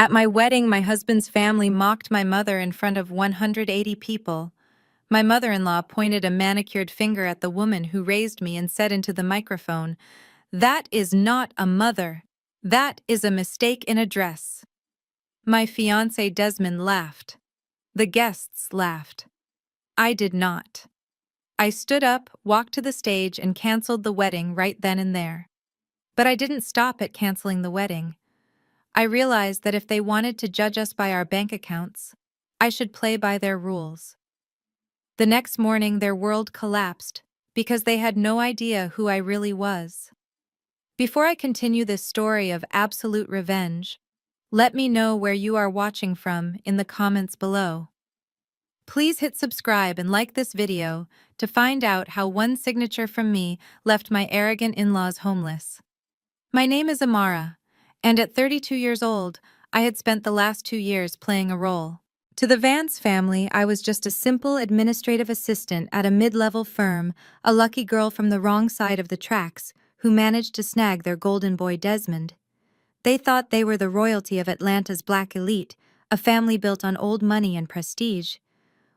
At my wedding, my husband's family mocked my mother in front of 180 people. My mother-in-law pointed a manicured finger at the woman who raised me and said into the microphone, "That is not a mother. That is a mistake in a dress." My fiancé Desmond laughed. The guests laughed. I did not. I stood up, walked to the stage, and canceled the wedding right then and there. But I didn't stop at canceling the wedding. I realized that if they wanted to judge us by our bank accounts, I should play by their rules. The next morning, their world collapsed because they had no idea who I really was. Before I continue this story of absolute revenge, let me know where you are watching from in the comments below. Please hit subscribe and like this video to find out how one signature from me left my arrogant in-laws homeless. My name is Amara, and at 32 years old, I had spent the last 2 years playing a role. To the Vance family, I was just a simple administrative assistant at a mid-level firm, a lucky girl from the wrong side of the tracks who managed to snag their golden boy Desmond. They thought they were the royalty of Atlanta's black elite, a family built on old money and prestige.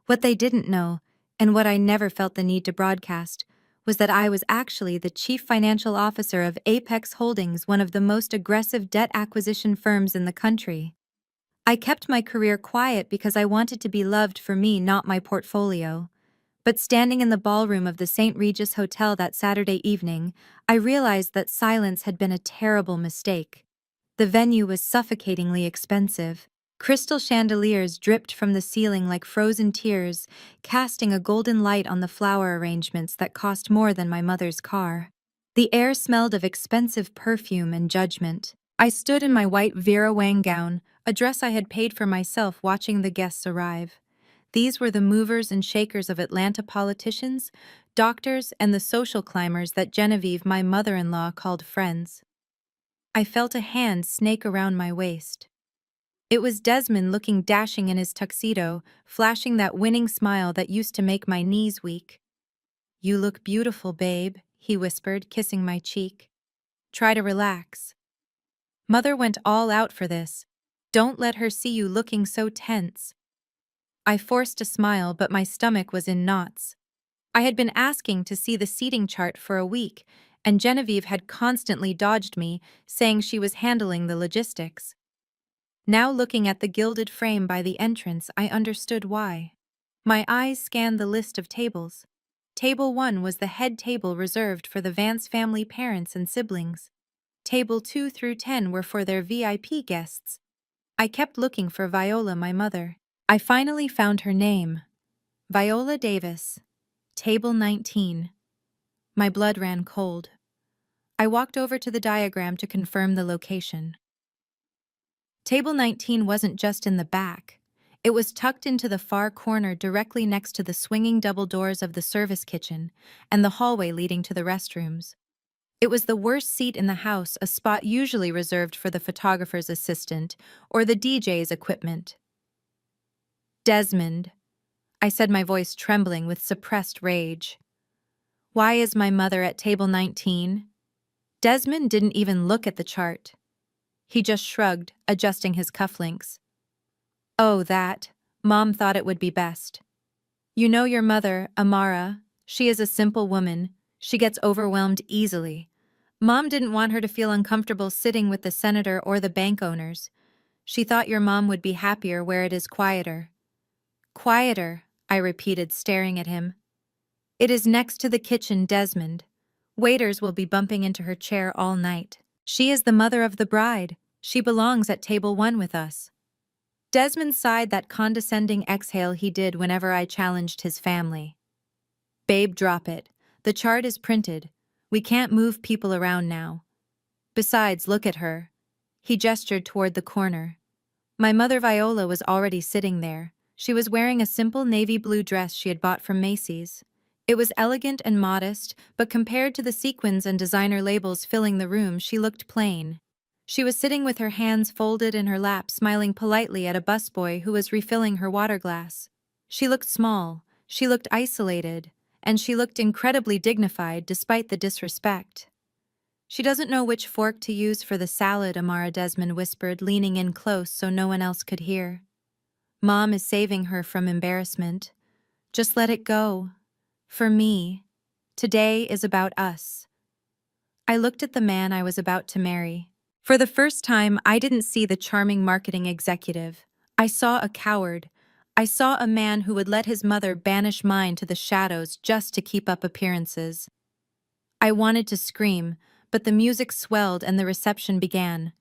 What they didn't know, and what I never felt the need to broadcast, was that I was actually the chief financial officer of Apex Holdings, one of the most aggressive debt acquisition firms in the country. I kept my career quiet because I wanted to be loved for me, not my portfolio. But standing in the ballroom of the St. Regis Hotel that Saturday evening, I realized that silence had been a terrible mistake. The venue was suffocatingly expensive. Crystal chandeliers dripped from the ceiling like frozen tears, casting a golden light on the flower arrangements that cost more than my mother's car. The air smelled of expensive perfume and judgment. I stood in my white Vera Wang gown, a dress I had paid for myself, watching the guests arrive. These were the movers and shakers of Atlanta politicians, doctors, and the social climbers that Genevieve, my mother-in-law, called friends. I felt a hand snake around my waist. It was Desmond, looking dashing in his tuxedo, flashing that winning smile that used to make my knees weak. "You look beautiful, babe," he whispered, kissing my cheek. "Try to relax. Mother went all out for this. Don't let her see you looking so tense." I forced a smile, but my stomach was in knots. I had been asking to see the seating chart for a week, and Genevieve had constantly dodged me, saying she was handling the logistics. Now, looking at the gilded frame by the entrance, I understood why. My eyes scanned the list of tables. Table 1 was the head table reserved for the Vance family parents and siblings. Table 2 through 10 were for their VIP guests. I kept looking for Viola, my mother. I finally found her name. Viola Davis. Table 19. My blood ran cold. I walked over to the diagram to confirm the location. Table 19 wasn't just in the back. It was tucked into the far corner, directly next to the swinging double doors of the service kitchen and the hallway leading to the restrooms. It was the worst seat in the house, a spot usually reserved for the photographer's assistant or the DJ's equipment. "Desmond," I said, my voice trembling with suppressed rage. "Why is my mother at table 19? Desmond didn't even look at the chart. He just shrugged, adjusting his cufflinks. "Oh, that. Mom thought it would be best. You know your mother, Amara. She is a simple woman. She gets overwhelmed easily. Mom didn't want her to feel uncomfortable sitting with the senator or the bank owners. She thought your mom would be happier where it is quieter." "Quieter," I repeated, staring at him. "It is next to the kitchen, Desmond. Waiters will be bumping into her chair all night. She is the mother of the bride. She belongs at table 1 with us." Desmond sighed, that condescending exhale he did whenever I challenged his family. "Babe, drop it. The chart is printed. We can't move people around now. Besides, look at her." He gestured toward the corner. My mother Viola was already sitting there. She was wearing a simple navy blue dress she had bought from Macy's. It was elegant and modest, but compared to the sequins and designer labels filling the room, she looked plain. She was sitting with her hands folded in her lap, smiling politely at a busboy who was refilling her water glass. She looked small, she looked isolated, and she looked incredibly dignified despite the disrespect. She doesn't know which fork to use for the salad, Amara Desmond whispered, leaning in close so no one else could hear. Mom is saving her from embarrassment. Just let it go. For me, today is about us. I looked at the man I was about to marry. For the first time, I didn't see the charming marketing executive. I saw a coward. I saw a man who would let his mother banish mine to the shadows just to keep up appearances. I wanted to scream, but the music swelled and the reception began.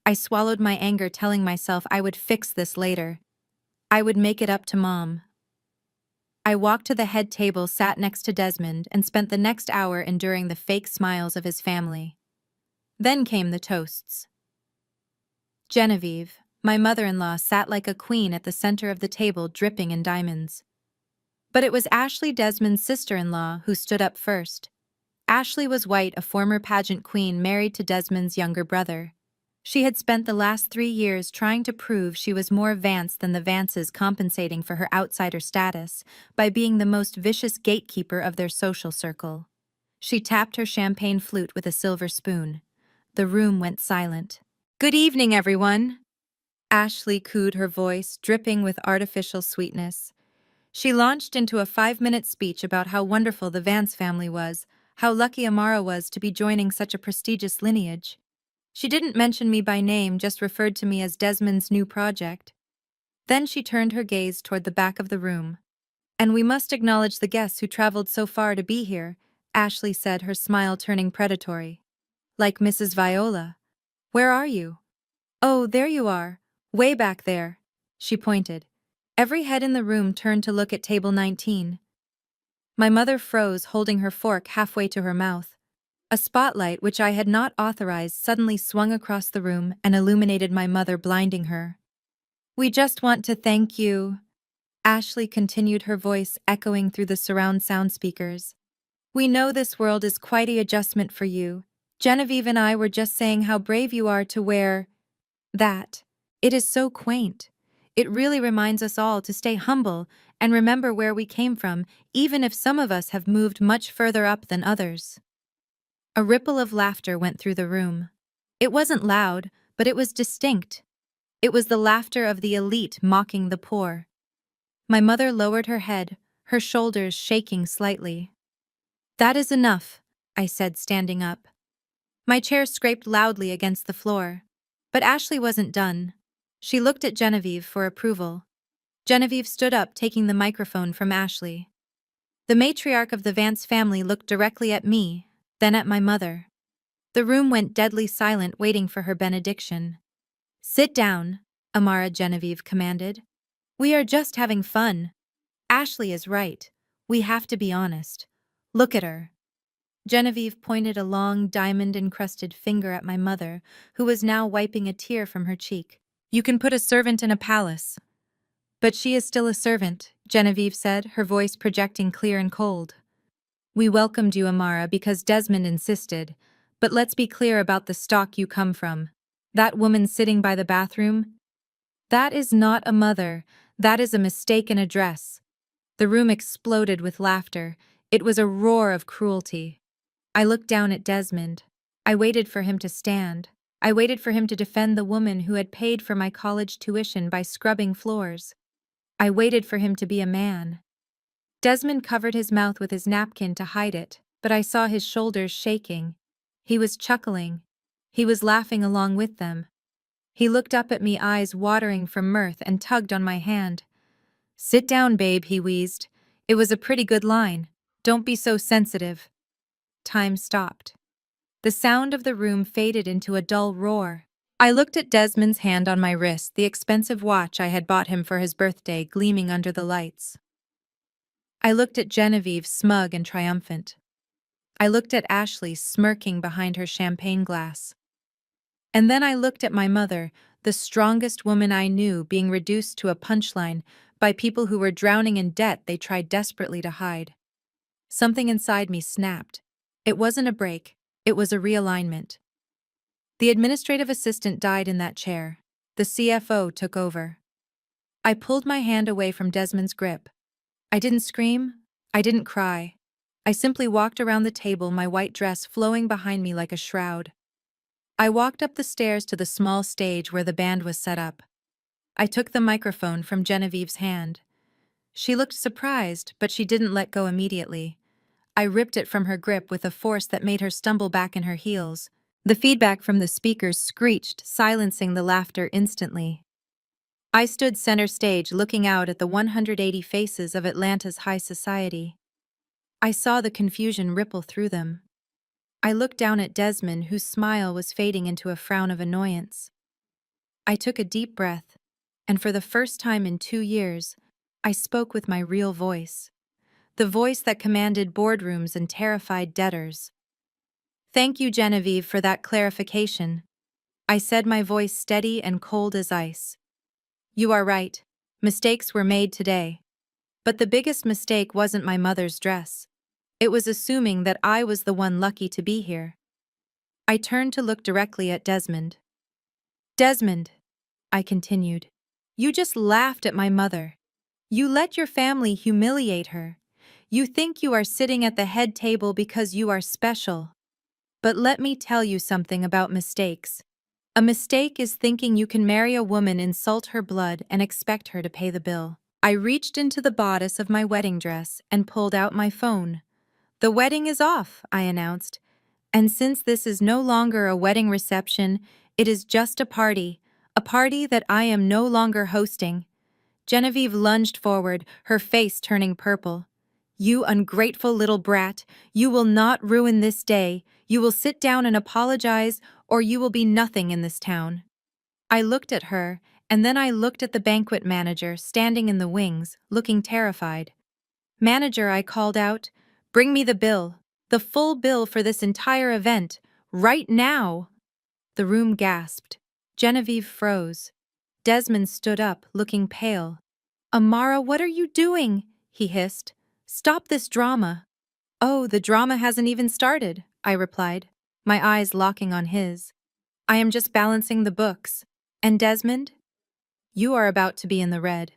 I swallowed my anger, telling myself I would fix this later. I would make it up to Mom. I walked to the head table, sat next to Desmond, and spent the next hour enduring the fake smiles of his family. Then came the toasts. Genevieve, my mother-in-law, sat like a queen at the center of the table, dripping in diamonds. But it was Ashley, Desmond's sister-in-law, who stood up first. Ashley was White, a former pageant queen married to Desmond's younger brother. She had spent the last 3 years trying to prove she was more Vance than the Vances, compensating for her outsider status by being the most vicious gatekeeper of their social circle. She tapped her champagne flute with a silver spoon. The room went silent. "Good evening, everyone," Ashley cooed, her voice dripping with artificial sweetness. She launched into a 5-minute speech about how wonderful the Vance family was, how lucky Amara was to be joining such a prestigious lineage. She didn't mention me by name, just referred to me as Desmond's new project. Then she turned her gaze toward the back of the room. "And we must acknowledge the guests who traveled so far to be here," Ashley said, her smile turning predatory. "Like Mrs. Viola. Where are you?" "Oh, there you are. Way back there." She pointed. Every head in the room turned to look at table 19. My mother froze, holding her fork halfway to her mouth. A spotlight, which I had not authorized, suddenly swung across the room and illuminated my mother, blinding her. "We just want to thank you," Ashley continued, her voice echoing through the surround sound speakers. "We know this world is quite an adjustment for you. Genevieve and I were just saying how brave you are to wear that. It is so quaint. It really reminds us all to stay humble and remember where we came from, even if some of us have moved much further up than others." A ripple of laughter went through the room. It wasn't loud, but it was distinct. It was the laughter of the elite mocking the poor. My mother lowered her head, her shoulders shaking slightly. "That is enough," I said, standing up. My chair scraped loudly against the floor. But Ashley wasn't done. She looked at Genevieve for approval. Genevieve stood up, taking the microphone from Ashley. The matriarch of the Vance family looked directly at me, then at my mother. The room went deadly silent, waiting for her benediction. "Sit down," Amara Genevieve commanded. "We are just having fun. Ashley is right. We have to be honest. Look at her." Genevieve pointed a long, diamond-encrusted finger at my mother, who was now wiping a tear from her cheek. "You can put a servant in a palace." "But she is still a servant," Genevieve said, her voice projecting clear and cold. "We welcomed you, Amara, because Desmond insisted, but let's be clear about the stock you come from. That woman sitting by the bathroom? That is not a mother. That is a mistaken address." The room exploded with laughter. It was a roar of cruelty. I looked down at Desmond. I waited for him to stand. I waited for him to defend the woman who had paid for my college tuition by scrubbing floors. I waited for him to be a man. Desmond covered his mouth with his napkin to hide it, but I saw his shoulders shaking. He was chuckling. He was laughing along with them. He looked up at me, eyes watering from mirth, and tugged on my hand. "Sit down, babe," he wheezed. "It was a pretty good line. Don't be so sensitive." Time stopped. The sound of the room faded into a dull roar. I looked at Desmond's hand on my wrist, the expensive watch I had bought him for his birthday gleaming under the lights. I looked at Genevieve, smug and triumphant. I looked at Ashley, smirking behind her champagne glass. And then I looked at my mother, the strongest woman I knew, being reduced to a punchline by people who were drowning in debt they tried desperately to hide. Something inside me snapped. It wasn't a break, it was a realignment. The administrative assistant died in that chair. The CFO took over. I pulled my hand away from Desmond's grip. I didn't scream. I didn't cry. I simply walked around the table, my white dress flowing behind me like a shroud. I walked up the stairs to the small stage where the band was set up. I took the microphone from Genevieve's hand. She looked surprised, but she didn't let go immediately. I ripped it from her grip with a force that made her stumble back in her heels. The feedback from the speakers screeched, silencing the laughter instantly. I stood center stage looking out at the 180 faces of Atlanta's high society. I saw the confusion ripple through them. I looked down at Desmond, whose smile was fading into a frown of annoyance. I took a deep breath, and for the first time in 2 years, I spoke with my real voice. The voice that commanded boardrooms and terrified debtors. "Thank you, Genevieve, for that clarification," I said, my voice steady and cold as ice. "You are right. Mistakes were made today. But the biggest mistake wasn't my mother's dress. It was assuming that I was the one lucky to be here." I turned to look directly at Desmond. "Desmond," I continued, "you just laughed at my mother. You let your family humiliate her. You think you are sitting at the head table because you are special. But let me tell you something about mistakes. A mistake is thinking you can marry a woman, insult her blood, and expect her to pay the bill." I reached into the bodice of my wedding dress and pulled out my phone. "The wedding is off," I announced. "And since this is no longer a wedding reception, it is just a party that I am no longer hosting." Genevieve lunged forward, her face turning purple. "You ungrateful little brat, you will not ruin this day. You will sit down and apologize, or you will be nothing in this town." I looked at her, and then I looked at the banquet manager standing in the wings, looking terrified. "Manager," I called out, "bring me the bill. The full bill for this entire event. Right now!" The room gasped. Genevieve froze. Desmond stood up, looking pale. "Amara, what are you doing?" he hissed. "Stop this drama." "Oh, the drama hasn't even started," I replied, my eyes locking on his. "I am just balancing the books. And Desmond? You are about to be in the red."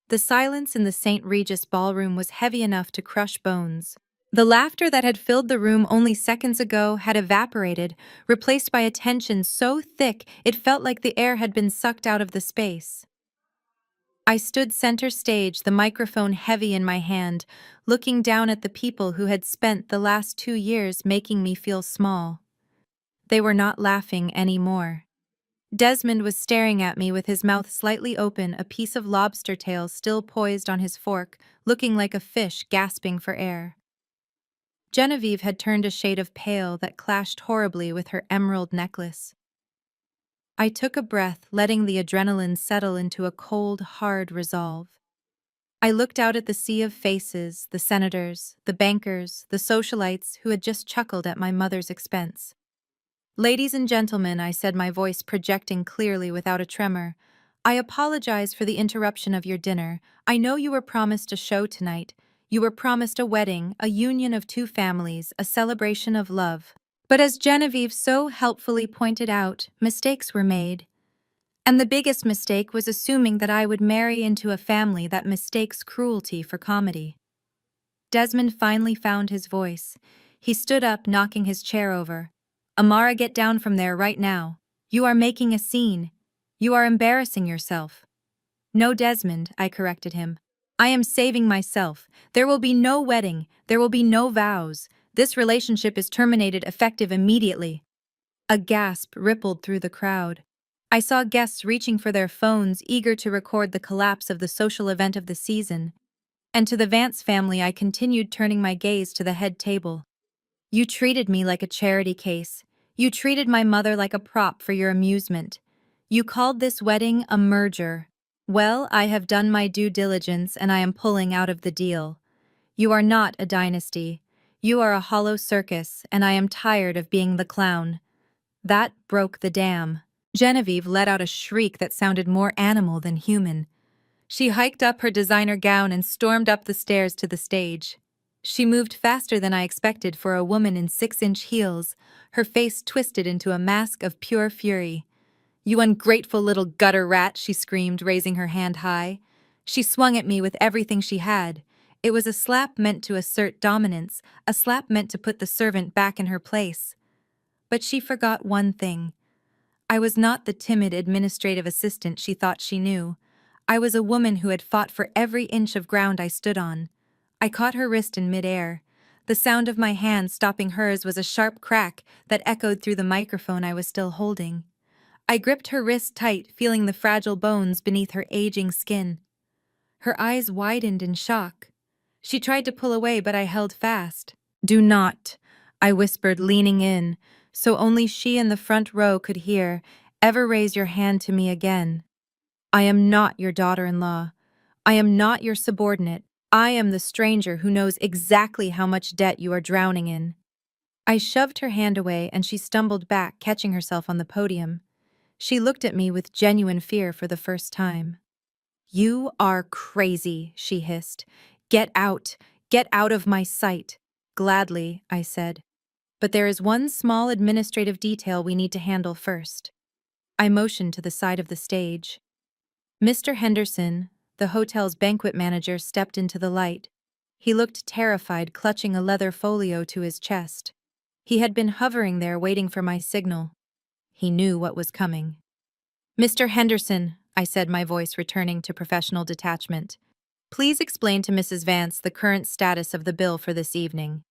The silence in the St. Regis ballroom was heavy enough to crush bones. The laughter that had filled the room only seconds ago had evaporated, replaced by a tension so thick it felt like the air had been sucked out of the space. I stood center stage, the microphone heavy in my hand, looking down at the people who had spent the last 2 years making me feel small. They were not laughing anymore. Desmond was staring at me with his mouth slightly open, a piece of lobster tail still poised on his fork, looking like a fish gasping for air. Genevieve had turned a shade of pale that clashed horribly with her emerald necklace. I took a breath, letting the adrenaline settle into a cold, hard resolve. I looked out at the sea of faces, the senators, the bankers, the socialites who had just chuckled at my mother's expense. "Ladies and gentlemen," I said, my voice projecting clearly without a tremor, "I apologize for the interruption of your dinner. I know you were promised a show tonight. You were promised a wedding, a union of two families, a celebration of love. But as Genevieve so helpfully pointed out, mistakes were made. And the biggest mistake was assuming that I would marry into a family that mistakes cruelty for comedy." Desmond finally found his voice. He stood up, knocking his chair over. "Amara, get down from there right now. You are making a scene. You are embarrassing yourself." "No, Desmond," I corrected him. "I am saving myself. There will be no wedding. There will be no vows. This relationship is terminated, effective immediately." A gasp rippled through the crowd. I saw guests reaching for their phones, eager to record the collapse of the social event of the season. And to the Vance family, I continued, turning my gaze to the head table. "You treated me like a charity case. You treated my mother like a prop for your amusement. You called this wedding a merger. Well, I have done my due diligence and I am pulling out of the deal. You are not a dynasty. You are a hollow circus, and I am tired of being the clown." That broke the dam. Genevieve let out a shriek that sounded more animal than human. She hiked up her designer gown and stormed up the stairs to the stage. She moved faster than I expected for a woman in 6-inch heels, her face twisted into a mask of pure fury. "You ungrateful little gutter rat," she screamed, raising her hand high. She swung at me with everything she had. It was a slap meant to assert dominance, a slap meant to put the servant back in her place. But she forgot one thing. I was not the timid administrative assistant she thought she knew. I was a woman who had fought for every inch of ground I stood on. I caught her wrist in midair. The sound of my hand stopping hers was a sharp crack that echoed through the microphone I was still holding. I gripped her wrist tight, feeling the fragile bones beneath her aging skin. Her eyes widened in shock. She tried to pull away, but I held fast. "Do not," I whispered, leaning in, so only she in the front row could hear, "ever raise your hand to me again. I am not your daughter-in-law. I am not your subordinate. I am the stranger who knows exactly how much debt you are drowning in." I shoved her hand away and she stumbled back, catching herself on the podium. She looked at me with genuine fear for the first time. "You are crazy," she hissed. Get out of my sight." "Gladly," I said. "But there is one small administrative detail we need to handle first." I motioned to the side of the stage. Mr. Henderson, the hotel's banquet manager, stepped into the light. He looked terrified, clutching a leather folio to his chest. He had been hovering there waiting for my signal. He knew what was coming. "Mr. Henderson," I said, my voice returning to professional detachment, "please explain to Mrs. Vance the current status of the bill for this evening."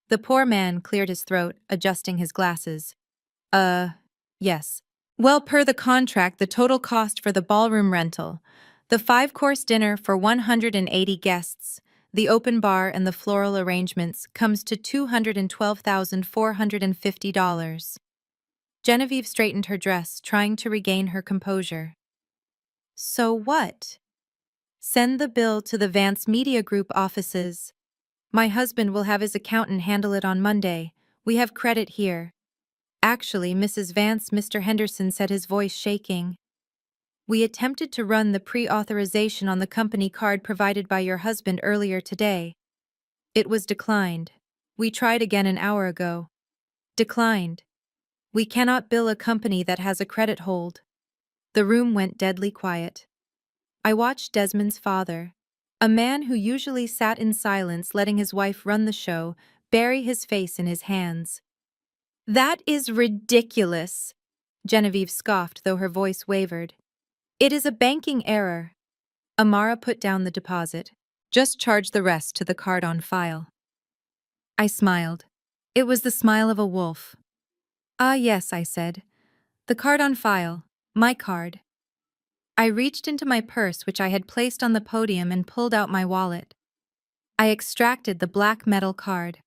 The poor man cleared his throat, adjusting his glasses. Yes. Well, per the contract, the total cost for the ballroom rental, the 5-course dinner for 180 guests, the open bar and the floral arrangements comes to $212,450. Genevieve straightened her dress, trying to regain her composure. "So what?" "Send the bill to the Vance Media Group offices. My husband will have his accountant handle it on Monday. We have credit here." "Actually, Mrs. Vance," Mr. Henderson said, his voice shaking, "we attempted to run the pre-authorization on the company card provided by your husband earlier today. It was declined. We tried again an hour ago. Declined. We cannot bill a company that has a credit hold." The room went deadly quiet. I watched Desmond's father, a man who usually sat in silence letting his wife run the show, bury his face in his hands. "That is ridiculous," Genevieve scoffed, though her voice wavered. "It is a banking error." Amara put down the deposit. "Just charge the rest to the card on file." I smiled. It was the smile of a wolf. "Ah, yes," I said. "The card on file. My card." I reached into my purse, which I had placed on the podium, and pulled out my wallet. I extracted the black metal card.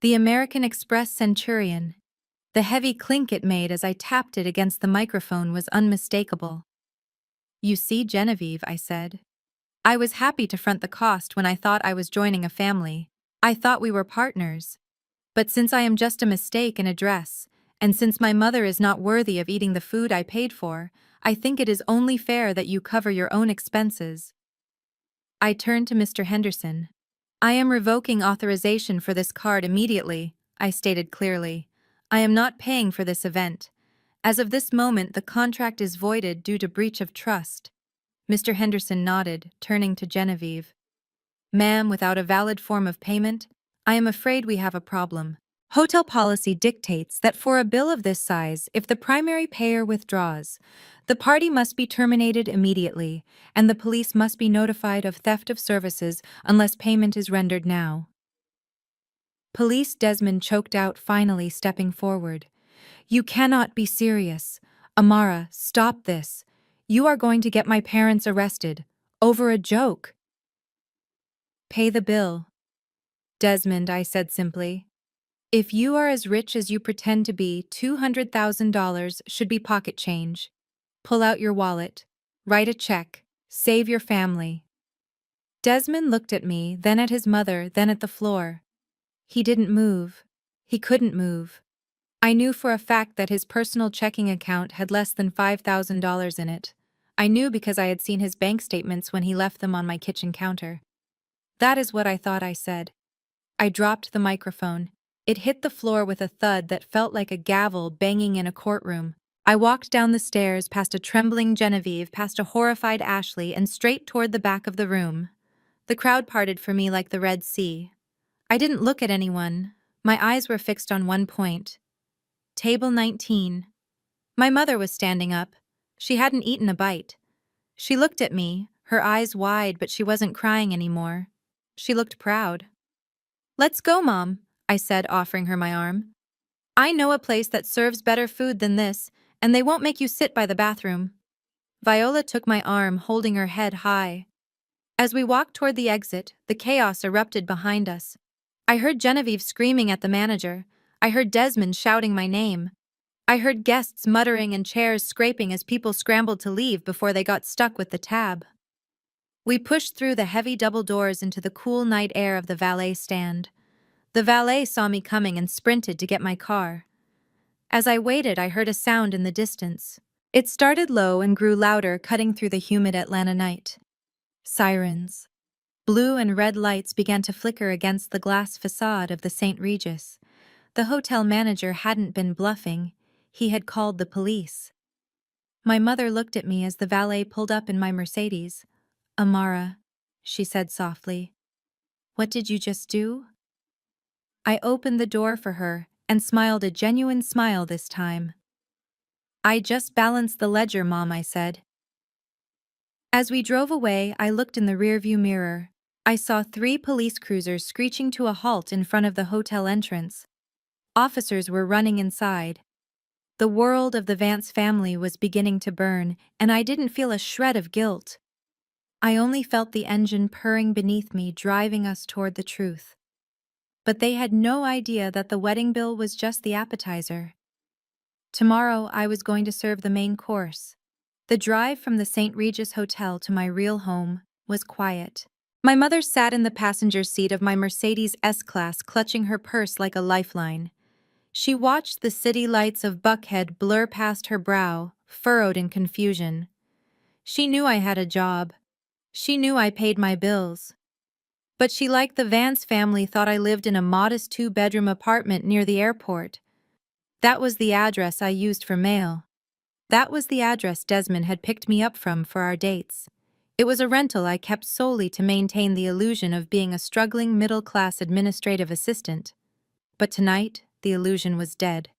The American Express Centurion. The heavy clink it made as I tapped it against the microphone was unmistakable. "You see, Genevieve," I said. "I was happy to front the cost when I thought I was joining a family. I thought we were partners. But since I am just a mistake in address, and since my mother is not worthy of eating the food I paid for, I think it is only fair that you cover your own expenses." I turned to Mr. Henderson. "I am revoking authorization for this card immediately," I stated clearly. "I am not paying for this event. As of this moment, the contract is voided due to breach of trust." Mr. Henderson nodded, turning to Genevieve. "Ma'am, without a valid form of payment, I am afraid we have a problem. Hotel policy dictates that for a bill of this size, if the primary payer withdraws, the party must be terminated immediately, and the police must be notified of theft of services unless payment is rendered now." "Police," Desmond choked out, finally stepping forward. "You cannot be serious. Amara, stop this. You are going to get my parents arrested. Over a joke." "Pay the bill." "Desmond," I said simply. "If you are as rich as you pretend to be, $200,000 should be pocket change. Pull out your wallet. Write a check. Save your family." Desmond looked at me, then at his mother, then at the floor. He didn't move. He couldn't move. I knew for a fact that his personal checking account had less than $5,000 in it. I knew because I had seen his bank statements when he left them on my kitchen counter. "That is what I thought," I said. I dropped the microphone. It hit the floor with a thud that felt like a gavel banging in a courtroom. I walked down the stairs, past a trembling Genevieve, past a horrified Ashley, and straight toward the back of the room. The crowd parted for me like the Red Sea. I didn't look at anyone. My eyes were fixed on one point. Table 19. My mother was standing up. She hadn't eaten a bite. She looked at me, her eyes wide, but she wasn't crying anymore. She looked proud. "Let's go, Mom," I said, offering her my arm. "I know a place that serves better food than this, and they won't make you sit by the bathroom." Viola took my arm, holding her head high. As we walked toward the exit, the chaos erupted behind us. I heard Genevieve screaming at the manager. I heard Desmond shouting my name. I heard guests muttering and chairs scraping as people scrambled to leave before they got stuck with the tab. We pushed through the heavy double doors into the cool night air of the valet stand. The valet saw me coming and sprinted to get my car. As I waited, I heard a sound in the distance. It started low and grew louder, cutting through the humid Atlanta night. Sirens. Blue and red lights began to flicker against the glass facade of the St. Regis. The hotel manager hadn't been bluffing. He had called the police. My mother looked at me as the valet pulled up in my Mercedes. "Amara," she said softly. "What did you just do?" I opened the door for her and smiled a genuine smile this time. "I just balanced the ledger, Mom," I said. As we drove away, I looked in the rearview mirror. I saw 3 police cruisers screeching to a halt in front of the hotel entrance. Officers were running inside. The world of the Vance family was beginning to burn, and I didn't feel a shred of guilt. I only felt the engine purring beneath me, driving us toward the truth. But they had no idea that the wedding bill was just the appetizer. Tomorrow I was going to serve the main course. The drive from the St. Regis Hotel to my real home was quiet. My mother sat in the passenger seat of my Mercedes S-Class, clutching her purse like a lifeline. She watched the city lights of Buckhead blur past her brow, furrowed in confusion. She knew I had a job. She knew I paid my bills. But she, like the Vance family, thought I lived in a modest 2-bedroom apartment near the airport. That was the address I used for mail. That was the address Desmond had picked me up from for our dates. It was a rental I kept solely to maintain the illusion of being a struggling middle-class administrative assistant. But tonight, the illusion was dead.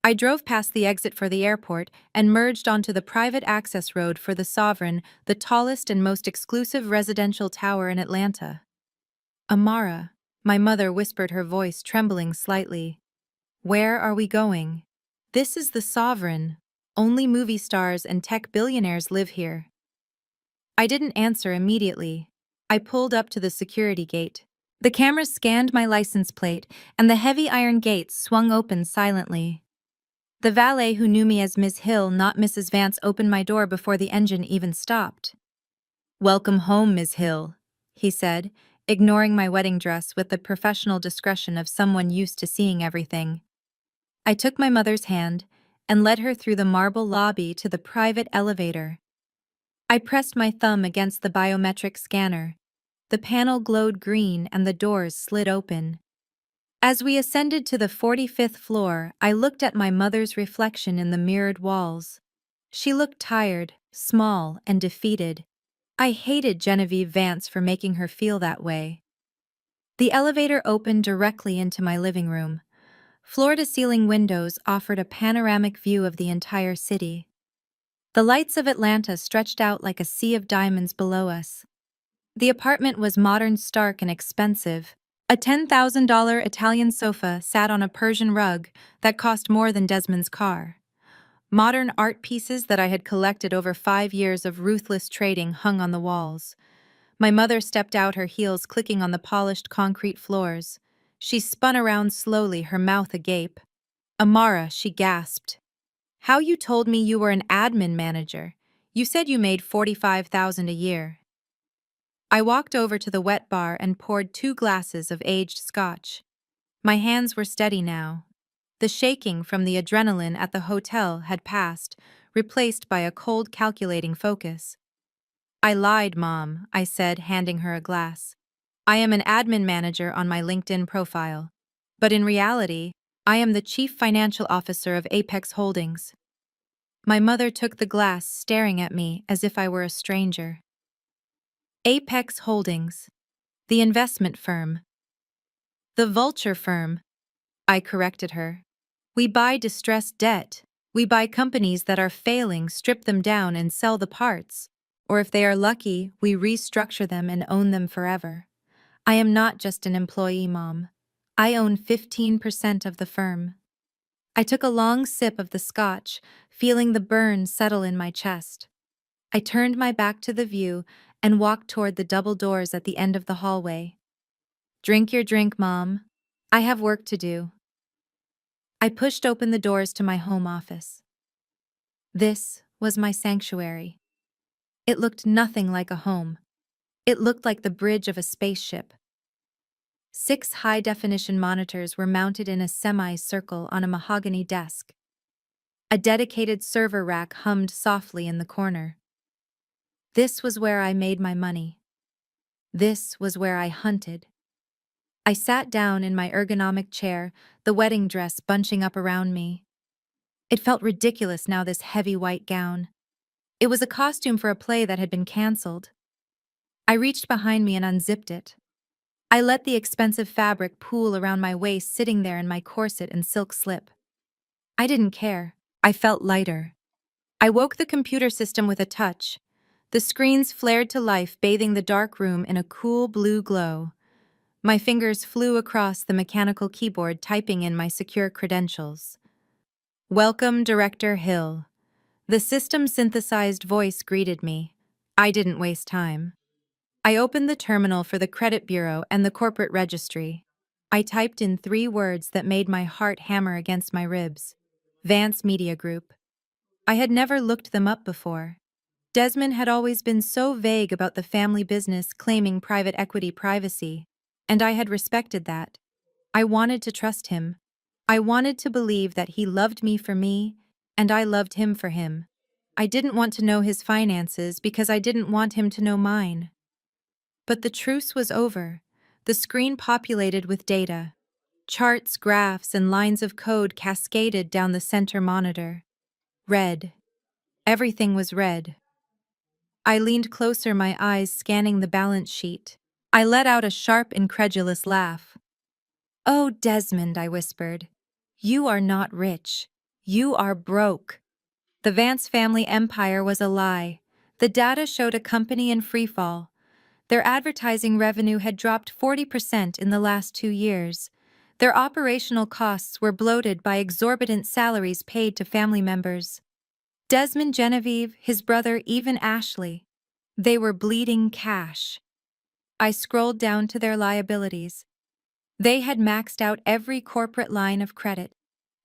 I drove past the exit for the airport and merged onto the private access road for the Sovereign, the tallest and most exclusive residential tower in Atlanta. "Amara," my mother whispered, her voice trembling slightly. "Where are we going?" "This is the Sovereign. Only movie stars and tech billionaires live here." I didn't answer immediately. I pulled up to the security gate. The cameras scanned my license plate, and the heavy iron gates swung open silently. The valet, who knew me as Ms. Hill, not Mrs. Vance, opened my door before the engine even stopped. "Welcome home, Ms. Hill," he said, ignoring my wedding dress with the professional discretion of someone used to seeing everything. I took my mother's hand and led her through the marble lobby to the private elevator. I pressed my thumb against the biometric scanner. The panel glowed green and the doors slid open. As we ascended to the 45th floor, I looked at my mother's reflection in the mirrored walls. She looked tired, small, and defeated. I hated Genevieve Vance for making her feel that way. The elevator opened directly into my living room. Floor-to-ceiling windows offered a panoramic view of the entire city. The lights of Atlanta stretched out like a sea of diamonds below us. The apartment was modern, stark, and expensive. A $10,000 Italian sofa sat on a Persian rug that cost more than Desmond's car. Modern art pieces that I had collected over 5 years of ruthless trading hung on the walls. My mother stepped out, her heels clicking on the polished concrete floors. She spun around slowly, her mouth agape. "Amara," she gasped. "How you told me you were an admin manager? You said you made $45,000 a year." I walked over to the wet bar and poured 2 glasses of aged scotch. My hands were steady now. The shaking from the adrenaline at the hotel had passed, replaced by a cold, calculating focus. "I lied, Mom," I said, handing her a glass. "I am an admin manager on my LinkedIn profile. But in reality, I am the Chief Financial Officer of Apex Holdings." My mother took the glass, staring at me as if I were a stranger. Apex Holdings, the investment firm. The vulture firm, I corrected her. We buy distressed debt. We buy companies that are failing, strip them down, and sell the parts. Or if they are lucky, we restructure them and own them forever. I am not just an employee, Mom. I own 15% of the firm. I took a long sip of the scotch, feeling the burn settle in my chest. I turned my back to the view and walked toward the double doors at the end of the hallway. Drink your drink, Mom. I have work to do. I pushed open the doors to my home office. This was my sanctuary. It looked nothing like a home. It looked like the bridge of a spaceship. 6 high-definition monitors were mounted in a semi-circle on a mahogany desk. A dedicated server rack hummed softly in the corner. This was where I made my money. This was where I hunted. I sat down in my ergonomic chair, the wedding dress bunching up around me. It felt ridiculous now, this heavy white gown. It was a costume for a play that had been canceled. I reached behind me and unzipped it. I let the expensive fabric pool around my waist, sitting there in my corset and silk slip. I didn't care. I felt lighter. I woke the computer system with a touch. The screens flared to life, bathing the dark room in a cool blue glow. My fingers flew across the mechanical keyboard, typing in my secure credentials. Welcome, Director Hill. The system-synthesized voice greeted me. I didn't waste time. I opened the terminal for the credit bureau and the corporate registry. I typed in 3 words that made my heart hammer against my ribs. Vance Media Group. I had never looked them up before. Desmond had always been so vague about the family business, claiming private equity privacy, and I had respected that. I wanted to trust him. I wanted to believe that he loved me for me, and I loved him for him. I didn't want to know his finances because I didn't want him to know mine. But the truce was over. The screen populated with data. Charts, graphs, and lines of code cascaded down the center monitor. Red. Everything was red. I leaned closer, my eyes scanning the balance sheet. I let out a sharp, incredulous laugh. "Oh, Desmond," I whispered. "You are not rich. You are broke." The Vance family empire was a lie. The data showed a company in freefall. Their advertising revenue had dropped 40% in the last 2 years. Their operational costs were bloated by exorbitant salaries paid to family members. Desmond, Genevieve, his brother, even Ashley. They were bleeding cash. I scrolled down to their liabilities. They had maxed out every corporate line of credit.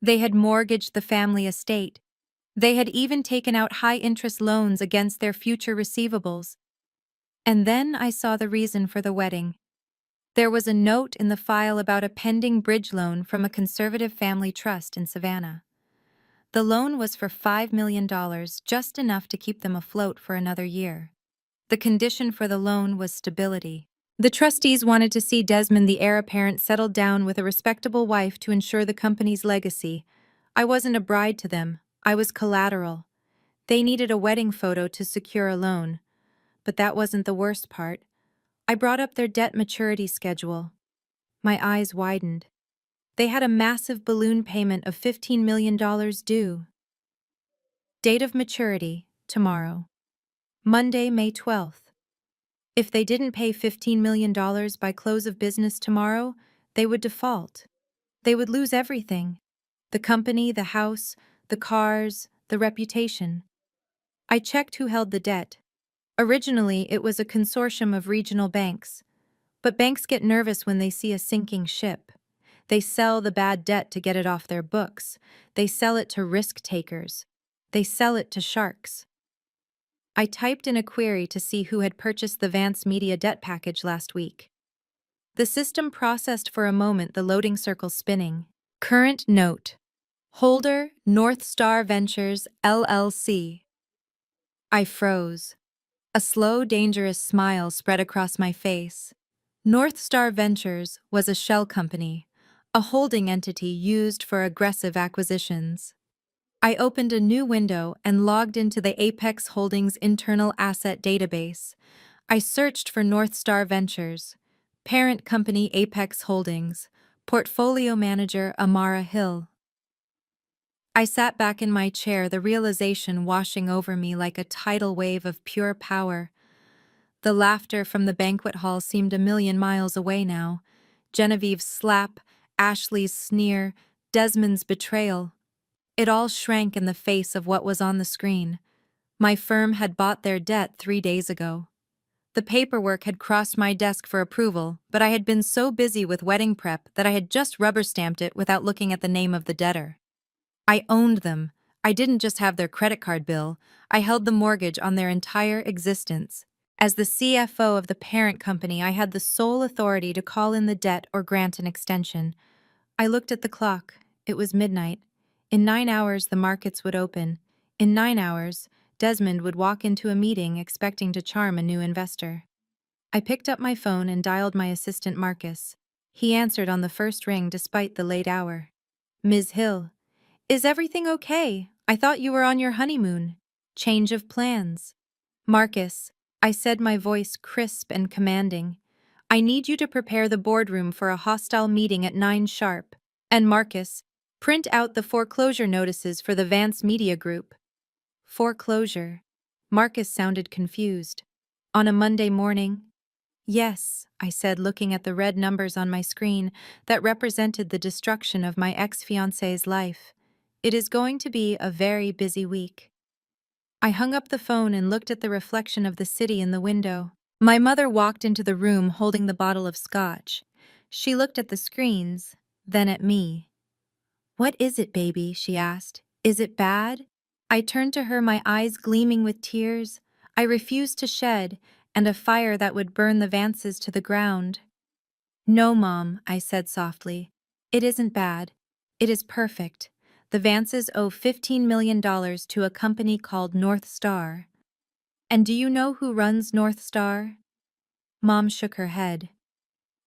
They had mortgaged the family estate. They had even taken out high-interest loans against their future receivables. And then I saw the reason for the wedding. There was a note in the file about a pending bridge loan from a conservative family trust in Savannah. The loan was for $5 million, just enough to keep them afloat for another year. The condition for the loan was stability. The trustees wanted to see Desmond, the heir apparent, settled down with a respectable wife to ensure the company's legacy. I wasn't a bride to them. I was collateral. They needed a wedding photo to secure a loan. But that wasn't the worst part. I brought up their debt maturity schedule. My eyes widened. They had a massive balloon payment of $15 million due. Date of maturity, tomorrow. Monday, May 12th. If they didn't pay $15 million by close of business tomorrow, they would default. They would lose everything. The company, the house, the cars, the reputation. I checked who held the debt. Originally, it was a consortium of regional banks. But banks get nervous when they see a sinking ship. They sell the bad debt to get it off their books. They sell it to risk takers. They sell it to sharks. I typed in a query to see who had purchased the Vance Media debt package last week. The system processed for a moment, the loading circle spinning. Current note. Holder, North Star Ventures, LLC. I froze. A slow, dangerous smile spread across my face. North Star Ventures was a shell company, a holding entity used for aggressive acquisitions. I opened a new window and logged into the Apex Holdings internal asset database. I searched for North Star Ventures, parent company Apex Holdings, portfolio manager Amara Hill. I sat back in my chair, the realization washing over me like a tidal wave of pure power. The laughter from the banquet hall seemed a million miles away now. Genevieve's slap, Ashley's sneer, Desmond's betrayal. It all shrank in the face of what was on the screen. My firm had bought their debt 3 days ago. The paperwork had crossed my desk for approval, but I had been so busy with wedding prep that I had just rubber-stamped it without looking at the name of the debtor. I owned them. I didn't just have their credit card bill, I held the mortgage on their entire existence. As the CFO of the parent company, I had the sole authority to call in the debt or grant an extension. I looked at the clock. It was midnight. In 9 hours, the markets would open. In 9 hours, Desmond would walk into a meeting expecting to charm a new investor. I picked up my phone and dialed my assistant Marcus. He answered on the first ring despite the late hour. Ms. Hill, is everything okay? I thought you were on your honeymoon. Change of plans. Marcus, I said, my voice crisp and commanding. I need you to prepare the boardroom for a hostile meeting at 9 sharp. And Marcus, print out the foreclosure notices for the Vance Media Group. Foreclosure. Marcus sounded confused. On a Monday morning? Yes, I said, looking at the red numbers on my screen that represented the destruction of my ex-fiancé's life. It is going to be a very busy week. I hung up the phone and looked at the reflection of the city in the window. My mother walked into the room holding the bottle of scotch. She looked at the screens, then at me. What is it, baby? She asked. Is it bad? I turned to her, my eyes gleaming with tears. I refused to shed, and a fire that would burn the Vances to the ground. No, Mom, I said softly. It isn't bad. It is perfect. The Vances owe $15 million to a company called North Star. And do you know who runs North Star? Mom shook her head.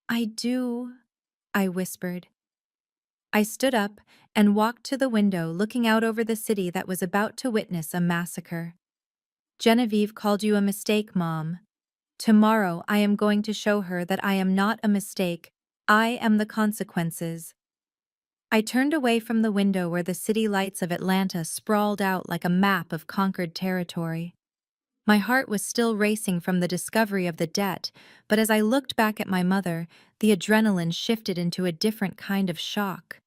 I do, I whispered. I stood up and walked to the window, looking out over the city that was about to witness a massacre. Genevieve called you a mistake, Mom. Tomorrow I am going to show her that I am not a mistake. I am the consequences. I turned away from the window where the city lights of Atlanta sprawled out like a map of conquered territory. My heart was still racing from the discovery of the debt, but as I looked back at my mother, the adrenaline shifted into a different kind of shock.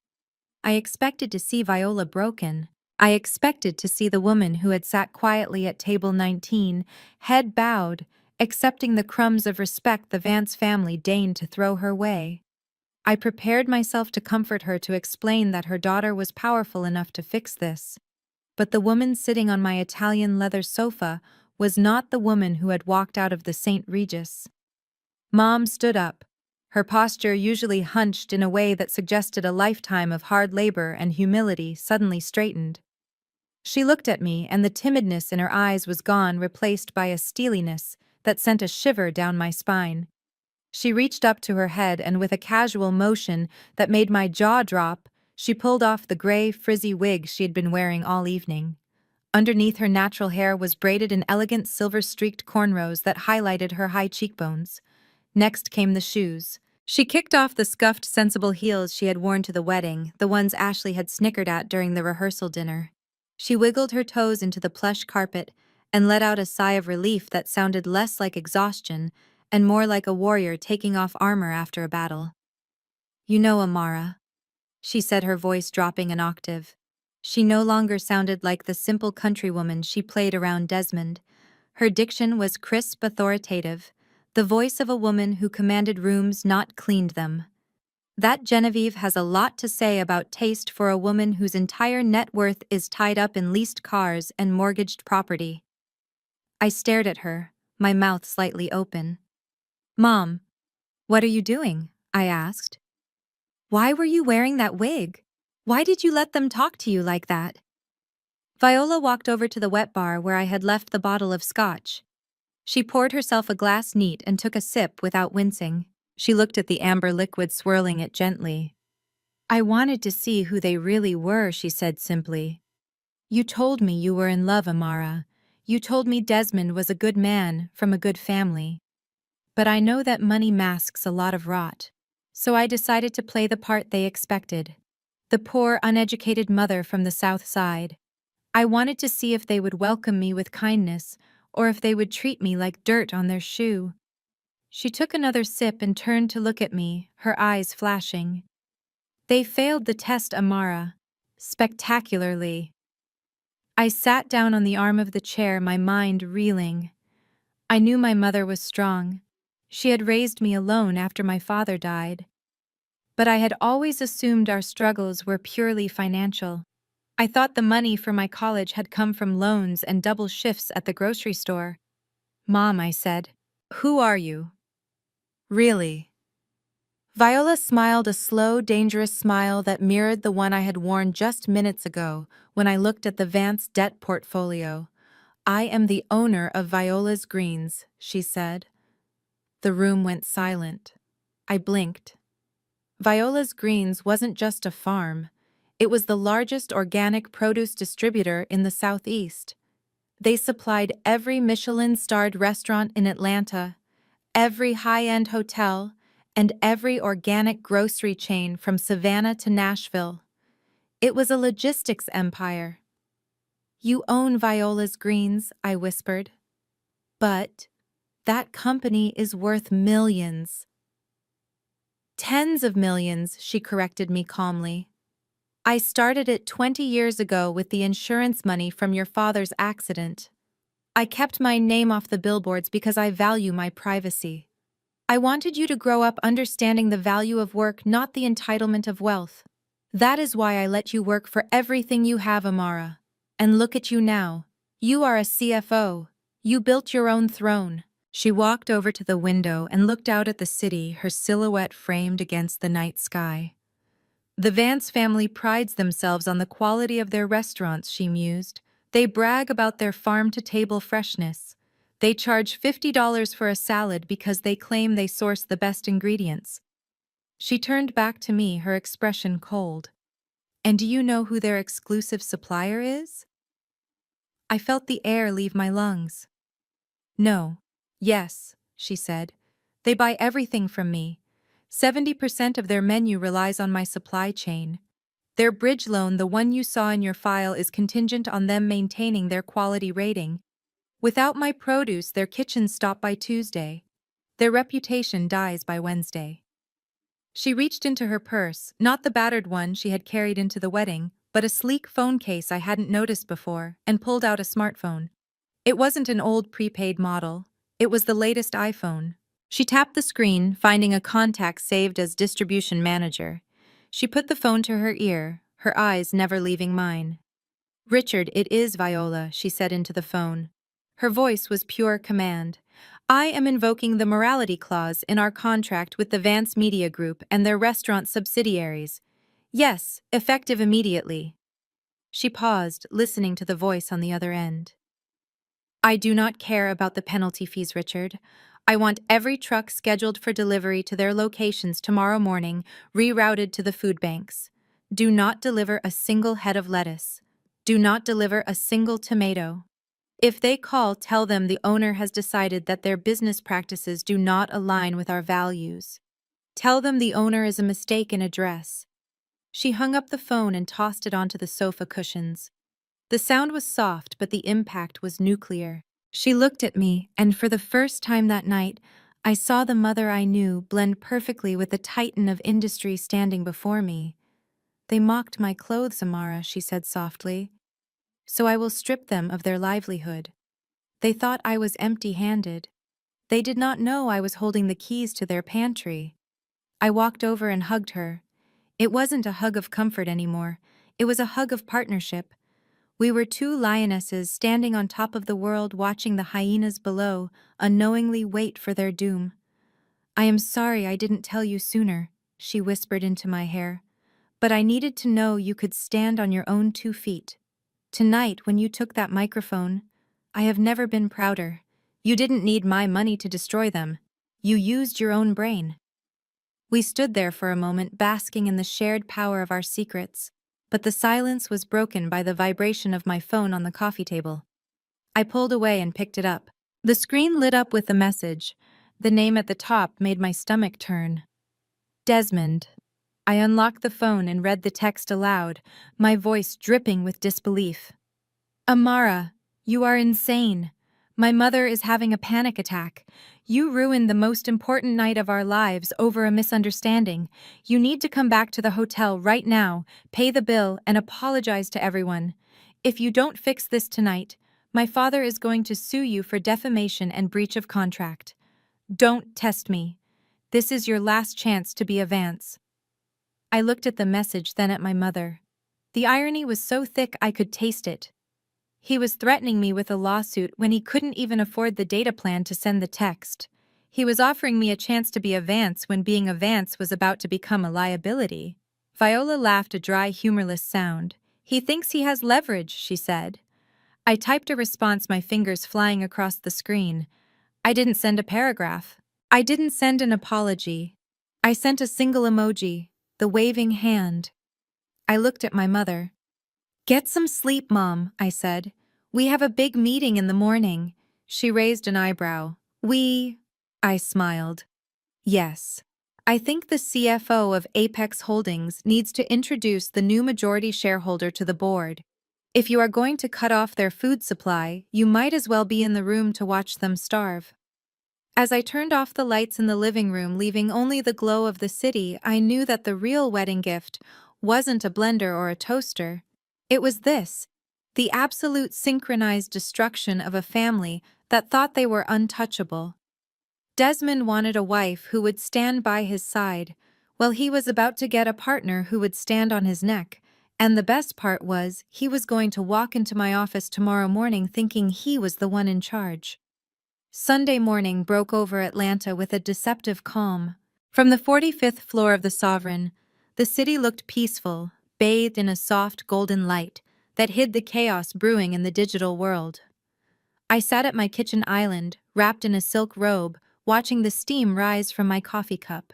I expected to see Viola broken. I expected to see the woman who had sat quietly at table 19, head bowed, accepting the crumbs of respect the Vance family deigned to throw her way. I prepared myself to comfort her, to explain that her daughter was powerful enough to fix this. But the woman sitting on my Italian leather sofa was not the woman who had walked out of the St. Regis. Mom stood up, her posture, usually hunched in a way that suggested a lifetime of hard labor and humility, suddenly straightened. She looked at me, and the timidness in her eyes was gone, replaced by a steeliness that sent a shiver down my spine. She reached up to her head, and with a casual motion that made my jaw drop, she pulled off the gray, frizzy wig she had been wearing all evening. Underneath, her natural hair was braided in elegant silver-streaked cornrows that highlighted her high cheekbones. Next came the shoes. She kicked off the scuffed, sensible heels she had worn to the wedding, the ones Ashley had snickered at during the rehearsal dinner. She wiggled her toes into the plush carpet and let out a sigh of relief that sounded less like exhaustion and more like a warrior taking off armor after a battle. You know, Amara, she said, her voice dropping an octave. She no longer sounded like the simple countrywoman she played around Desmond. Her diction was crisp, authoritative, the voice of a woman who commanded rooms, not cleaned them. That Genevieve has a lot to say about taste for a woman whose entire net worth is tied up in leased cars and mortgaged property. I stared at her, my mouth slightly open. Mom, what are you doing? I asked. Why were you wearing that wig? Why did you let them talk to you like that? Viola walked over to the wet bar where I had left the bottle of scotch. She poured herself a glass neat and took a sip without wincing. She looked at the amber liquid, swirling it gently. I wanted to see who they really were, she said simply. You told me you were in love, Amara. You told me Desmond was a good man, from a good family. But I know that money masks a lot of rot. So I decided to play the part they expected. The poor, uneducated mother from the South Side. I wanted to see if they would welcome me with kindness, or if they would treat me like dirt on their shoe. She took another sip and turned to look at me, her eyes flashing. They failed the test, Amara. Spectacularly. I sat down on the arm of the chair, my mind reeling. I knew my mother was strong. She had raised me alone after my father died. But I had always assumed our struggles were purely financial. I thought the money for my college had come from loans and double shifts at the grocery store. Mom, I said, who are you? Really? Viola smiled a slow, dangerous smile that mirrored the one I had worn just minutes ago when I looked at the Vance debt portfolio. I am the owner of Viola's Greens, she said. The room went silent. I blinked. Viola's Greens wasn't just a farm. It was the largest organic produce distributor in the Southeast. They supplied every Michelin-starred restaurant in Atlanta, every high-end hotel, and every organic grocery chain from Savannah to Nashville. It was a logistics empire. You own Viola's Greens, I whispered. But that company is worth millions. Tens of millions, she corrected me calmly. I started it 20 years ago with the insurance money from your father's accident. I kept my name off the billboards because I value my privacy. I wanted you to grow up understanding the value of work, not the entitlement of wealth. That is why I let you work for everything you have, Amara. And look at you now. You are a CFO. You built your own throne. She walked over to the window and looked out at the city, her silhouette framed against the night sky. The Vance family prides themselves on the quality of their restaurants, she mused. They brag about their farm-to-table freshness. They charge $50 for a salad because they claim they source the best ingredients. She turned back to me, her expression cold. And do you know who their exclusive supplier is? I felt the air leave my lungs. No. Yes, she said. They buy everything from me. 70% of their menu relies on my supply chain. Their bridge loan, the one you saw in your file, is contingent on them maintaining their quality rating. Without my produce, their kitchens stop by Tuesday. Their reputation dies by Wednesday. She reached into her purse, not the battered one she had carried into the wedding, but a sleek phone case I hadn't noticed before, and pulled out a smartphone. It wasn't an old prepaid model. It was the latest iPhone. She tapped the screen, finding a contact saved as distribution manager. She put the phone to her ear, her eyes never leaving mine. Richard, it is Viola, she said into the phone. Her voice was pure command. I am invoking the morality clause in our contract with the Vance Media Group and their restaurant subsidiaries. Yes, effective immediately. She paused, listening to the voice on the other end. I do not care about the penalty fees, Richard. I want every truck scheduled for delivery to their locations tomorrow morning rerouted to the food banks. Do not deliver a single head of lettuce. Do not deliver a single tomato. If they call, tell them the owner has decided that their business practices do not align with our values. Tell them the owner is a mistake in address. She hung up the phone and tossed it onto the sofa cushions. The sound was soft, but the impact was nuclear. She looked at me, and for the first time that night, I saw the mother I knew blend perfectly with the titan of industry standing before me. They mocked my clothes, Amara, she said softly. So I will strip them of their livelihood. They thought I was empty-handed. They did not know I was holding the keys to their pantry. I walked over and hugged her. It wasn't a hug of comfort anymore. It was a hug of partnership. We were two lionesses standing on top of the world, watching the hyenas below unknowingly wait for their doom. I am sorry I didn't tell you sooner, she whispered into my hair. But I needed to know you could stand on your own 2 feet. Tonight, when you took that microphone, I have never been prouder. You didn't need my money to destroy them. You used your own brain. We stood there for a moment, basking in the shared power of our secrets, but the silence was broken by the vibration of my phone on the coffee table. I pulled away and picked it up. The screen lit up with the message, The name at the top made my stomach turn. Desmond. I unlocked the phone and read the text aloud, my voice dripping with disbelief. Amara, you are insane. My mother is having a panic attack. You ruined the most important night of our lives over a misunderstanding. You need to come back to the hotel right now, pay the bill, and apologize to everyone. If you don't fix this tonight, my father is going to sue you for defamation and breach of contract. Don't test me. This is your last chance to be a Vance. I looked at the message, then at my mother. The irony was so thick I could taste it. He was threatening me with a lawsuit when he couldn't even afford the data plan to send the text. He was offering me a chance to be a Vance when being a Vance was about to become a liability. Viola laughed a dry, humorless sound. He thinks he has leverage, she said. I typed a response, my fingers flying across the screen. I didn't send a paragraph. I didn't send an apology. I sent a single emoji, the waving hand. I looked at my mother. Get some sleep, Mom, I said. We have a big meeting in the morning. She raised an eyebrow. I smiled. Yes. I think the CFO of Apex Holdings needs to introduce the new majority shareholder to the board. If you are going to cut off their food supply, you might as well be in the room to watch them starve. As I turned off the lights in the living room, leaving only the glow of the city, I knew that the real wedding gift wasn't a blender or a toaster. It was this, the absolute synchronized destruction of a family that thought they were untouchable. Desmond wanted a wife who would stand by his side, while he was about to get a partner who would stand on his neck, and the best part was he was going to walk into my office tomorrow morning thinking he was the one in charge. Sunday morning broke over Atlanta with a deceptive calm. From the 45th floor of the Sovereign, the city looked peaceful, bathed in a soft golden light that hid the chaos brewing in the digital world. I sat at my kitchen island, wrapped in a silk robe, watching the steam rise from my coffee cup.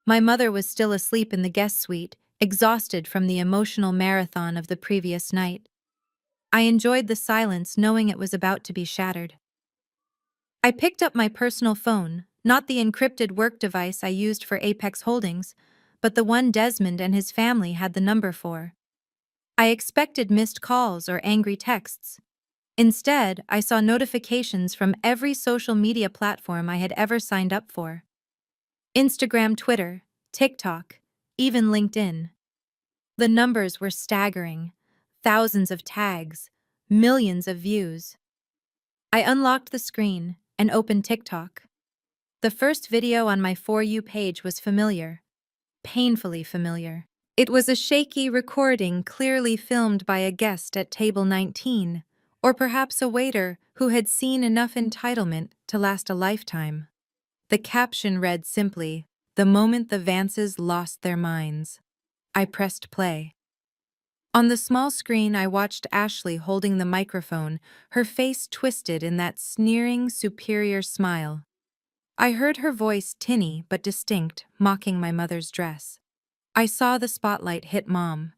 My mother was still asleep in the guest suite, exhausted from the emotional marathon of the previous night. I enjoyed the silence, knowing it was about to be shattered. I picked up my personal phone, not the encrypted work device I used for Apex Holdings, but the one Desmond and his family had the number for. I expected missed calls or angry texts. Instead, I saw notifications from every social media platform I had ever signed up for. Instagram, Twitter, TikTok, even LinkedIn. The numbers were staggering. Thousands of tags, millions of views. I unlocked the screen and opened TikTok. The first video on my For You page was familiar. Painfully familiar. It was a shaky recording clearly filmed by a guest at table 19, or perhaps a waiter who had seen enough entitlement to last a lifetime. The caption read simply, "The moment the Vances lost their minds." I pressed play. On the small screen, I watched Ashley holding the microphone, her face twisted in that sneering, superior smile. I heard her voice, tinny but distinct, mocking my mother's dress. I saw the spotlight hit Mom.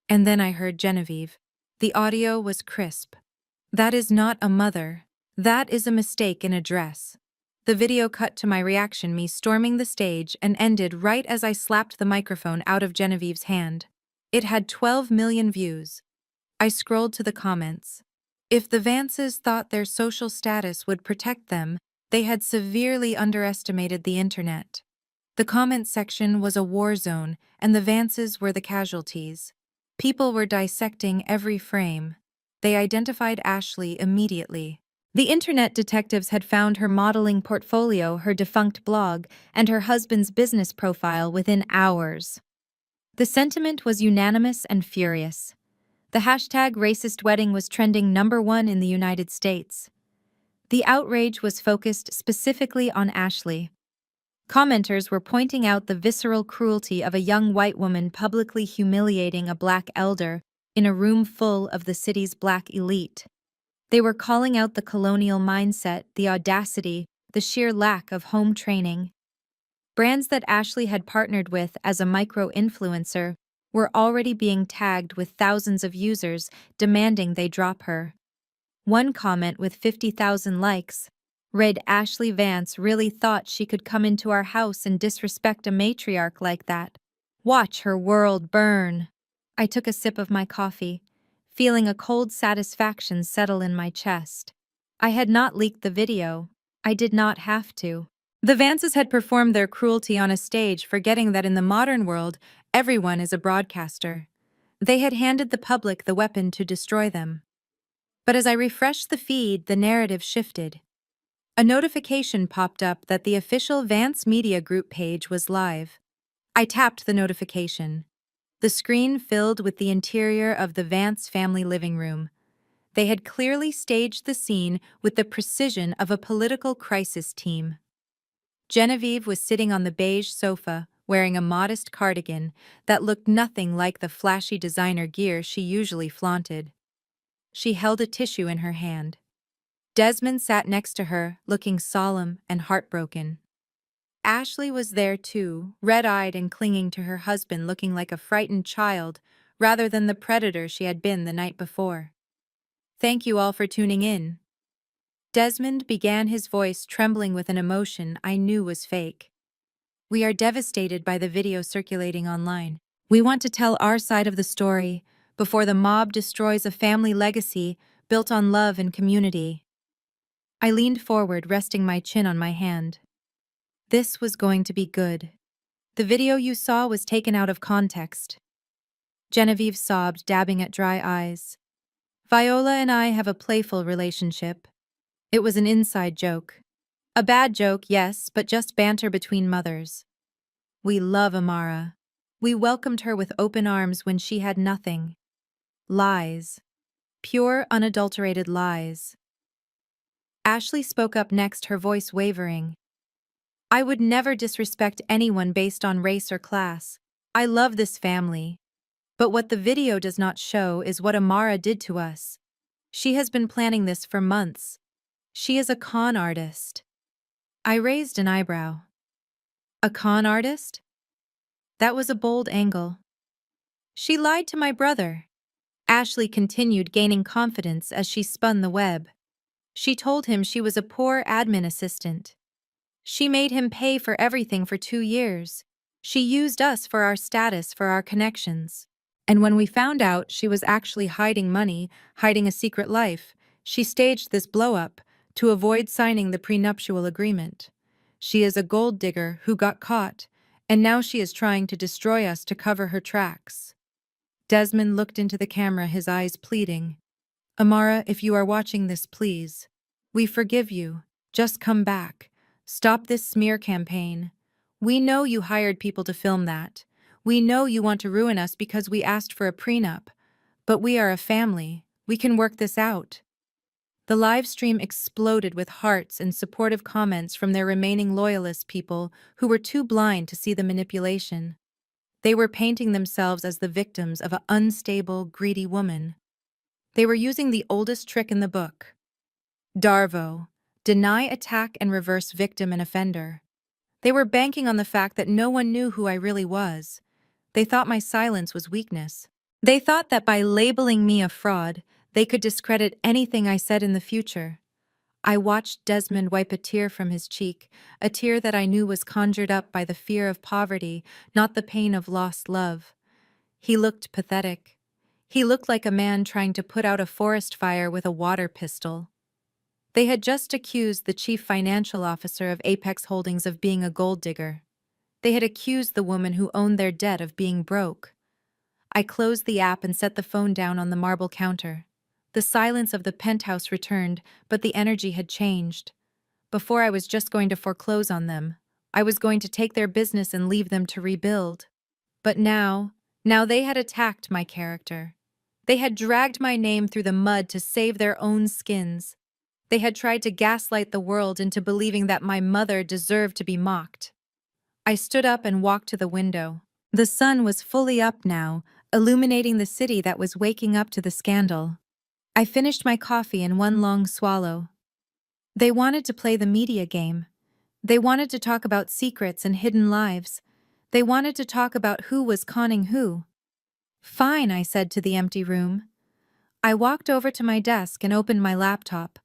And then I heard Genevieve. The audio was crisp. "That is not a mother. That is a mistake in a dress." The video cut to my reaction, me storming the stage, and ended right as I slapped the microphone out of Genevieve's hand. It had 12 million views. I scrolled to the comments. If the Vances thought their social status would protect them, they had severely underestimated the internet. The comment section was a war zone, and the Vances were the casualties. People were dissecting every frame. They identified Ashley immediately. The internet detectives had found her modeling portfolio, her defunct blog, and her husband's business profile within hours. The sentiment was unanimous and furious. The hashtag racist wedding was trending #1 in the United States. The outrage was focused specifically on Ashley. Commenters were pointing out the visceral cruelty of a young white woman publicly humiliating a black elder in a room full of the city's black elite. They were calling out the colonial mindset, the audacity, the sheer lack of home training. Brands that Ashley had partnered with as a micro-influencer were already being tagged with thousands of users demanding they drop her. One comment with 50,000 likes Read Ashley Vance really thought she could come into our house and disrespect a matriarch like that. Watch her world burn. I took a sip of my coffee, feeling a cold satisfaction settle in my chest. I had not leaked the video. I did not have to. The Vances had performed their cruelty on a stage, forgetting that in the modern world, everyone is a broadcaster. They had handed the public the weapon to destroy them. But as I refreshed the feed, the narrative shifted. A notification popped up that the official Vance Media Group page was live. I tapped the notification. The screen filled with the interior of the Vance family living room. They had clearly staged the scene with the precision of a political crisis team. Genevieve was sitting on the beige sofa, wearing a modest cardigan that looked nothing like the flashy designer gear she usually flaunted. She held a tissue in her hand. Desmond sat next to her, looking solemn and heartbroken. Ashley was there too, red-eyed and clinging to her husband, looking like a frightened child rather than the predator she had been the night before. "Thank you all for tuning in." Desmond began, his voice trembling with an emotion I knew was fake. "We are devastated by the video circulating online. We want to tell our side of the story before the mob destroys a family legacy built on love and community." I leaned forward, resting my chin on my hand. This was going to be good. "The video you saw was taken out of context." Genevieve sobbed, dabbing at dry eyes. "Viola and I have a playful relationship. It was an inside joke. A bad joke, yes, but just banter between mothers. We love Amara. We welcomed her with open arms when she had nothing. Lies. Pure, unadulterated lies." Ashley spoke up next, her voice wavering. "I would never disrespect anyone based on race or class. I love this family. But what the video does not show is what Amara did to us. She has been planning this for months. She is a con artist." I raised an eyebrow. "A con artist?" That was a bold angle. "She lied to my brother." Ashley continued, gaining confidence as she spun the web. "She told him she was a poor admin assistant. She made him pay for everything for 2 years. She used us for our status, for our connections. And when we found out she was actually hiding money, hiding a secret life, she staged this blow-up to avoid signing the prenuptial agreement. She is a gold digger who got caught, and now she is trying to destroy us to cover her tracks." Desmond looked into the camera, his eyes pleading. "Amara, if you are watching this, please. We forgive you. Just come back. Stop this smear campaign. We know you hired people to film that. We know you want to ruin us because we asked for a prenup. But we are a family. We can work this out." The live stream exploded with hearts and supportive comments from their remaining loyalist people who were too blind to see the manipulation. They were painting themselves as the victims of an unstable, greedy woman. They were using the oldest trick in the book. Darvo. Deny, attack, and reverse victim and offender. They were banking on the fact that no one knew who I really was. They thought my silence was weakness. They thought that by labeling me a fraud, they could discredit anything I said in the future. I watched Desmond wipe a tear from his cheek, a tear that I knew was conjured up by the fear of poverty, not the pain of lost love. He looked pathetic. He looked like a man trying to put out a forest fire with a water pistol. They had just accused the chief financial officer of Apex Holdings of being a gold digger. They had accused the woman who owned their debt of being broke. I closed the app and set the phone down on the marble counter. The silence of the penthouse returned, but the energy had changed. Before, I was just going to foreclose on them. I was going to take their business and leave them to rebuild. But now they had attacked my character. They had dragged my name through the mud to save their own skins. They had tried to gaslight the world into believing that my mother deserved to be mocked. I stood up and walked to the window. The sun was fully up now, illuminating the city that was waking up to the scandal. I finished my coffee in one long swallow. They wanted to play the media game. They wanted to talk about secrets and hidden lives. They wanted to talk about who was conning who. "Fine," I said to the empty room. I walked over to my desk and opened my laptop.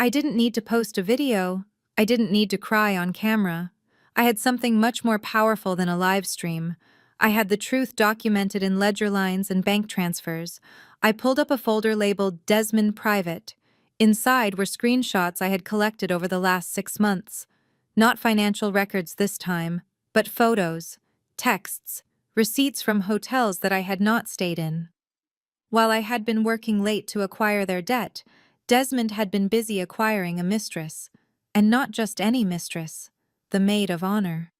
I didn't need to post a video. I didn't need to cry on camera. I had something much more powerful than a live stream. I had the truth documented in ledger lines and bank transfers. I pulled up a folder labeled Desmond Private. Inside were screenshots I had collected over the last 6 months. Not financial records this time, but photos, texts, receipts from hotels that I had not stayed in. While I had been working late to acquire their debt, Desmond had been busy acquiring a mistress. And not just any mistress, the maid of honor.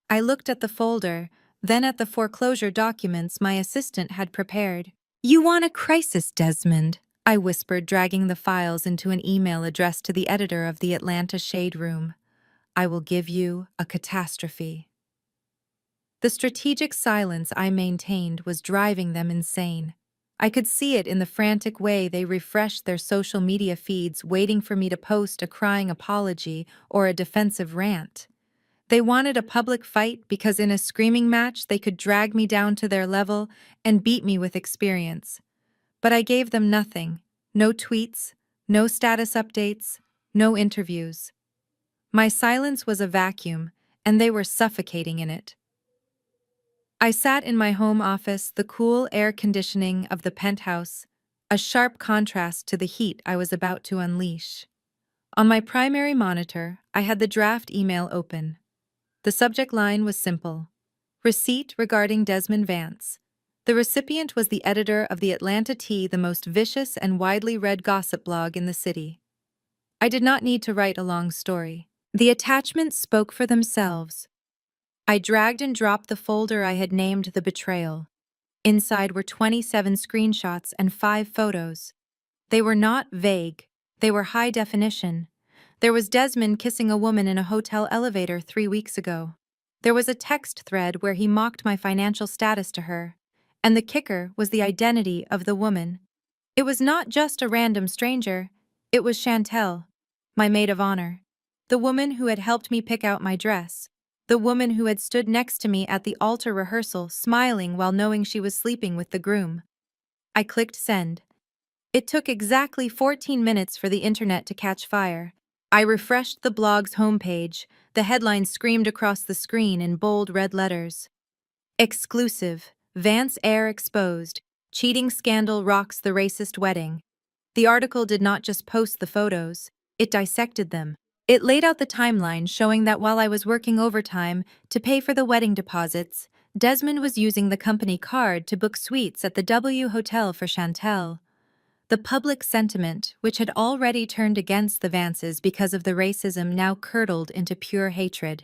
I looked at the folder, then at the foreclosure documents my assistant had prepared. "You want a crisis, Desmond," I whispered, dragging the files into an email addressed to the editor of the Atlanta Shade Room. "I will give you a catastrophe." The strategic silence I maintained was driving them insane. I could see it in the frantic way they refreshed their social media feeds, waiting for me to post a crying apology or a defensive rant. They wanted a public fight because in a screaming match they could drag me down to their level and beat me with experience. But I gave them nothing. No tweets, no status updates, no interviews. My silence was a vacuum, and they were suffocating in it. I sat in my home office, the cool air conditioning of the penthouse, a sharp contrast to the heat I was about to unleash. On my primary monitor, I had the draft email open. The subject line was simple: receipt regarding Desmond Vance. The recipient was the editor of the Atlanta Tea, the most vicious and widely read gossip blog in the city. I did not need to write a long story. The attachments spoke for themselves. I dragged and dropped the folder I had named The Betrayal. Inside were 27 screenshots and 5 photos. They were not vague. They were high definition. There was Desmond kissing a woman in a hotel elevator 3 weeks ago. There was a text thread where he mocked my financial status to her. And the kicker was the identity of the woman. It was not just a random stranger. It was Chantel, my maid of honor. The woman who had helped me pick out my dress. The woman who had stood next to me at the altar rehearsal, smiling while knowing she was sleeping with the groom. I clicked send. It took exactly 14 minutes for the internet to catch fire. I refreshed the blog's homepage. The headline screamed across the screen in bold red letters. Exclusive. Vance heir exposed. Cheating scandal rocks the racist wedding. The article did not just post the photos, it dissected them. It laid out the timeline, showing that while I was working overtime to pay for the wedding deposits, Desmond was using the company card to book suites at the W Hotel for Chantel. The public sentiment, which had already turned against the Vances because of the racism, now curdled into pure hatred.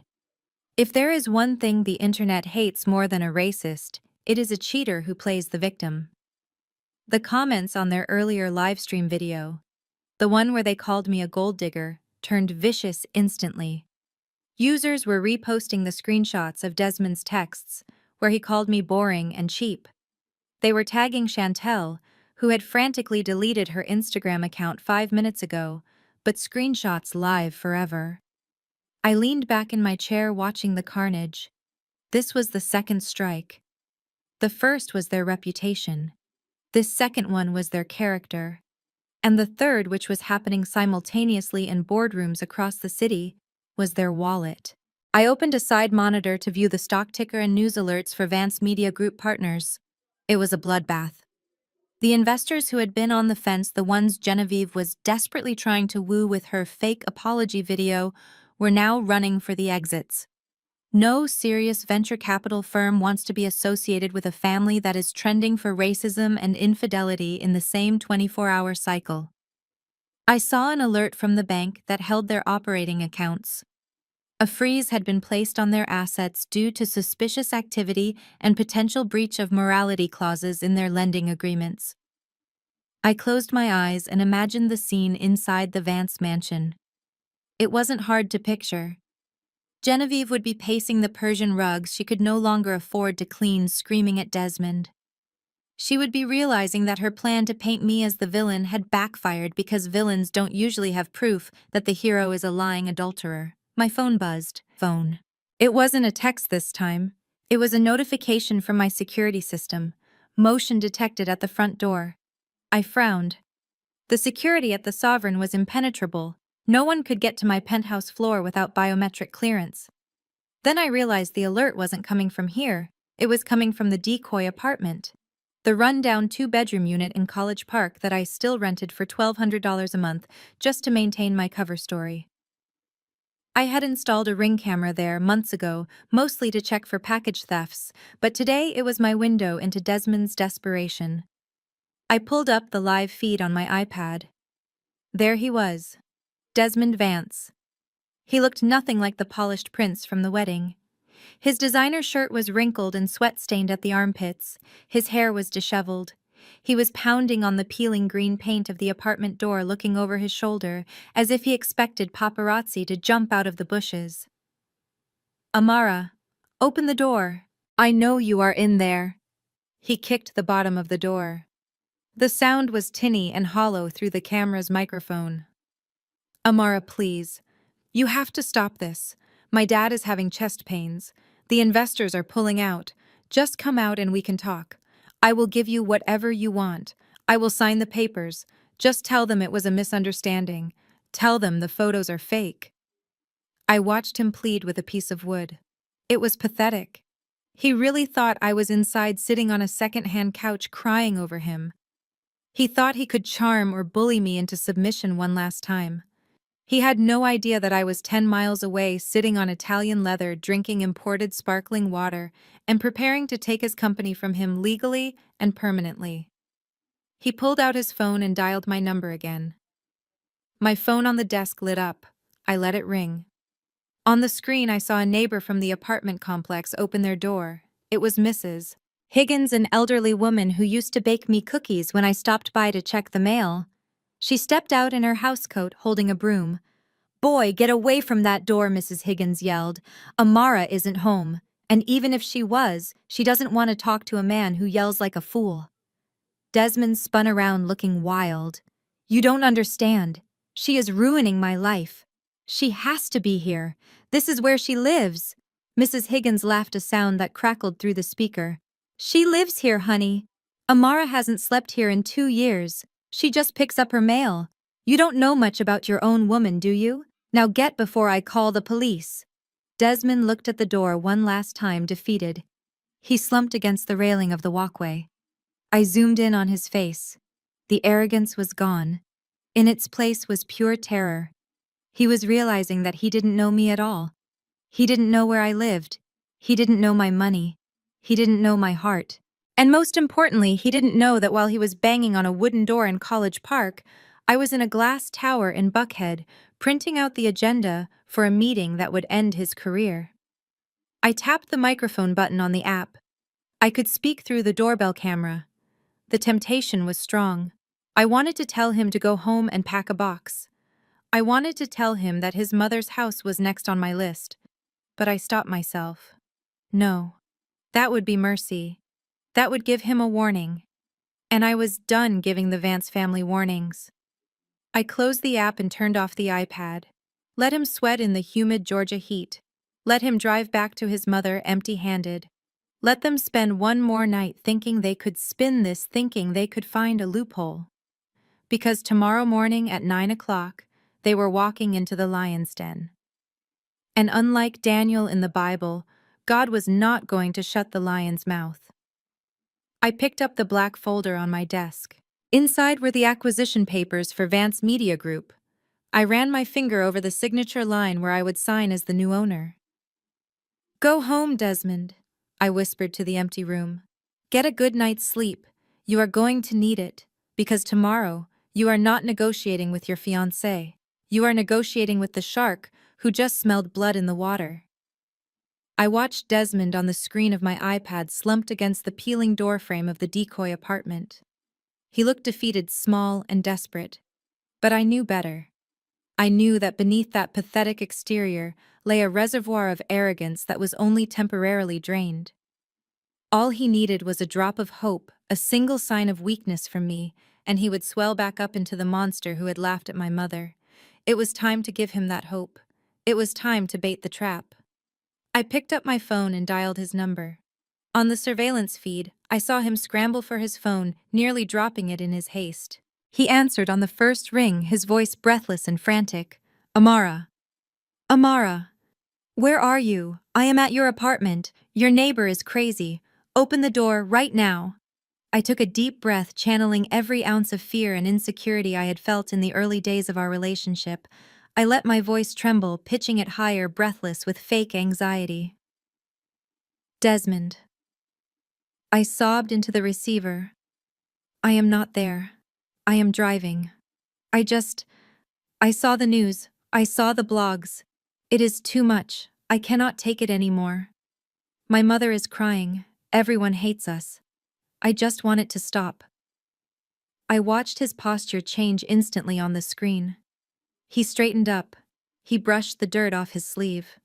If there is one thing the internet hates more than a racist, it is a cheater who plays the victim. The comments on their earlier livestream video, the one where they called me a gold digger, turned vicious instantly. Users were reposting the screenshots of Desmond's texts, where he called me boring and cheap. They were tagging Chantel, who had frantically deleted her Instagram account 5 minutes ago, but screenshots live forever. I leaned back in my chair watching the carnage. This was the second strike. The first was their reputation. This second one was their character. And the third, which was happening simultaneously in boardrooms across the city, was their wallet. I opened a side monitor to view the stock ticker and news alerts for Vance Media Group partners. It was a bloodbath. The investors who had been on the fence, the ones Genevieve was desperately trying to woo with her fake apology video, were now running for the exits. No serious venture capital firm wants to be associated with a family that is trending for racism and infidelity in the same 24-hour cycle. I saw an alert from the bank that held their operating accounts. A freeze had been placed on their assets due to suspicious activity and potential breach of morality clauses in their lending agreements. I closed my eyes and imagined the scene inside the Vance mansion. It wasn't hard to picture. Genevieve would be pacing the Persian rugs she could no longer afford to clean, screaming at Desmond. She would be realizing that her plan to paint me as the villain had backfired because villains don't usually have proof that the hero is a lying adulterer. My phone buzzed. Phone. It wasn't a text this time. It was a notification from my security system. Motion detected at the front door. I frowned. The security at the Sovereign was impenetrable. No one could get to my penthouse floor without biometric clearance. Then I realized the alert wasn't coming from here, it was coming from the decoy apartment. The run-down two-bedroom unit in College Park that I still rented for $1,200 a month just to maintain my cover story. I had installed a Ring camera there months ago, mostly to check for package thefts, but today it was my window into Desmond's desperation. I pulled up the live feed on my iPad. There he was, Desmond Vance. He looked nothing like the polished prince from the wedding. His designer shirt was wrinkled and sweat-stained at the armpits. His hair was disheveled. He was pounding on the peeling green paint of the apartment door, looking over his shoulder, as if he expected paparazzi to jump out of the bushes. "Amara, open the door. I know you are in there." He kicked the bottom of the door. The sound was tinny and hollow through the camera's microphone. "Amara, please. You have to stop this. My dad is having chest pains. The investors are pulling out. Just come out and we can talk. I will give you whatever you want. I will sign the papers. Just tell them it was a misunderstanding. Tell them the photos are fake." I watched him plead with a piece of wood. It was pathetic. He really thought I was inside sitting on a second-hand couch crying over him. He thought he could charm or bully me into submission one last time. He had no idea that I was 10 miles away, sitting on Italian leather, drinking imported sparkling water, and preparing to take his company from him legally and permanently. He pulled out his phone and dialed my number again. My phone on the desk lit up. I let it ring. On the screen, I saw a neighbor from the apartment complex open their door. It was Mrs. Higgins, an elderly woman who used to bake me cookies when I stopped by to check the mail. She stepped out in her housecoat, holding a broom. "Boy, get away from that door," Mrs. Higgins yelled. "Amara isn't home, and even if she was, she doesn't want to talk to a man who yells like a fool." Desmond spun around looking wild. "You don't understand. She is ruining my life. She has to be here. This is where she lives." Mrs. Higgins laughed, a sound that crackled through the speaker. "She lives here, honey. Amara hasn't slept here in 2 years. She just picks up her mail. You don't know much about your own woman, do you? Now get before I call the police." Desmond looked at the door one last time, defeated. He slumped against the railing of the walkway. I zoomed in on his face. The arrogance was gone. In its place was pure terror. He was realizing that he didn't know me at all. He didn't know where I lived. He didn't know my money. He didn't know my heart. And most importantly, he didn't know that while he was banging on a wooden door in College Park, I was in a glass tower in Buckhead, printing out the agenda for a meeting that would end his career. I tapped the microphone button on the app. I could speak through the doorbell camera. The temptation was strong. I wanted to tell him to go home and pack a box. I wanted to tell him that his mother's house was next on my list. But I stopped myself. No. That would be mercy. That would give him a warning. And I was done giving the Vance family warnings. I closed the app and turned off the iPad. Let him sweat in the humid Georgia heat. Let him drive back to his mother empty-handed. Let them spend one more night thinking they could spin this, thinking they could find a loophole. Because tomorrow morning at 9 o'clock, they were walking into the lion's den. And unlike Daniel in the Bible, God was not going to shut the lion's mouth. I picked up the black folder on my desk. Inside were the acquisition papers for Vance Media Group. I ran my finger over the signature line where I would sign as the new owner. "Go home, Desmond," I whispered to the empty room. "Get a good night's sleep. You are going to need it, because tomorrow you are not negotiating with your fiancé. You are negotiating with the shark who just smelled blood in the water." I watched Desmond on the screen of my iPad slumped against the peeling doorframe of the decoy apartment. He looked defeated, small, and desperate. But I knew better. I knew that beneath that pathetic exterior lay a reservoir of arrogance that was only temporarily drained. All he needed was a drop of hope, a single sign of weakness from me, and he would swell back up into the monster who had laughed at my mother. It was time to give him that hope. It was time to bait the trap. I picked up my phone and dialed his number. On the surveillance feed, I saw him scramble for his phone, nearly dropping it in his haste. He answered on the first ring, his voice breathless and frantic. Amara. Amara. Where are you? I am at your apartment. Your neighbor is crazy. Open the door right now. I took a deep breath, channeling every ounce of fear and insecurity I had felt in the early days of our relationship. I let my voice tremble, pitching it higher, breathless with fake anxiety. Desmond. I sobbed into the receiver. I am not there. I am driving. I saw the news. I saw the blogs. It is too much. I cannot take it anymore. My mother is crying. Everyone hates us. I just want it to stop. I watched his posture change instantly on the screen. He straightened up. He brushed the dirt off his sleeve.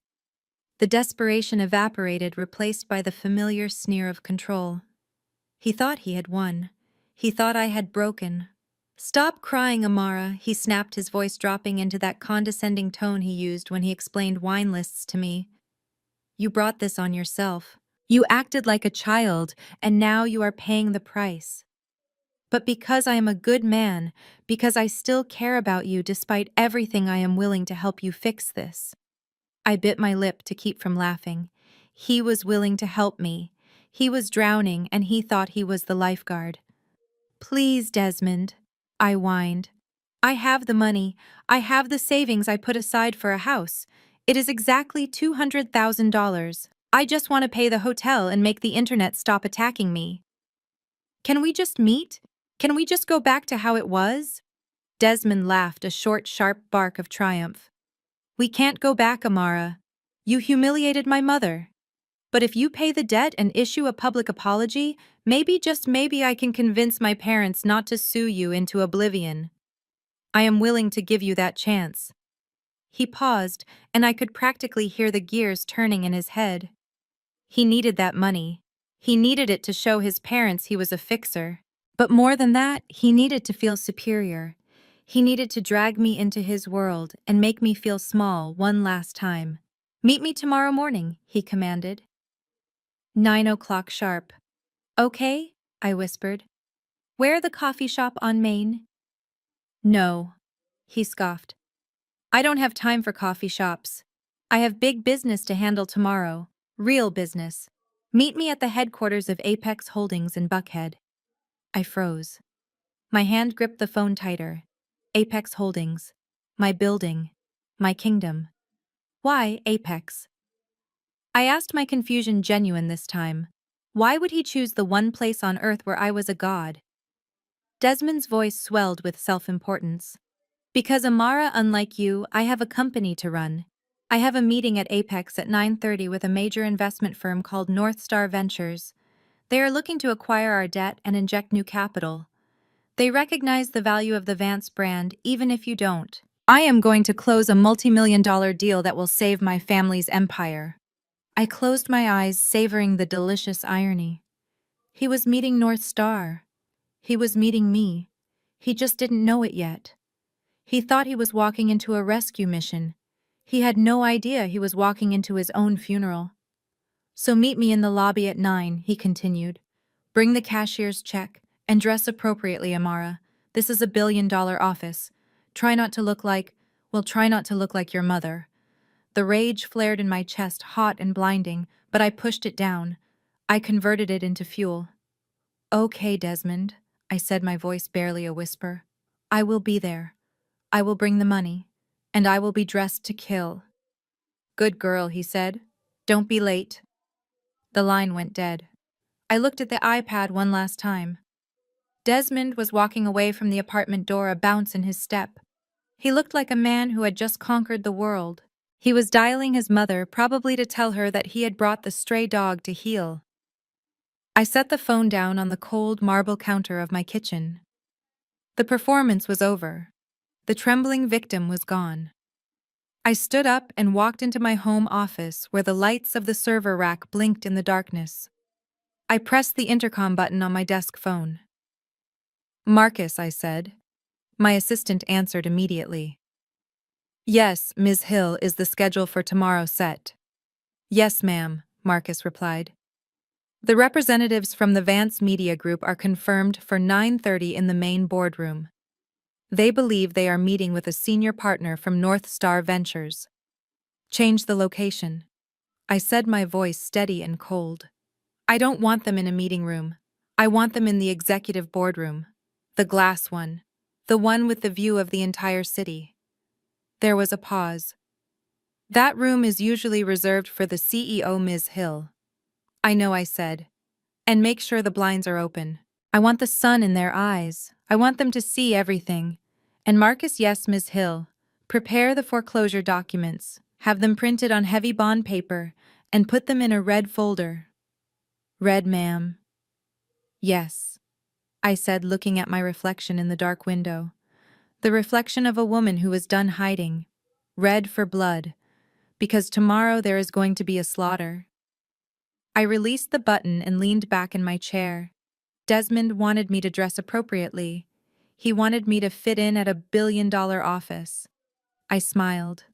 The desperation evaporated, replaced by the familiar sneer of control. He thought he had won. He thought I had broken. Stop crying, Amara, he snapped, his voice dropping into that condescending tone he used when he explained wine lists to me. You brought this on yourself. You acted like a child, and now you are paying the price. But because I am a good man, because I still care about you despite everything, I am willing to help you fix this. I bit my lip to keep from laughing. He was willing to help me. He was drowning, and he thought he was the lifeguard. Please, Desmond, I whined. I have the money. I have the savings I put aside for a house. It is exactly $200,000. I just want to pay the hotel and make the internet stop attacking me. Can we just meet? Can we just go back to how it was? Desmond laughed, a short, sharp bark of triumph. We can't go back, Amara. You humiliated my mother. But if you pay the debt and issue a public apology, maybe, just maybe, I can convince my parents not to sue you into oblivion. I am willing to give you that chance. He paused, and I could practically hear the gears turning in his head. He needed that money. He needed it to show his parents he was a fixer. But more than that, he needed to feel superior. He needed to drag me into his world and make me feel small one last time. Meet me tomorrow morning, he commanded. 9 o'clock sharp. Okay, I whispered. Where the coffee shop on Main? No, he scoffed. I don't have time for coffee shops. I have big business to handle tomorrow. Real business. Meet me at the headquarters of Apex Holdings in Buckhead. I froze. My hand gripped the phone tighter. Apex Holdings. My building. My kingdom. Why Apex? I asked, my confusion genuine this time. Why would he choose the one place on earth where I was a god? Desmond's voice swelled with self-importance. Because, Amara, unlike you, I have a company to run. I have a meeting at Apex at 9:30 with a major investment firm called North Star Ventures. They are looking to acquire our debt and inject new capital. They recognize the value of the Vance brand, even if you don't. I am going to close a multi-million-dollar deal that will save my family's empire. I closed my eyes, savoring the delicious irony. He was meeting North Star. He was meeting me. He just didn't know it yet. He thought he was walking into a rescue mission. He had no idea he was walking into his own funeral. So meet me in the lobby at 9, he continued. Bring the cashier's check, and dress appropriately, Amara. This is a billion-dollar office. Try not to look like your mother. The rage flared in my chest, hot and blinding, but I pushed it down. I converted it into fuel. Okay, Desmond, I said, my voice barely a whisper. I will be there. I will bring the money, and I will be dressed to kill. Good girl, he said. Don't be late. The line went dead. I looked at the iPad one last time. Desmond was walking away from the apartment door, a bounce in his step. He looked like a man who had just conquered the world. He was dialing his mother, probably to tell her that he had brought the stray dog to heel. I set the phone down on the cold marble counter of my kitchen. The performance was over. The trembling victim was gone. I stood up and walked into my home office where the lights of the server rack blinked in the darkness. I pressed the intercom button on my desk phone. Marcus, I said. My assistant answered immediately. Yes, Ms. Hill is the schedule for tomorrow's set. Yes, ma'am, Marcus replied. The representatives from the Vance Media Group are confirmed for 9:30 in the main boardroom. They believe they are meeting with a senior partner from North Star Ventures. Change the location. I said, my voice steady and cold. I don't want them in a meeting room. I want them in the executive boardroom. The glass one. The one with the view of the entire city. There was a pause. That room is usually reserved for the CEO, Ms. Hill. I know, I said. And make sure the blinds are open. I want the sun in their eyes. I want them to see everything. And Marcus, yes, Ms. Hill. Prepare the foreclosure documents. Have them printed on heavy bond paper and put them in a red folder. Red, ma'am. Yes, I said, looking at my reflection in the dark window. The reflection of a woman who is done hiding. Red for blood. Because tomorrow there is going to be a slaughter. I released the button and leaned back in my chair. Desmond wanted me to dress appropriately. He wanted me to fit in at $1 billion office. I smiled.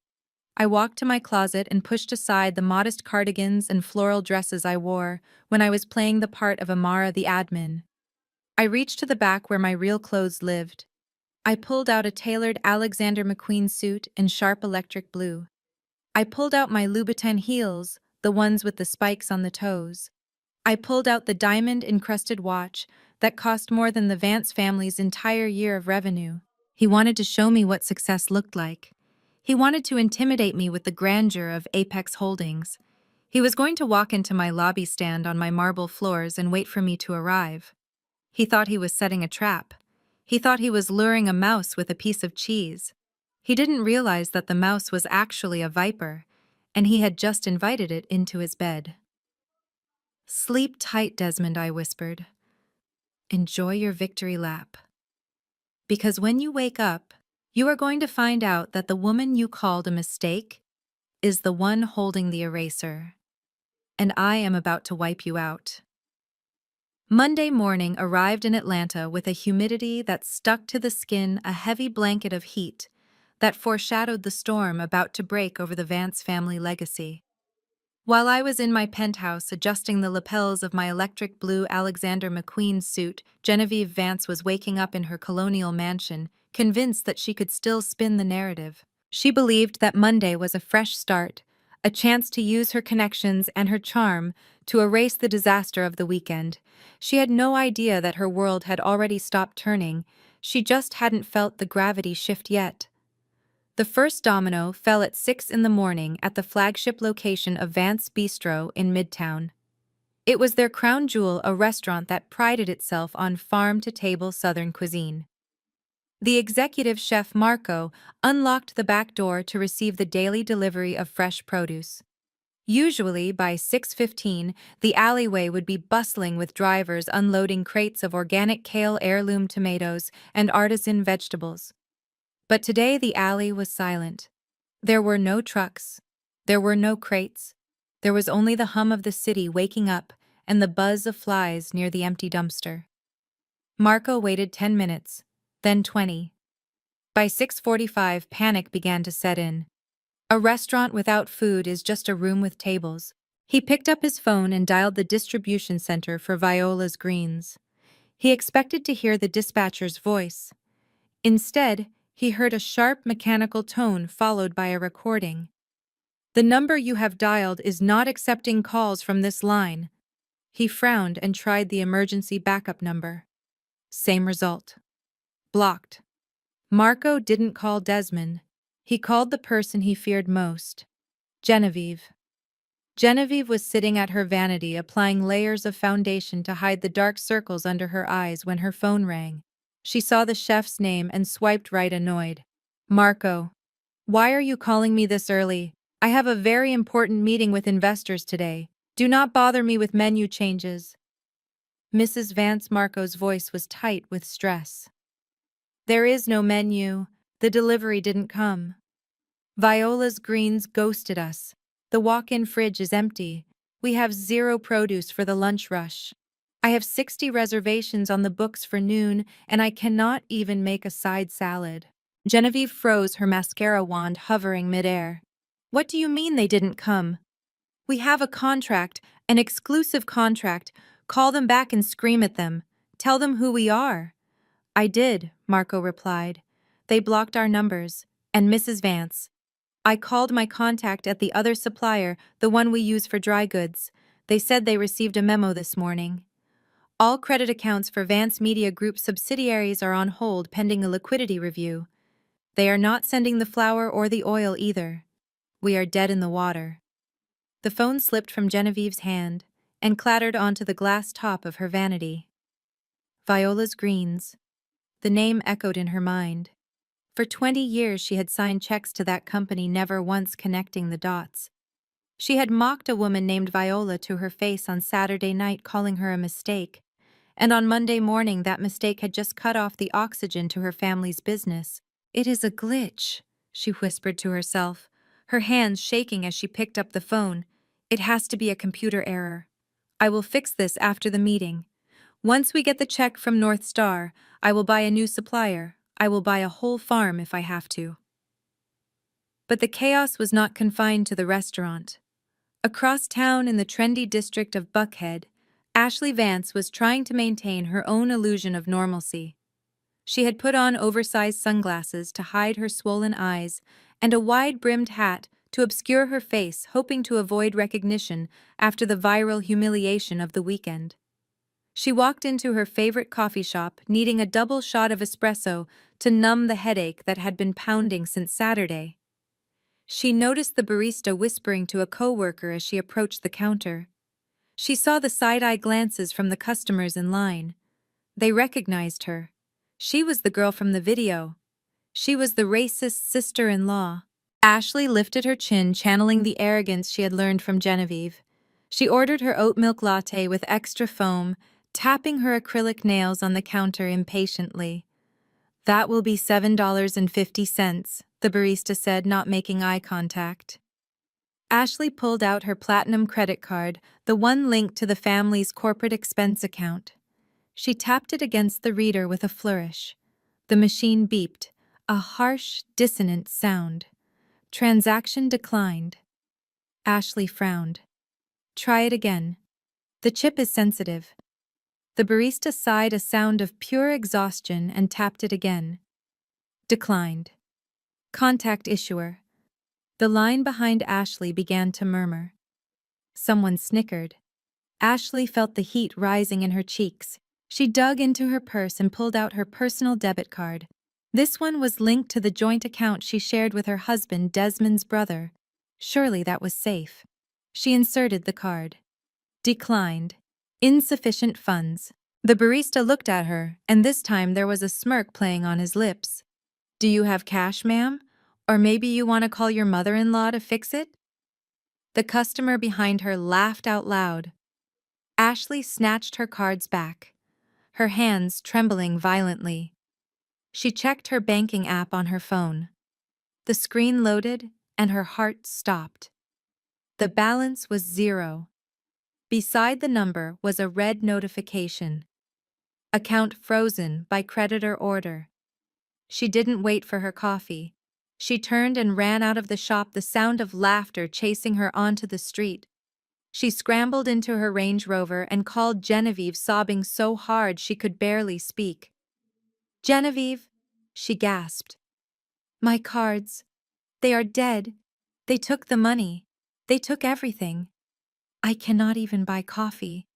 I walked to my closet and pushed aside the modest cardigans and floral dresses I wore when I was playing the part of Amara the admin. I reached to the back where my real clothes lived. I pulled out a tailored Alexander McQueen suit in sharp electric blue. I pulled out my Louboutin heels, the ones with the spikes on the toes. I pulled out the diamond-encrusted watch that cost more than the Vance family's entire year of revenue. He wanted to show me what success looked like. He wanted to intimidate me with the grandeur of Apex Holdings. He was going to walk into my lobby stand on my marble floors and wait for me to arrive. He thought he was setting a trap. He thought he was luring a mouse with a piece of cheese. He didn't realize that the mouse was actually a viper, and he had just invited it into his bed. Sleep tight, Desmond, I whispered. Enjoy your victory lap. Because when you wake up, you are going to find out that the woman you called a mistake is the one holding the eraser. And I am about to wipe you out. Monday morning arrived in Atlanta with a humidity that stuck to the skin, a heavy blanket of heat that foreshadowed the storm about to break over the Vance family legacy. While I was in my penthouse adjusting the lapels of my electric blue Alexander McQueen suit, Genevieve Vance was waking up in her colonial mansion, convinced that she could still spin the narrative. She believed that Monday was a fresh start, a chance to use her connections and her charm to erase the disaster of the weekend. She had no idea that her world had already stopped turning. She just hadn't felt the gravity shift yet. The first domino fell at 6 in the morning at the flagship location of Vance Bistro in Midtown. It was their crown jewel, a restaurant that prided itself on farm-to-table Southern cuisine. The executive chef Marco unlocked the back door to receive the daily delivery of fresh produce. Usually, by 6:15, the alleyway would be bustling with drivers unloading crates of organic kale, heirloom tomatoes, and artisan vegetables. But today the alley was silent. There were no trucks. There were no crates. There was only the hum of the city waking up and the buzz of flies near the empty dumpster. Marco waited 10 minutes, then 20. By 6:45, panic began to set in. A restaurant without food is just a room with tables. He picked up his phone and dialed the distribution center for Viola's Greens. He expected to hear the dispatcher's voice. Instead, he heard a sharp mechanical tone followed by a recording. "The number you have dialed is not accepting calls from this line." He frowned and tried the emergency backup number. Same result. Blocked. Marco didn't call Desmond. He called the person he feared most. Genevieve. Genevieve was sitting at her vanity applying layers of foundation to hide the dark circles under her eyes when her phone rang. She saw the chef's name and swiped right, annoyed. "Marco. Why are you calling me this early? I have a very important meeting with investors today. Do not bother me with menu changes." Mrs. Vance. Marco's voice was tight with stress. "There is no menu. The delivery didn't come. Viola's Greens ghosted us. The walk-in fridge is empty. We have zero produce for the lunch rush. I have 60 reservations on the books for noon, and I cannot even make a side salad." Genevieve froze, her mascara wand hovering midair. "What do you mean they didn't come? We have a contract, an exclusive contract. Call them back and scream at them. Tell them who we are." "I did," Marco replied. They blocked our numbers. And Mrs. Vance. I called my contact at the other supplier, the one we use for dry goods. They said they received a memo this morning. All credit accounts for Vance Media Group subsidiaries are on hold pending a liquidity review. They are not sending the flour or the oil either. We are dead in the water. The phone slipped from Genevieve's hand and clattered onto the glass top of her vanity. Viola's Greens. The name echoed in her mind. For 20 years she had signed checks to that company, never once connecting the dots. She had mocked a woman named Viola to her face on Saturday night, calling her a mistake, and on Monday morning that mistake had just cut off the oxygen to her family's business. It is a glitch, she whispered to herself, her hands shaking as she picked up the phone. It has to be a computer error. I will fix this after the meeting. Once we get the check from North Star, I will buy a new supplier. I will buy a whole farm if I have to. But the chaos was not confined to the restaurant. Across town in the trendy district of Buckhead, Ashley Vance was trying to maintain her own illusion of normalcy. She had put on oversized sunglasses to hide her swollen eyes and a wide-brimmed hat to obscure her face, hoping to avoid recognition after the viral humiliation of the weekend. She walked into her favorite coffee shop, needing a double shot of espresso to numb the headache that had been pounding since Saturday. She noticed the barista whispering to a coworker as she approached the counter. She saw the side-eye glances from the customers in line. They recognized her. She was the girl from the video. She was the racist sister-in-law. Ashley lifted her chin, channeling the arrogance she had learned from Genevieve. She ordered her oat milk latte with extra foam, tapping her acrylic nails on the counter impatiently. That will be $7.50, the barista said, not making eye contact. Ashley pulled out her platinum credit card, the one linked to the family's corporate expense account. She tapped it against the reader with a flourish. The machine beeped, a harsh, dissonant sound. Transaction declined. Ashley frowned. Try it again. The chip is sensitive. The barista sighed a sound of pure exhaustion and tapped it again. Declined. Contact issuer. The line behind Ashley began to murmur. Someone snickered. Ashley felt the heat rising in her cheeks. She dug into her purse and pulled out her personal debit card. This one was linked to the joint account she shared with her husband, Desmond's brother. Surely that was safe. She inserted the card. Declined. Insufficient funds. The barista looked at her, and this time there was a smirk playing on his lips. Do you have cash, ma'am? Or maybe you want to call your mother-in-law to fix it? The customer behind her laughed out loud. Ashley snatched her cards back, her hands trembling violently. She checked her banking app on her phone. The screen loaded, and her heart stopped. The balance was 0. Beside the number was a red notification. Account frozen by creditor order. She didn't wait for her coffee. She turned and ran out of the shop, the sound of laughter chasing her onto the street. She scrambled into her Range Rover and called Genevieve, sobbing so hard she could barely speak. Genevieve, she gasped. My cards. They are dead. They took the money. They took everything. I cannot even buy coffee.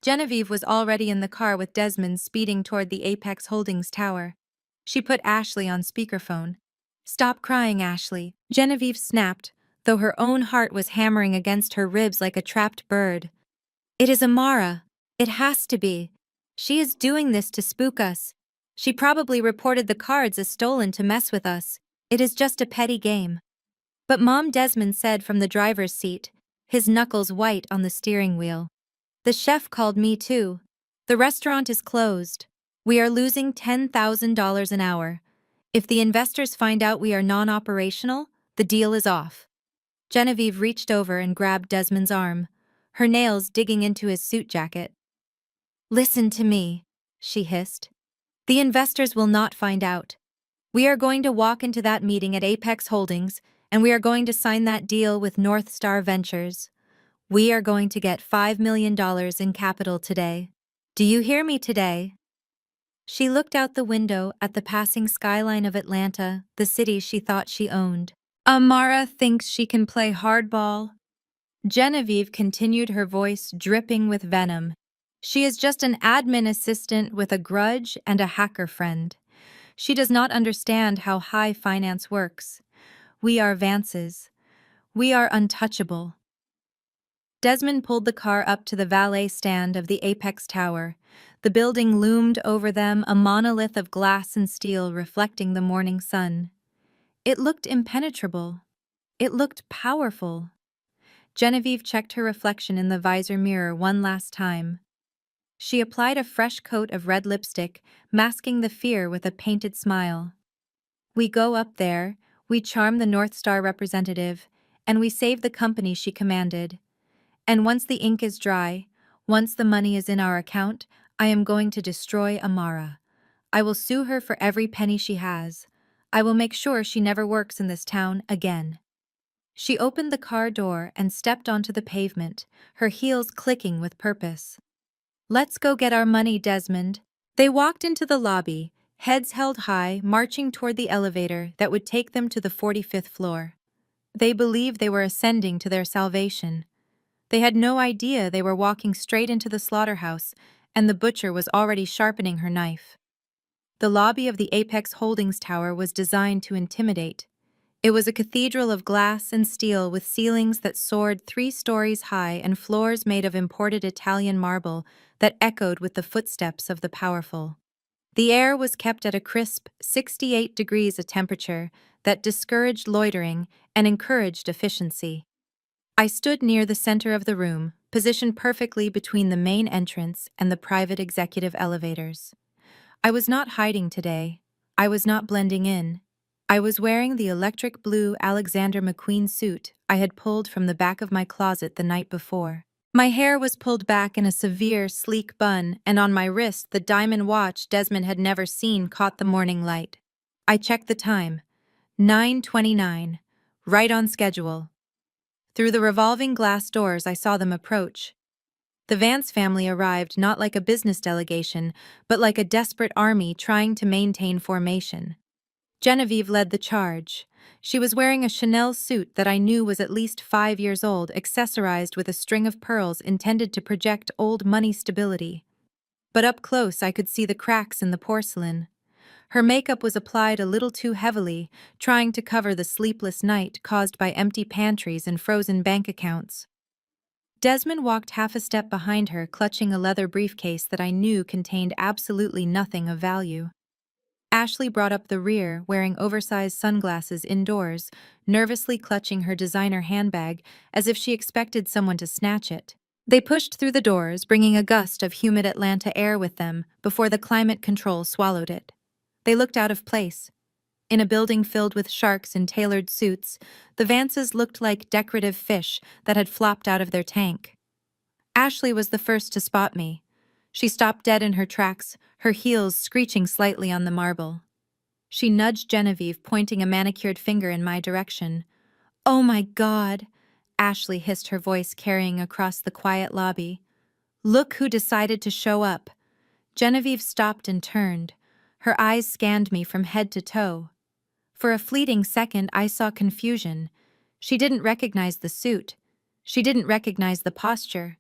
Genevieve was already in the car with Desmond, speeding toward the Apex Holdings tower. She put Ashley on speakerphone. Stop crying, Ashley, Genevieve snapped, though her own heart was hammering against her ribs like a trapped bird. It is Amara. It has to be. She is doing this to spook us. She probably reported the cards as stolen to mess with us. It is just a petty game. But Mom, Desmond said from the driver's seat, his knuckles white on the steering wheel. The chef called me too. The restaurant is closed. We are losing $10,000 an hour. If the investors find out we are non-operational, the deal is off. Genevieve reached over and grabbed Desmond's arm, her nails digging into his suit jacket. Listen to me, she hissed. The investors will not find out. We are going to walk into that meeting at Apex Holdings, and we are going to sign that deal with North Star Ventures. We are going to get $5 million in capital today. Do you hear me today? She looked out the window at the passing skyline of Atlanta, the city she thought she owned. Amara thinks she can play hardball. Genevieve continued, her voice dripping with venom. She is just an admin assistant with a grudge and a hacker friend. She does not understand how high finance works. We are Vances. We are untouchable. Desmond pulled the car up to the valet stand of the Apex Tower. The building loomed over them, a monolith of glass and steel reflecting the morning sun. It looked impenetrable. It looked powerful. Genevieve checked her reflection in the visor mirror one last time. She applied a fresh coat of red lipstick, masking the fear with a painted smile. We go up there, we charm the North Star representative, and we save the company she commanded. And once the ink is dry, once the money is in our account, I am going to destroy Amara. I will sue her for every penny she has. I will make sure she never works in this town again. She opened the car door and stepped onto the pavement, her heels clicking with purpose. Let's go get our money, Desmond. They walked into the lobby, heads held high, marching toward the elevator that would take them to the 45th floor. They believed they were ascending to their salvation. They had no idea they were walking straight into the slaughterhouse, and the butcher was already sharpening her knife. The lobby of the Apex Holdings Tower was designed to intimidate. It was a cathedral of glass and steel with ceilings that soared 3 stories high and floors made of imported Italian marble that echoed with the footsteps of the powerful. The air was kept at a crisp 68 degrees a temperature that discouraged loitering and encouraged efficiency. I stood near the center of the room, positioned perfectly between the main entrance and the private executive elevators. I was not hiding today. I was not blending in. I was wearing the electric blue Alexander McQueen suit I had pulled from the back of my closet the night before. My hair was pulled back in a severe, sleek bun, and on my wrist the diamond watch Desmond had never seen caught the morning light. I checked the time. 9:29. Right on schedule. Through the revolving glass doors I saw them approach. The Vance family arrived not like a business delegation, but like a desperate army trying to maintain formation. Genevieve led the charge. She was wearing a Chanel suit that I knew was at least 5 years old, accessorized with a string of pearls intended to project old money stability. But up close I could see the cracks in the porcelain. Her makeup was applied a little too heavily, trying to cover the sleepless night caused by empty pantries and frozen bank accounts. Desmond walked half a step behind her, clutching a leather briefcase that I knew contained absolutely nothing of value. Ashley brought up the rear, wearing oversized sunglasses indoors, nervously clutching her designer handbag as if she expected someone to snatch it. They pushed through the doors, bringing a gust of humid Atlanta air with them before the climate control swallowed it. They looked out of place. In a building filled with sharks in tailored suits, the Vances looked like decorative fish that had flopped out of their tank. Ashley was the first to spot me. She stopped dead in her tracks, her heels screeching slightly on the marble. She nudged Genevieve, pointing a manicured finger in my direction. "Oh my God!" Ashley hissed, her voice carrying across the quiet lobby. "Look who decided to show up." Genevieve stopped and turned. Her eyes scanned me from head to toe. For a fleeting second, I saw confusion. She didn't recognize the suit. She didn't recognize the posture.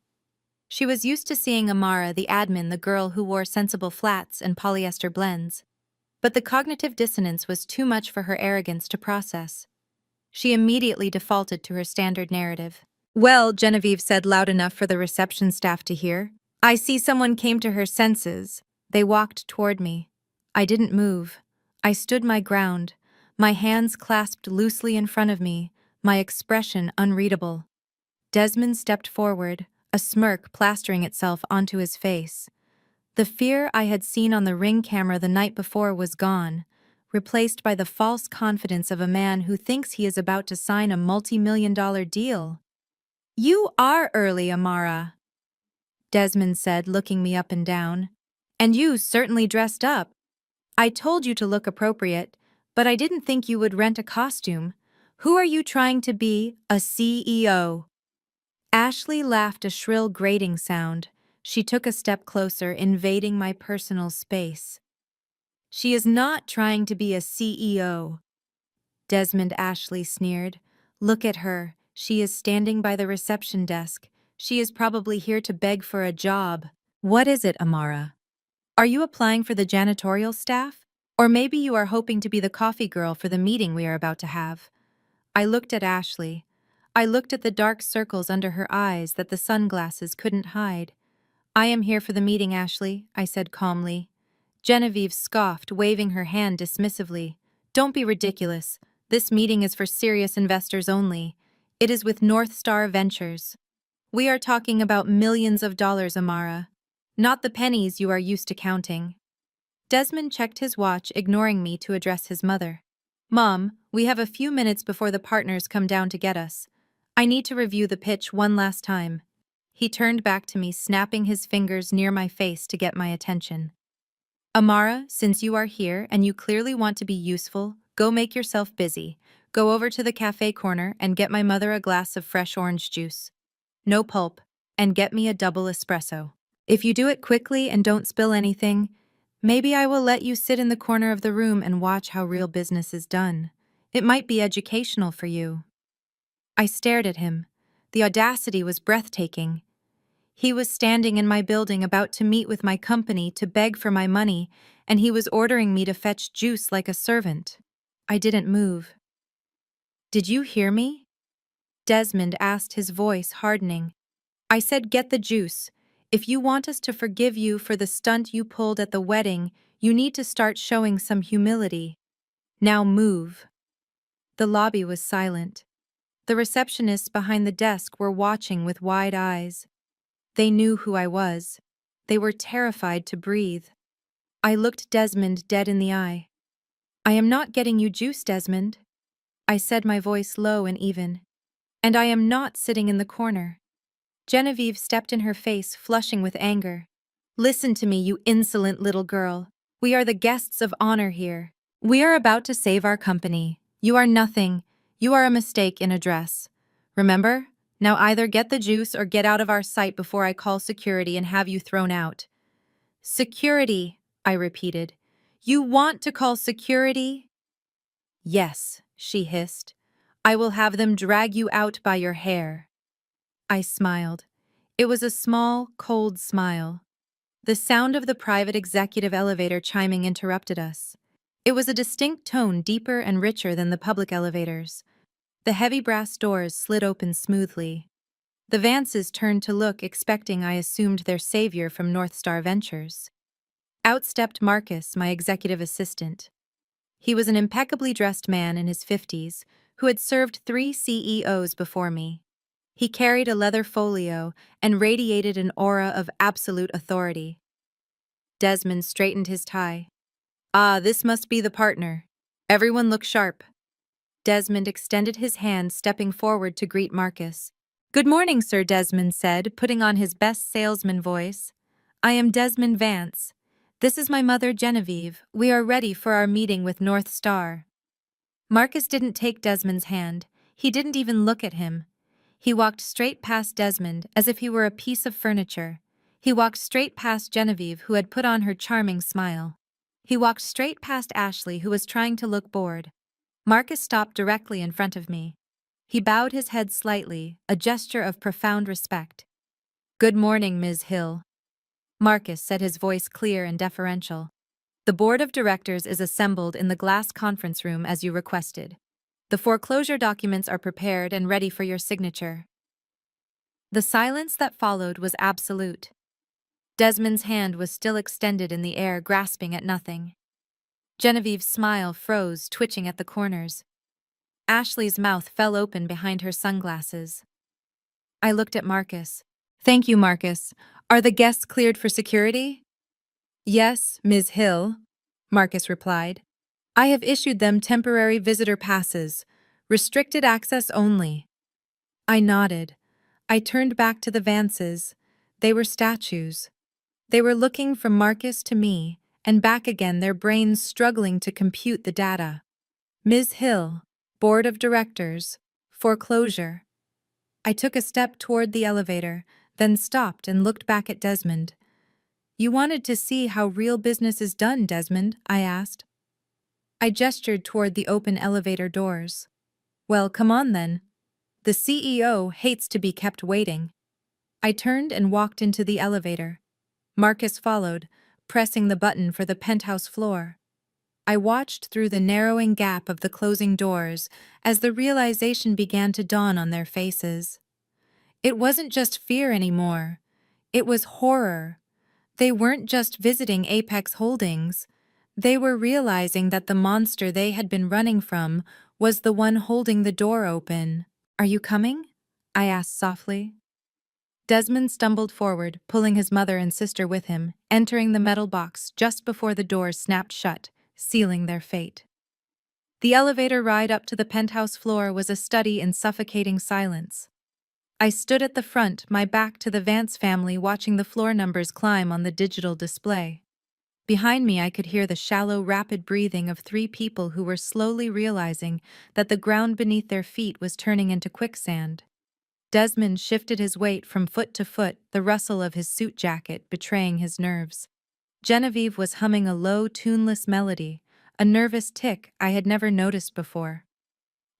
She was used to seeing Amara, the admin, the girl who wore sensible flats and polyester blends. But the cognitive dissonance was too much for her arrogance to process. She immediately defaulted to her standard narrative. "Well," Genevieve said loud enough for the reception staff to hear, "I see someone came to her senses." They walked toward me. I didn't move. I stood my ground, my hands clasped loosely in front of me, my expression unreadable. Desmond stepped forward, a smirk plastering itself onto his face. The fear I had seen on the Ring camera the night before was gone, replaced by the false confidence of a man who thinks he is about to sign a multi-million-dollar deal. "You are early, Amara," Desmond said, looking me up and down. "And you certainly dressed up. I told you to look appropriate, but I didn't think you would rent a costume. Who are you trying to be, a CEO?" Ashley laughed, a shrill grating sound. She took a step closer, invading my personal space. She is not trying to be a CEO. Desmond Ashley sneered. Look at her. She is standing by the reception desk. She is probably here to beg for a job. What is it, Amara? Are you applying for the janitorial staff? Or maybe you are hoping to be the coffee girl for the meeting we are about to have. I looked at Ashley. I looked at the dark circles under her eyes that the sunglasses couldn't hide. I am here for the meeting, Ashley, I said calmly. Genevieve scoffed, waving her hand dismissively. Don't be ridiculous. This meeting is for serious investors only. It is with North Star Ventures. We are talking about millions of dollars, Amara. Not the pennies you are used to counting. Desmond checked his watch, ignoring me to address his mother. Mom, we have a few minutes before the partners come down to get us. I need to review the pitch one last time. He turned back to me, snapping his fingers near my face to get my attention. Amara, since you are here and you clearly want to be useful, go make yourself busy. Go over to the cafe corner and get my mother a glass of fresh orange juice. No pulp, and get me a double espresso. If you do it quickly and don't spill anything, maybe I will let you sit in the corner of the room and watch how real business is done. It might be educational for you. I stared at him. The audacity was breathtaking. He was standing in my building about to meet with my company to beg for my money, and he was ordering me to fetch juice like a servant. I didn't move. Did you hear me? Desmond asked, his voice hardening. I said get the juice. If you want us to forgive you for the stunt you pulled at the wedding, you need to start showing some humility. Now move. The lobby was silent. The receptionists behind the desk were watching with wide eyes. They knew who I was. They were terrified to breathe. I looked Desmond dead in the eye. I am not getting you juice, Desmond. I said, my voice low and even. And I am not sitting in the corner. Genevieve stepped in her face, flushing with anger. Listen to me, you insolent little girl. We are the guests of honor here. We are about to save our company. You are nothing. You are a mistake in a dress. Remember? Now either get the juice or get out of our sight before I call security and have you thrown out. Security, I repeated. You want to call security? Yes, she hissed. I will have them drag you out by your hair. I smiled. It was a small, cold smile. The sound of the private executive elevator chiming interrupted us. It was a distinct tone, deeper and richer than the public elevators. The heavy brass doors slid open smoothly. The Vances turned to look, expecting I assumed their savior from North Star Ventures. Out stepped Marcus, my executive assistant. He was an impeccably dressed man in his 50s who had served 3 CEOs before me. He carried a leather folio and radiated an aura of absolute authority. Desmond straightened his tie. Ah, this must be the partner. Everyone look sharp. Desmond extended his hand, stepping forward to greet Marcus. Good morning, Sir, Desmond said, putting on his best salesman voice. I am Desmond Vance. This is my mother, Genevieve. We are ready for our meeting with North Star. Marcus didn't take Desmond's hand. He didn't even look at him. He walked straight past Desmond as if he were a piece of furniture. He walked straight past Genevieve, who had put on her charming smile. He walked straight past Ashley, who was trying to look bored. Marcus stopped directly in front of me. He bowed his head slightly, a gesture of profound respect. Good morning, Ms. Hill. Marcus said, his voice clear and deferential. The board of directors is assembled in the glass conference room as you requested. The foreclosure documents are prepared and ready for your signature. The silence that followed was absolute. Desmond's hand was still extended in the air, grasping at nothing. Genevieve's smile froze, twitching at the corners. Ashley's mouth fell open behind her sunglasses. I looked at Marcus. Thank you, Marcus. Are the guests cleared for security? Yes, Ms. Hill, Marcus replied. I have issued them temporary visitor passes, restricted access only. I nodded. I turned back to the Vances. They were statues. They were looking from Marcus to me, and back again, their brains struggling to compute the data. Ms. Hill, Board of Directors, foreclosure. I took a step toward the elevator, then stopped and looked back at Desmond. You wanted to see how real business is done, Desmond, I asked. I gestured toward the open elevator doors. Well, come on then. The CEO hates to be kept waiting. I turned and walked into the elevator. Marcus followed, pressing the button for the penthouse floor. I watched through the narrowing gap of the closing doors as the realization began to dawn on their faces. It wasn't just fear anymore. It was horror. They weren't just visiting Apex Holdings. They were realizing that the monster they had been running from was the one holding the door open. Are you coming? I asked softly. Desmond stumbled forward, pulling his mother and sister with him, entering the metal box just before the doors snapped shut, sealing their fate. The elevator ride up to the penthouse floor was a study in suffocating silence. I stood at the front, my back to the Vance family, watching the floor numbers climb on the digital display. Behind me, I could hear the shallow, rapid breathing of 3 people who were slowly realizing that the ground beneath their feet was turning into quicksand. Desmond shifted his weight from foot to foot, the rustle of his suit jacket betraying his nerves. Genevieve was humming a low, tuneless melody, a nervous tick I had never noticed before.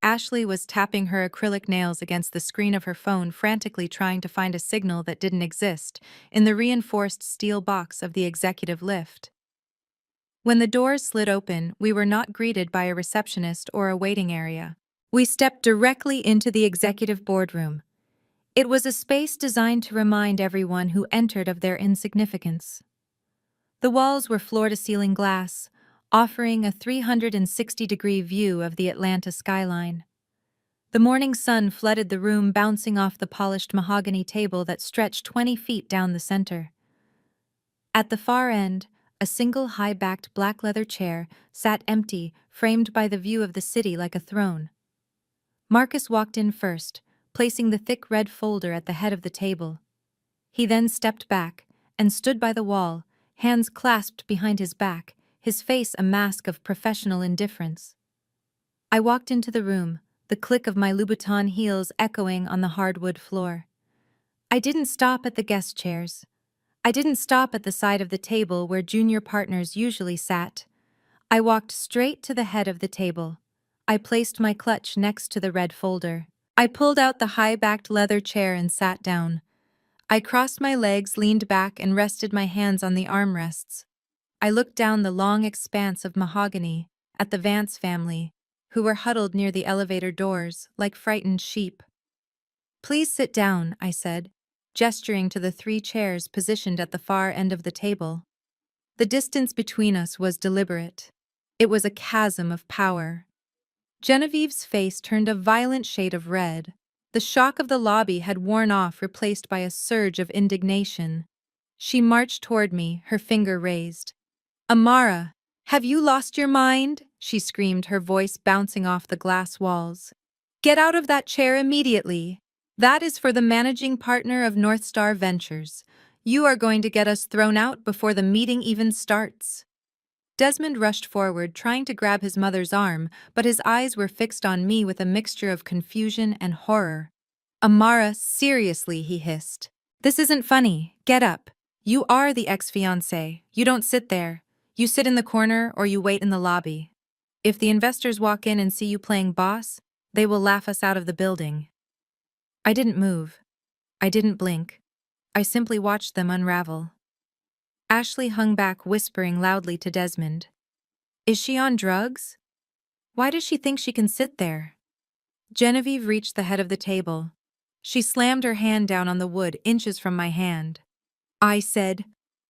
Ashley was tapping her acrylic nails against the screen of her phone, frantically trying to find a signal that didn't exist in the reinforced steel box of the executive lift. When the doors slid open, we were not greeted by a receptionist or a waiting area. We stepped directly into the executive boardroom. It was a space designed to remind everyone who entered of their insignificance. The walls were floor-to-ceiling glass, offering a 360-degree view of the Atlanta skyline. The morning sun flooded the room, bouncing off the polished mahogany table that stretched 20 feet down the center. At the far end, a single high-backed black leather chair sat empty, framed by the view of the city like a throne. Marcus walked in first, placing the thick red folder at the head of the table. He then stepped back and stood by the wall, hands clasped behind his back, his face a mask of professional indifference. I walked into the room, the click of my Louboutin heels echoing on the hardwood floor. I didn't stop at the guest chairs. I didn't stop at the side of the table where junior partners usually sat. I walked straight to the head of the table. I placed my clutch next to the red folder. I pulled out the high-backed leather chair and sat down. I crossed my legs, leaned back, and rested my hands on the armrests. I looked down the long expanse of mahogany at the Vance family, who were huddled near the elevator doors like frightened sheep. "Please sit down," I said, gesturing to the 3 chairs positioned at the far end of the table. The distance between us was deliberate. It was a chasm of power. Genevieve's face turned a violent shade of red. The shock of the lobby had worn off, replaced by a surge of indignation. She marched toward me, her finger raised. "Amara, have you lost your mind?" she screamed, her voice bouncing off the glass walls. "Get out of that chair immediately. That is for the managing partner of North Star Ventures. You are going to get us thrown out before the meeting even starts." Desmond rushed forward, trying to grab his mother's arm, but his eyes were fixed on me with a mixture of confusion and horror. "Amara, seriously," he hissed. "This isn't funny. Get up. You are the ex-fiancé. You don't sit there. You sit in the corner or you wait in the lobby. If the investors walk in and see you playing boss, they will laugh us out of the building." I didn't move. I didn't blink. I simply watched them unravel. Ashley hung back, whispering loudly to Desmond. "Is she on drugs? Why does she think she can sit there?" Genevieve reached the head of the table. She slammed her hand down on the wood, inches from my hand. I said,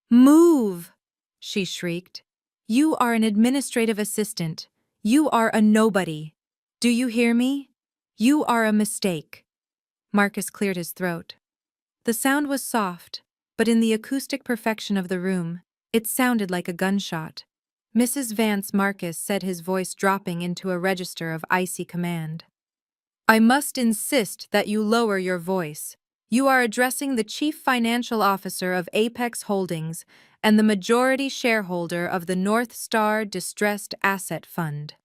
"Move!" she shrieked. "You are an administrative assistant. You are a nobody. Do you hear me? You are a mistake." Marcus cleared his throat. The sound was soft, but in the acoustic perfection of the room, it sounded like a gunshot. "Mrs. Vance," Marcus said, his voice dropping into a register of icy command. "I must insist that you lower your voice. You are addressing the Chief Financial Officer of Apex Holdings and the majority shareholder of the North Star Distressed Asset Fund."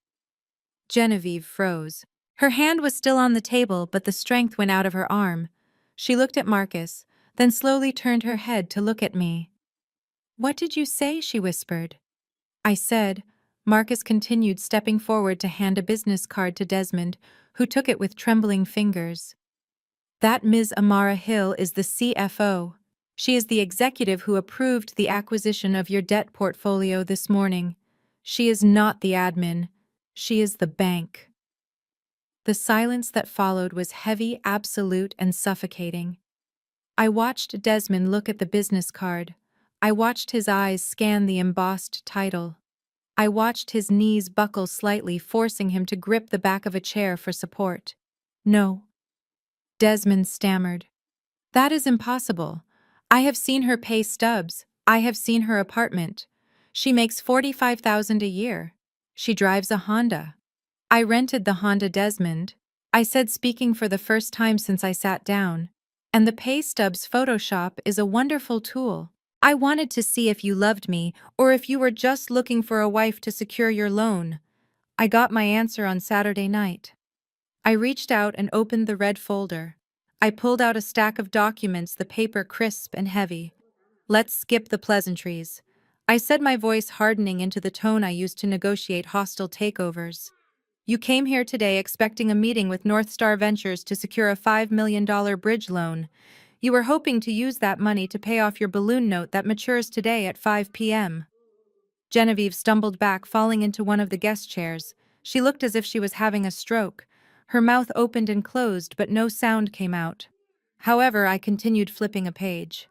Genevieve froze. Her hand was still on the table, but the strength went out of her arm. She looked at Marcus, then slowly turned her head to look at me. "What did you say?" she whispered. I said. Marcus continued, stepping forward to hand a business card to Desmond, who took it with trembling fingers. "That Ms. Amara Hill is the CFO. She is the executive who approved the acquisition of your debt portfolio this morning. She is not the admin. She is the bank." The silence that followed was heavy, absolute, and suffocating. I watched Desmond look at the business card. I watched his eyes scan the embossed title. I watched his knees buckle slightly, forcing him to grip the back of a chair for support. "No," Desmond stammered. "That is impossible. I have seen her pay stubs. I have seen her apartment. She makes $45,000 a year. She drives a Honda. I rented the Honda, Desmond," I said, speaking for the first time since I sat down. "And the pay stubs Photoshop is a wonderful tool. I wanted to see if you loved me or if you were just looking for a wife to secure your loan. I got my answer on Saturday night." I reached out and opened the red folder. I pulled out a stack of documents, the paper crisp and heavy. "Let's skip the pleasantries," I said, my voice hardening into the tone I used to negotiate hostile takeovers. "You came here today expecting a meeting with North Star Ventures to secure a $5 million bridge loan. You were hoping to use that money to pay off your balloon note that matures today at 5 p.m. Genevieve stumbled back, falling into one of the guest chairs. She looked as if she was having a stroke. Her mouth opened and closed, but no sound came out. However, I continued flipping a page.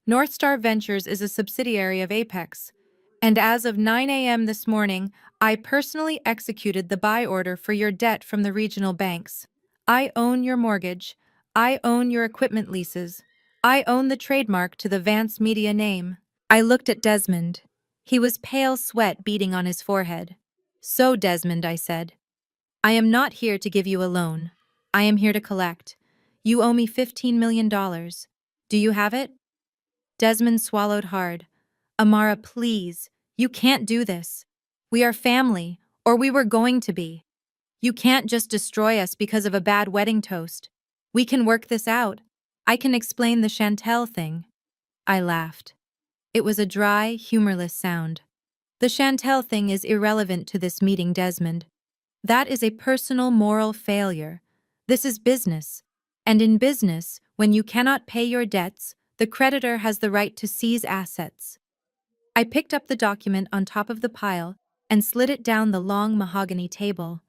"North Star Ventures is a subsidiary of Apex, and as of 9 a.m. this morning, I personally executed the buy order for your debt from the regional banks. I own your mortgage. I own your equipment leases. I own the trademark to the Vance Media name." I looked at Desmond. He was pale, sweat beading on his forehead. "So, Desmond," I said, "I am not here to give you a loan. I am here to collect. You owe me $15 million. Do you have it?" Desmond swallowed hard. "Amara, please. You can't do this. We are family, or we were going to be. You can't just destroy us because of a bad wedding toast. We can work this out. I can explain the Chantel thing." I laughed. It was a dry, humorless sound. "The Chantel thing is irrelevant to this meeting, Desmond. That is a personal moral failure. This is business. And in business, when you cannot pay your debts, the creditor has the right to seize assets." I picked up the document on top of the pile and slid it down the long mahogany table.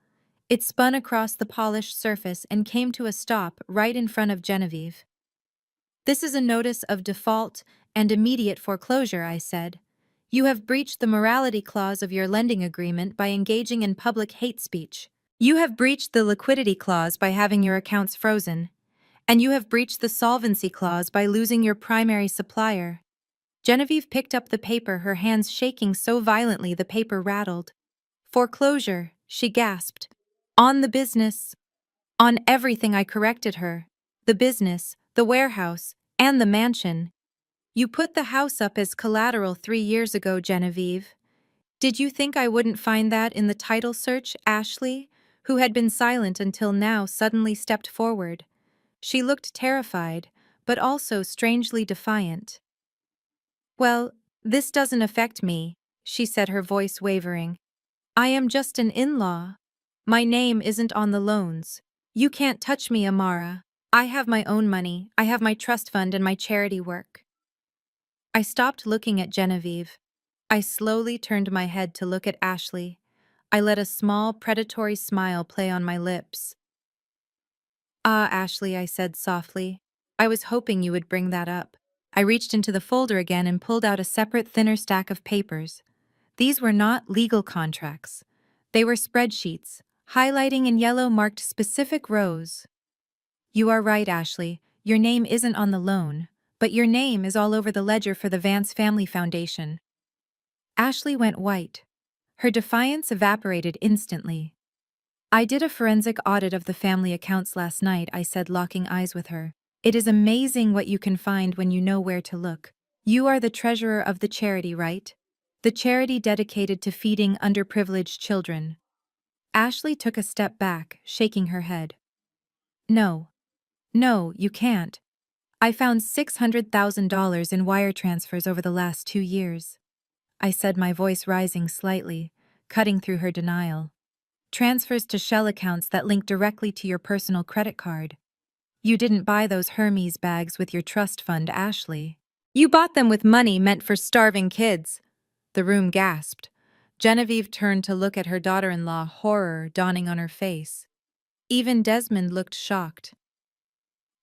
It spun across the polished surface and came to a stop right in front of Genevieve. "This is a notice of default and immediate foreclosure," I said. "You have breached the morality clause of your lending agreement by engaging in public hate speech. You have breached the liquidity clause by having your accounts frozen. And you have breached the solvency clause by losing your primary supplier." Genevieve picked up the paper, her hands shaking so violently the paper rattled. "Foreclosure," she gasped. "On the business." "On everything," I corrected her. "The business, the warehouse, and the mansion. You put the house up as collateral 3 years ago, Genevieve. Did you think I wouldn't find that in the title search?" Ashley, who had been silent until now, suddenly stepped forward. She looked terrified, but also strangely defiant. "Well, this doesn't affect me," she said, her voice wavering. "I am just an in-law. My name isn't on the loans. You can't touch me, Amara. I have my own money. I have my trust fund and my charity work." I stopped looking at Genevieve. I slowly turned my head to look at Ashley. I let a small, predatory smile play on my lips. "Ah, Ashley," I said softly. "I was hoping you would bring that up." I reached into the folder again and pulled out a separate, thinner stack of papers. These were not legal contracts. They were spreadsheets, highlighting in yellow marked specific rows. "You are right, Ashley. Your name isn't on the loan, but your name is all over the ledger for the Vance Family Foundation." Ashley went white. Her defiance evaporated instantly. "I did a forensic audit of the family accounts last night," I said, locking eyes with her. "It is amazing what you can find when you know where to look. You are the treasurer of the charity, right? The charity dedicated to feeding underprivileged children." Ashley took a step back, shaking her head. "No. No, you can't. I found $600,000 in wire transfers over the last 2 years, I said, my voice rising slightly, cutting through her denial. Transfers to shell accounts that link directly to your personal credit card. You didn't buy those Hermes bags with your trust fund, Ashley. You bought them with money meant for starving kids. The room gasped. Genevieve turned to look at her daughter-in-law, horror dawning on her face. Even Desmond looked shocked.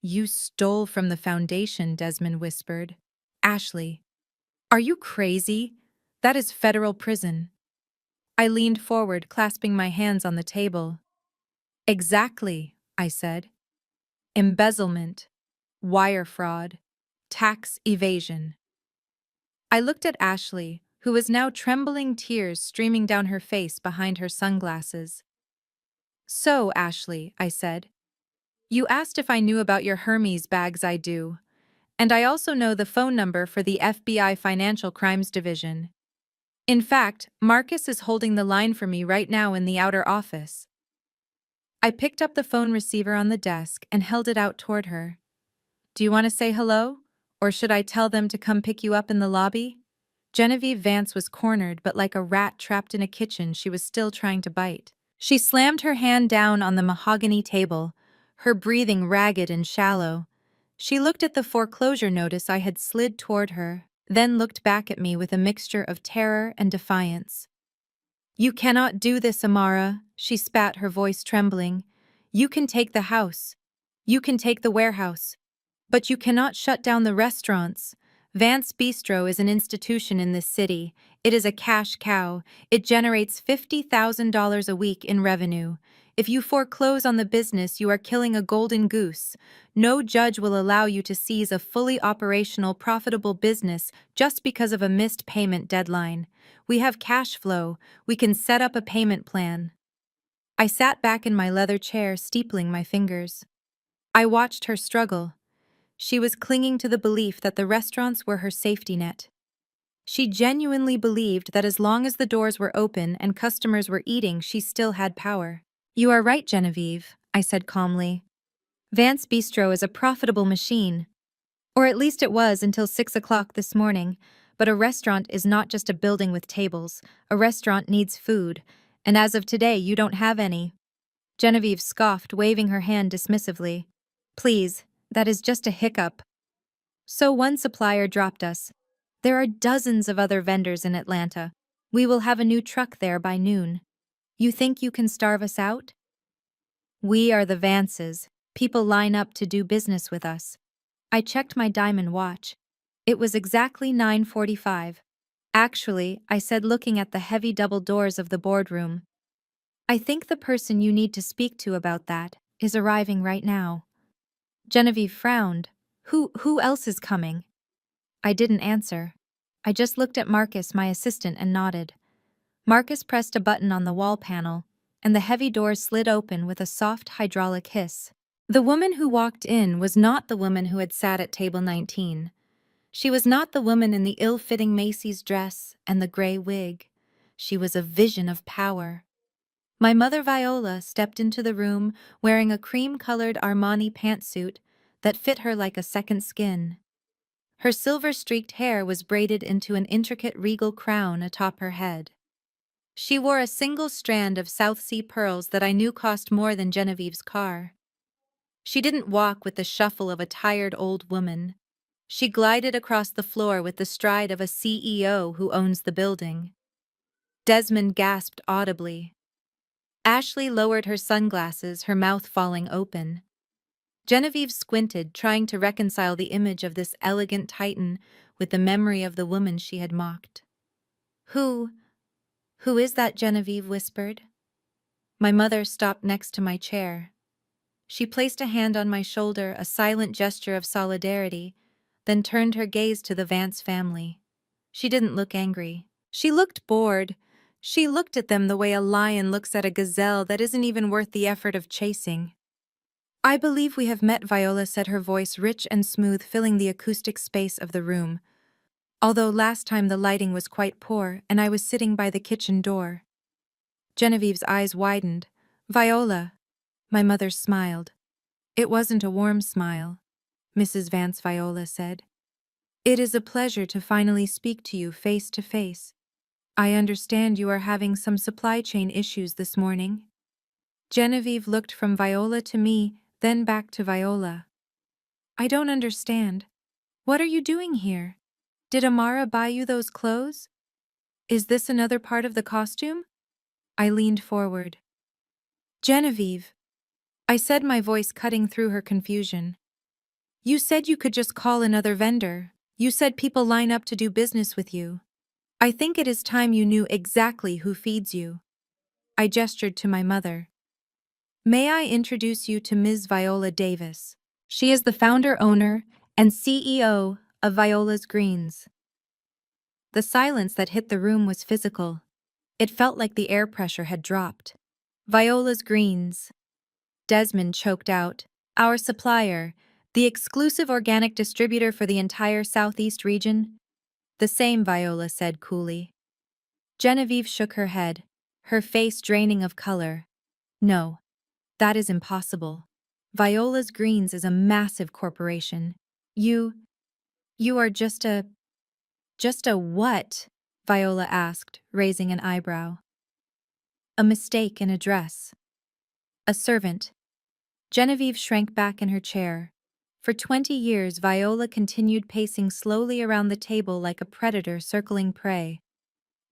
You stole from the foundation, Desmond whispered. Ashley, are you crazy? That is federal prison. I leaned forward, clasping my hands on the table. Exactly, I said. Embezzlement, wire fraud, tax evasion. I looked at Ashley, who was now trembling, tears streaming down her face behind her sunglasses. So, Ashley, I said, you asked if I knew about your Hermes bags. I do. And I also know the phone number for the FBI Financial Crimes Division. In fact, Marcus is holding the line for me right now in the outer office. I picked up the phone receiver on the desk and held it out toward her. Do you want to say hello? Or should I tell them to come pick you up in the lobby? Genevieve Vance was cornered, but like a rat trapped in a kitchen, she was still trying to bite. She slammed her hand down on the mahogany table, her breathing ragged and shallow. She looked at the foreclosure notice I had slid toward her, then looked back at me with a mixture of terror and defiance. You cannot do this, Amara, she spat, her voice trembling. You can take the house. You can take the warehouse. But you cannot shut down the restaurants. Vance Bistro is an institution in this city. It is a cash cow. It generates $50,000 a week in revenue. If you foreclose on the business, you are killing a golden goose. No judge will allow you to seize a fully operational, profitable business just because of a missed payment deadline. We have cash flow. We can set up a payment plan. I sat back in my leather chair, steepling my fingers. I watched her struggle. She was clinging to the belief that the restaurants were her safety net. She genuinely believed that as long as the doors were open and customers were eating, she still had power. You are right, Genevieve, I said calmly. Vance Bistro is a profitable machine. Or at least it was until 6 o'clock this morning. But a restaurant is not just a building with tables. A restaurant needs food. And as of today, you don't have any. Genevieve scoffed, waving her hand dismissively. Please, that is just a hiccup. So one supplier dropped us. There are dozens of other vendors in Atlanta. We will have a new truck there by noon. You think you can starve us out? We are the Vances. People line up to do business with us. I checked my diamond watch. It was exactly 9:45. Actually, I said, looking at the heavy double doors of the boardroom. I think the person you need to speak to about that is arriving right now. Genevieve frowned. Who else is coming? I didn't answer. I just looked at Marcus, my assistant, and nodded. Marcus pressed a button on the wall panel, and the heavy doors slid open with a soft hydraulic hiss. The woman who walked in was not the woman who had sat at table 19. She was not the woman in the ill-fitting Macy's dress and the gray wig. She was a vision of power. My mother Viola stepped into the room wearing a cream-colored Armani pantsuit that fit her like a second skin. Her silver-streaked hair was braided into an intricate regal crown atop her head. She wore a single strand of South Sea pearls that I knew cost more than Genevieve's car. She didn't walk with the shuffle of a tired old woman. She glided across the floor with the stride of a CEO who owns the building. Desmond gasped audibly. Ashley lowered her sunglasses, her mouth falling open. Genevieve squinted, trying to reconcile the image of this elegant titan with the memory of the woman she had mocked. Who is that? Genevieve whispered. My mother stopped next to my chair. She placed a hand on my shoulder, a silent gesture of solidarity, then turned her gaze to the Vance family. She didn't look angry. She looked bored. She looked at them the way a lion looks at a gazelle that isn't even worth the effort of chasing. I believe we have met, Viola said, her voice rich and smooth, filling the acoustic space of the room. Although last time the lighting was quite poor and I was sitting by the kitchen door. Genevieve's eyes widened. Viola. My mother smiled. It wasn't a warm smile. Mrs. Vance Viola said. "It is a pleasure to finally speak to you face to face. I understand you are having some supply chain issues this morning." Genevieve looked from Viola to me, then back to Viola. "I don't understand. What are you doing here? Did Amara buy you those clothes? Is this another part of the costume?" I leaned forward. "Genevieve," I said, my voice cutting through her confusion. "You said you could just call another vendor. You said people line up to do business with you. I think it is time you knew exactly who feeds you." I gestured to my mother. "May I introduce you to Ms. Viola Davis? She is the founder, owner, and CEO of Viola's Greens." The silence that hit the room was physical. It felt like the air pressure had dropped. "Viola's Greens," Desmond choked out. "Our supplier, the exclusive organic distributor for the entire Southeast region?" "The same," Viola said coolly. Genevieve shook her head, her face draining of color. "No, that is impossible. Viola's Greens is a massive corporation. You are just a what?" Viola asked, raising an eyebrow. "A mistake in address. A servant." Genevieve shrank back in her chair. For 20 years, Viola continued pacing slowly around the table like a predator circling prey.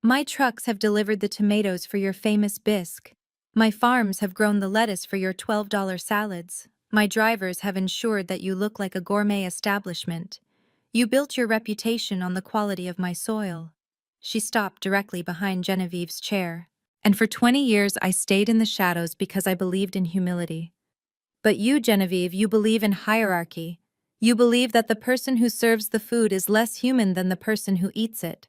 "My trucks have delivered the tomatoes for your famous bisque. My farms have grown the lettuce for your $12 salads. My drivers have ensured that you look like a gourmet establishment. You built your reputation on the quality of my soil." She stopped directly behind Genevieve's chair. "And for 20 years I stayed in the shadows because I believed in humility. But you, Genevieve, you believe in hierarchy. You believe that the person who serves the food is less human than the person who eats it."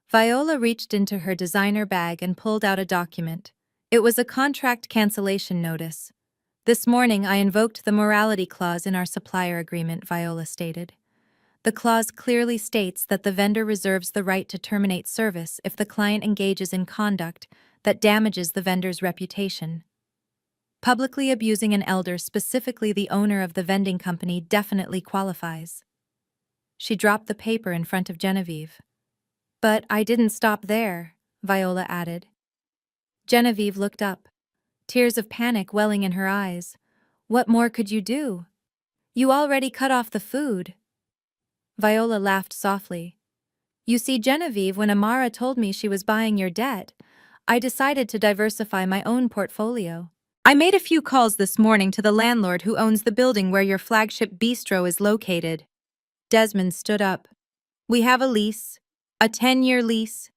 Viola reached into her designer bag and pulled out a document. It was a contract cancellation notice. "This morning I invoked the morality clause in our supplier agreement," Viola stated. "The clause clearly states that the vendor reserves the right to terminate service if the client engages in conduct that damages the vendor's reputation. Publicly abusing an elder, specifically the owner of the vending company, definitely qualifies." She dropped the paper in front of Genevieve. "But I didn't stop there," Viola added. Genevieve looked up, tears of panic welling in her eyes. "What more could you do? You already cut off the food." Viola laughed softly. "You see, Genevieve, when Amara told me she was buying your debt, I decided to diversify my own portfolio. I made a few calls this morning to the landlord who owns the building where your flagship bistro is located." Desmond stood up. "We have a lease. A 10-year lease."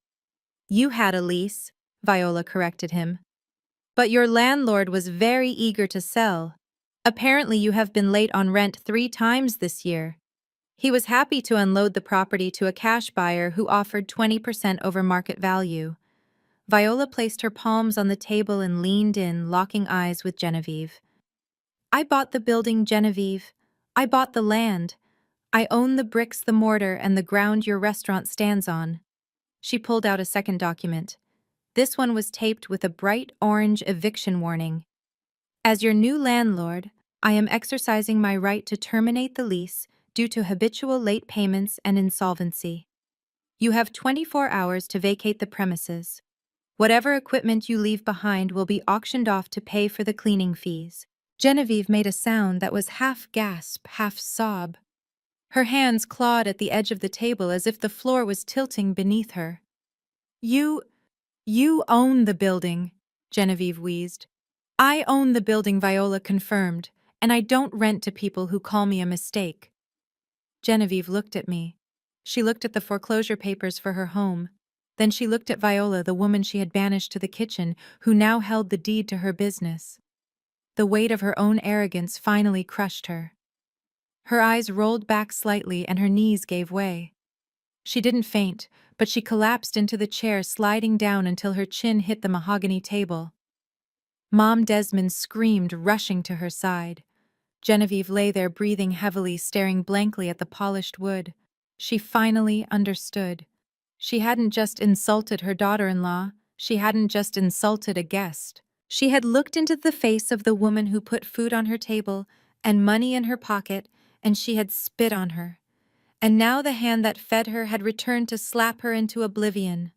"You had a lease," Viola corrected him. "But your landlord was very eager to sell. Apparently you have been late on rent 3 times this year. He was happy to unload the property to a cash buyer who offered 20% over market value." Viola placed her palms on the table and leaned in, locking eyes with Genevieve. "I bought the building, Genevieve. I bought the land. I own the bricks, the mortar, and the ground your restaurant stands on." She pulled out a second document. This one was taped with a bright orange eviction warning. "As your new landlord, I am exercising my right to terminate the lease due to habitual late payments and insolvency. You have 24 hours to vacate the premises. Whatever equipment you leave behind will be auctioned off to pay for the cleaning fees." Genevieve made a sound that was half gasp, half sob. Her hands clawed at the edge of the table as if the floor was tilting beneath her. You own the building," Genevieve wheezed. "I own the building," Viola confirmed, "and I don't rent to people who call me a mistake." Genevieve looked at me. She looked at the foreclosure papers for her home. Then she looked at Viola, the woman she had banished to the kitchen, who now held the deed to her business. The weight of her own arrogance finally crushed her. Her eyes rolled back slightly and her knees gave way. She didn't faint, but she collapsed into the chair, sliding down until her chin hit the mahogany table. Mom Desmond screamed, rushing to her side. Genevieve lay there breathing heavily, staring blankly at the polished wood. She finally understood. She hadn't just insulted her daughter-in-law, she hadn't just insulted a guest. She had looked into the face of the woman who put food on her table and money in her pocket and she had spit on her. And now the hand that fed her had returned to slap her into oblivion.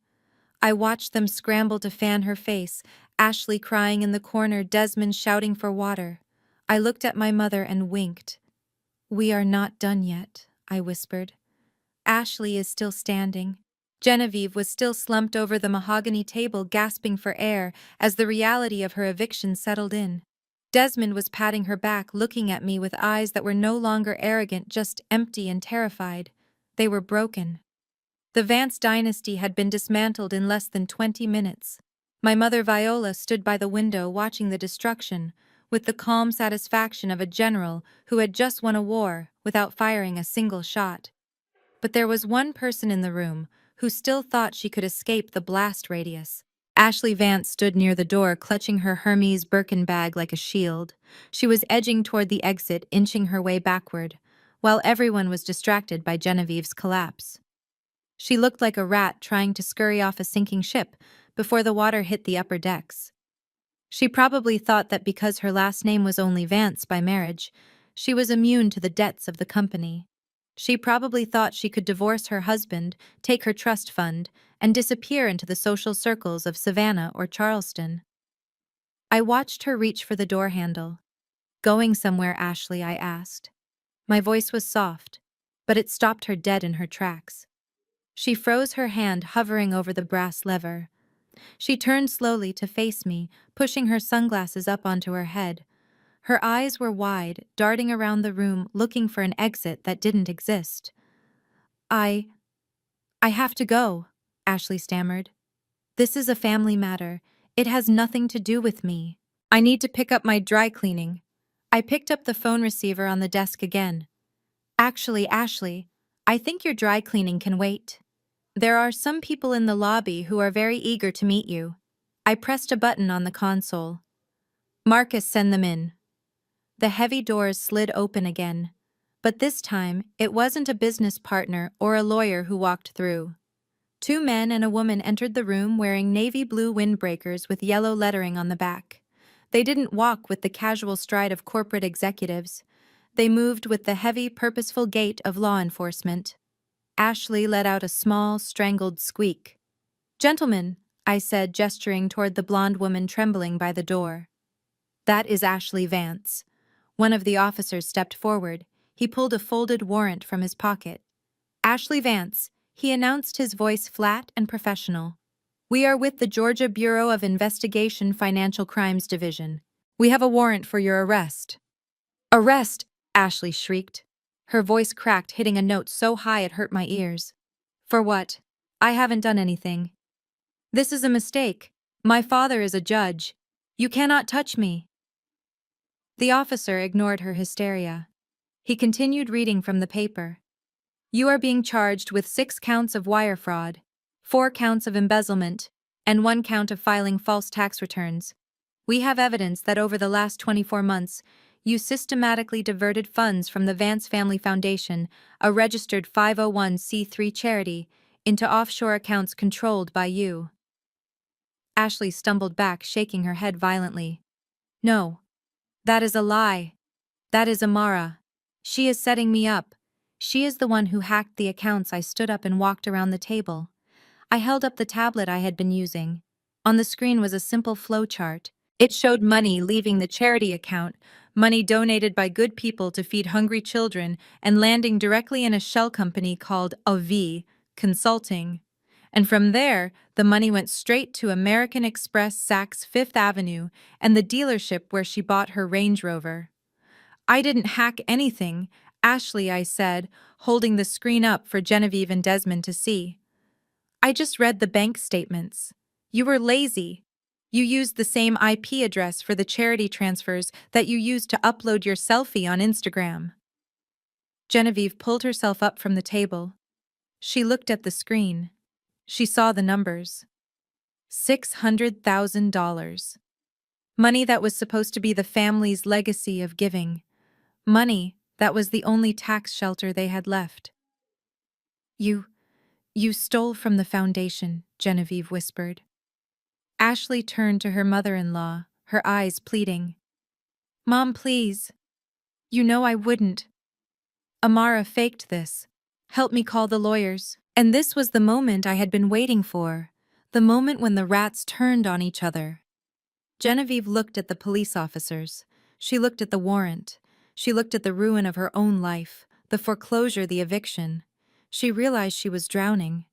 I watched them scramble to fan her face, Ashley crying in the corner, Desmond shouting for water. I looked at my mother and winked. "We are not done yet," I whispered. Ashley is still standing. Genevieve was still slumped over the mahogany table, gasping for air as the reality of her eviction settled in. Desmond was patting her back, looking at me with eyes that were no longer arrogant, just empty and terrified. They were broken. The Vance dynasty had been dismantled in less than 20 minutes. My mother Viola stood by the window watching the destruction, with the calm satisfaction of a general who had just won a war without firing a single shot. But there was one person in the room who still thought she could escape the blast radius. Ashley Vance stood near the door, clutching her Hermes Birkin bag like a shield. She was edging toward the exit, inching her way backward, while everyone was distracted by Genevieve's collapse. She looked like a rat trying to scurry off a sinking ship before the water hit the upper decks. She probably thought that because her last name was only Vance by marriage, she was immune to the debts of the company. She probably thought she could divorce her husband, take her trust fund, and disappear into the social circles of Savannah or Charleston. I watched her reach for the door handle. "Going somewhere, Ashley?" I asked. My voice was soft, but it stopped her dead in her tracks. She froze, her hand hovering over the brass lever. She turned slowly to face me, pushing her sunglasses up onto her head. Her eyes were wide, darting around the room, looking for an exit that didn't exist. I have to go," Ashley stammered. "This is a family matter. It has nothing to do with me. I need to pick up my dry cleaning." I picked up the phone receiver on the desk again. "Actually, Ashley, I think your dry cleaning can wait. There are some people in the lobby who are very eager to meet you." I pressed a button on the console. "Marcus, send them in." The heavy doors slid open again, but this time it wasn't a business partner or a lawyer who walked through. Two men and a woman entered the room wearing navy blue windbreakers with yellow lettering on the back. They didn't walk with the casual stride of corporate executives. They moved with the heavy, purposeful gait of law enforcement. Ashley let out a small, strangled squeak. "Gentlemen," I said, gesturing toward the blonde woman trembling by the door. "That is Ashley Vance." One of the officers stepped forward. He pulled a folded warrant from his pocket. "Ashley Vance," he announced, his voice flat and professional. "We are with the Georgia Bureau of Investigation Financial Crimes Division. We have a warrant for your arrest." "Arrest!" Ashley shrieked. Her voice cracked, hitting a note so high it hurt my ears. "For what? I haven't done anything." "This is a mistake. My father is a judge. You cannot touch me." The officer ignored her hysteria. He continued reading from the paper. "You are being charged with 6 counts of wire fraud, 4 counts of embezzlement, and 1 count of filing false tax returns. We have evidence that over the last 24 months, you systematically diverted funds from the Vance Family Foundation, a registered 501c3 charity, into offshore accounts controlled by you." Ashley stumbled back, shaking her head violently. "No. That is a lie. That is Amara. She is setting me up. She is the one who hacked the accounts." I stood up and walked around the table. I held up the tablet I had been using. On the screen was a simple flow chart. It showed money leaving the charity account, money donated by good people to feed hungry children, and landing directly in a shell company called AV Consulting. And from there, the money went straight to American Express Saks Fifth Avenue and the dealership where she bought her Range Rover. "I didn't hack anything," Ashley, I said, holding the screen up for Genevieve and Desmond to see. "I just read the bank statements. You were lazy. You used the same IP address for the charity transfers that you used to upload your selfie on Instagram." Genevieve pulled herself up from the table. She looked at the screen. She saw the numbers. $600,000. Money that was supposed to be the family's legacy of giving. Money that was the only tax shelter they had left. You stole from the foundation," Genevieve whispered. Ashley turned to her mother-in-law, her eyes pleading. "Mom, please. You know I wouldn't." Amara faked this. Help me call the lawyers. And this was the moment I had been waiting for. The moment when the rats turned on each other. Genevieve looked at the police officers. She looked at the warrant. She looked at the ruin of her own life, the foreclosure, the eviction. She realized she was drowning.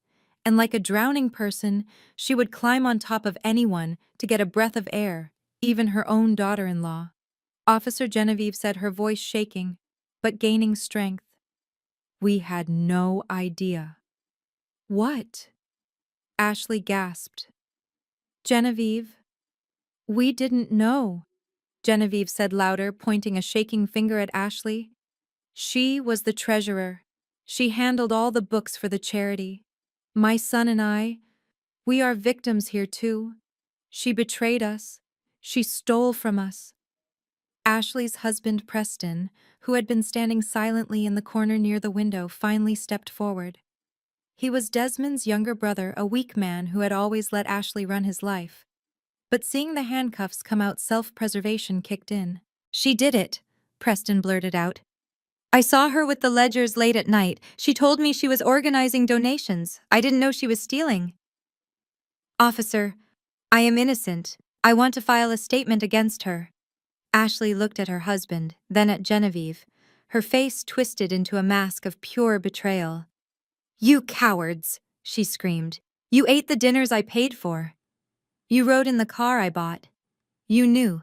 And like a drowning person, she would climb on top of anyone to get a breath of air, even her own daughter-in-law. Officer Genevieve said, her voice shaking, but gaining strength. We had no idea. What? Ashley gasped. Genevieve, we didn't know, Genevieve said louder, pointing a shaking finger at Ashley. She was the treasurer. She handled all the books for the charity. My son and I, we are victims here too. She betrayed us. She stole from us. Ashley's husband, Preston, who had been standing silently in the corner near the window, finally stepped forward. He was Desmond's younger brother, a weak man who had always let Ashley run his life. But seeing the handcuffs come out, self-preservation kicked in. She did it, Preston blurted out. I saw her with the ledgers late at night. She told me she was organizing donations. I didn't know she was stealing. Officer, I am innocent. I want to file a statement against her. Ashley looked at her husband, then at Genevieve, her face twisted into a mask of pure betrayal. You cowards, she screamed. You ate the dinners I paid for. You rode in the car I bought. You knew.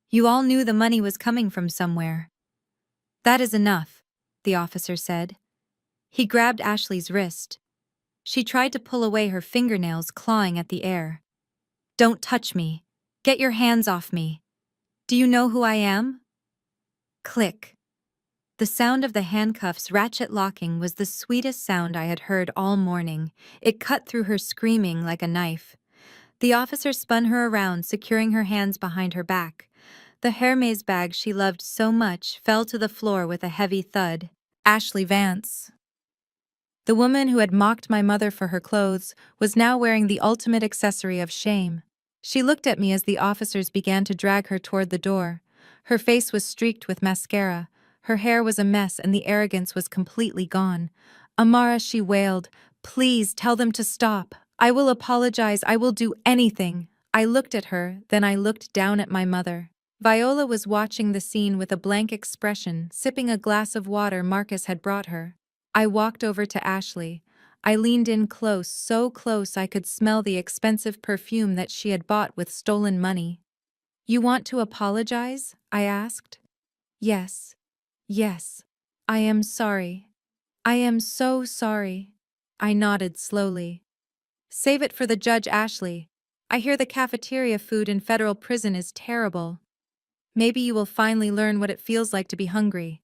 You all knew the money was coming from somewhere. That is enough, the officer said. He grabbed Ashley's wrist. She tried to pull away, her fingernails clawing at the air. Don't touch me. Get your hands off me. Do you know who I am? Click. The sound of the handcuffs ratchet locking was the sweetest sound I had heard all morning. It cut through her screaming like a knife. The officer spun her around, securing her hands behind her back. The Hermes bag she loved so much fell to the floor with a heavy thud. Ashley Vance. The woman who had mocked my mother for her clothes was now wearing the ultimate accessory of shame. She looked at me as the officers began to drag her toward the door. Her face was streaked with mascara. Her hair was a mess and the arrogance was completely gone. Amara, she wailed, please tell them to stop. I will apologize. I will do anything. I looked at her, then I looked down at my mother. Viola was watching the scene with a blank expression, sipping a glass of water Marcus had brought her. I walked over to Ashley. I leaned in close, so close I could smell the expensive perfume that she had bought with stolen money. You want to apologize? I asked. Yes. Yes. I am sorry. I am so sorry. I nodded slowly. Save it for the judge, Ashley. I hear the cafeteria food in federal prison is terrible. Maybe you will finally learn what it feels like to be hungry.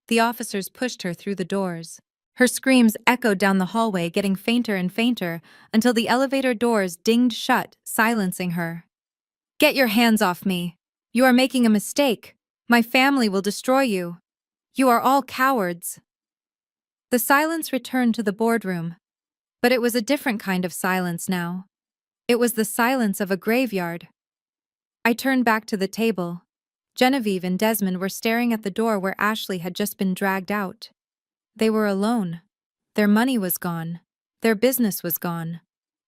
The officers pushed her through the doors. Her screams echoed down the hallway, getting fainter and fainter, until the elevator doors dinged shut, silencing her. Get your hands off me. You are making a mistake. My family will destroy you. You are all cowards. The silence returned to the boardroom. But it was a different kind of silence now. It was the silence of a graveyard. I turned back to the table. Genevieve and Desmond were staring at the door where Ashley had just been dragged out. They were alone. Their money was gone. Their business was gone.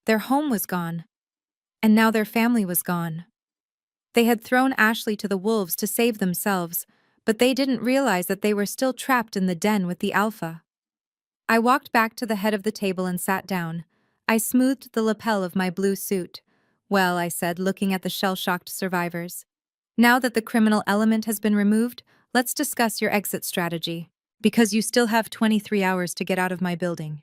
Their home was gone. And now their family was gone. They had thrown Ashley to the wolves to save themselves, but they didn't realize that they were still trapped in the den with the alpha. I walked back to the head of the table and sat down. I smoothed the lapel of my blue suit. Well, I said, looking at the shell-shocked survivors. Now that the criminal element has been removed, let's discuss your exit strategy. Because you still have 23 hours to get out of my building.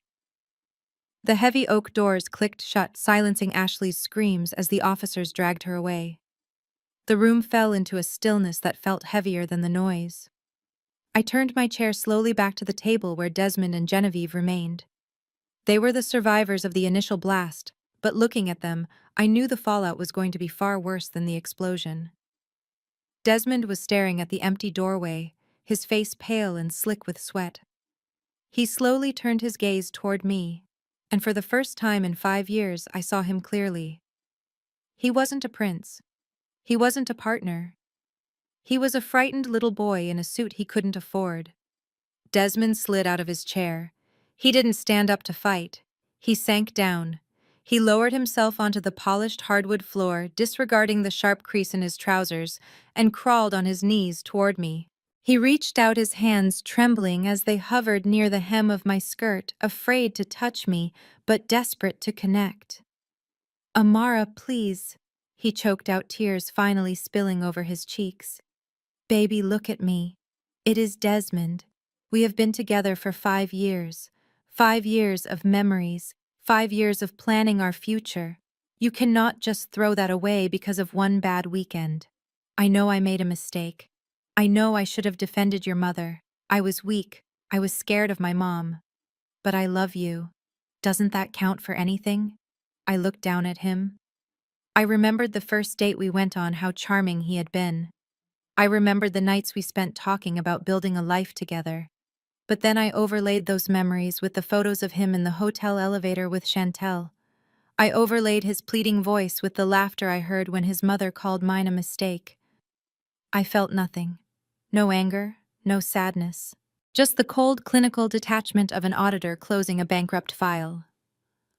The heavy oak doors clicked shut, silencing Ashley's screams as the officers dragged her away. The room fell into a stillness that felt heavier than the noise. I turned my chair slowly back to the table where Desmond and Genevieve remained. They were the survivors of the initial blast, but looking at them, I knew the fallout was going to be far worse than the explosion. Desmond was staring at the empty doorway, his face pale and slick with sweat. He slowly turned his gaze toward me, and for the first time in 5 years I saw him clearly. He wasn't a prince. He wasn't a partner. He was a frightened little boy in a suit he couldn't afford. Desmond slid out of his chair. He didn't stand up to fight. He sank down. He lowered himself onto the polished hardwood floor, disregarding the sharp crease in his trousers, and crawled on his knees toward me. He reached out his hands, trembling as they hovered near the hem of my skirt, afraid to touch me, but desperate to connect. "Amara, please." He choked out, tears finally spilling over his cheeks. "Baby, look at me. It is Desmond. We have been together for 5 years. 5 years of memories. 5 years of planning our future. You cannot just throw that away because of one bad weekend. I know I made a mistake. I know I should have defended your mother. I was weak. I was scared of my mom. But I love you. Doesn't that count for anything?" I looked down at him. I remembered the first date we went on, how charming he had been. I remembered the nights we spent talking about building a life together. But then I overlaid those memories with the photos of him in the hotel elevator with Chantel. I overlaid his pleading voice with the laughter I heard when his mother called mine a mistake. I felt nothing. No anger, no sadness. Just the cold, clinical detachment of an auditor closing a bankrupt file.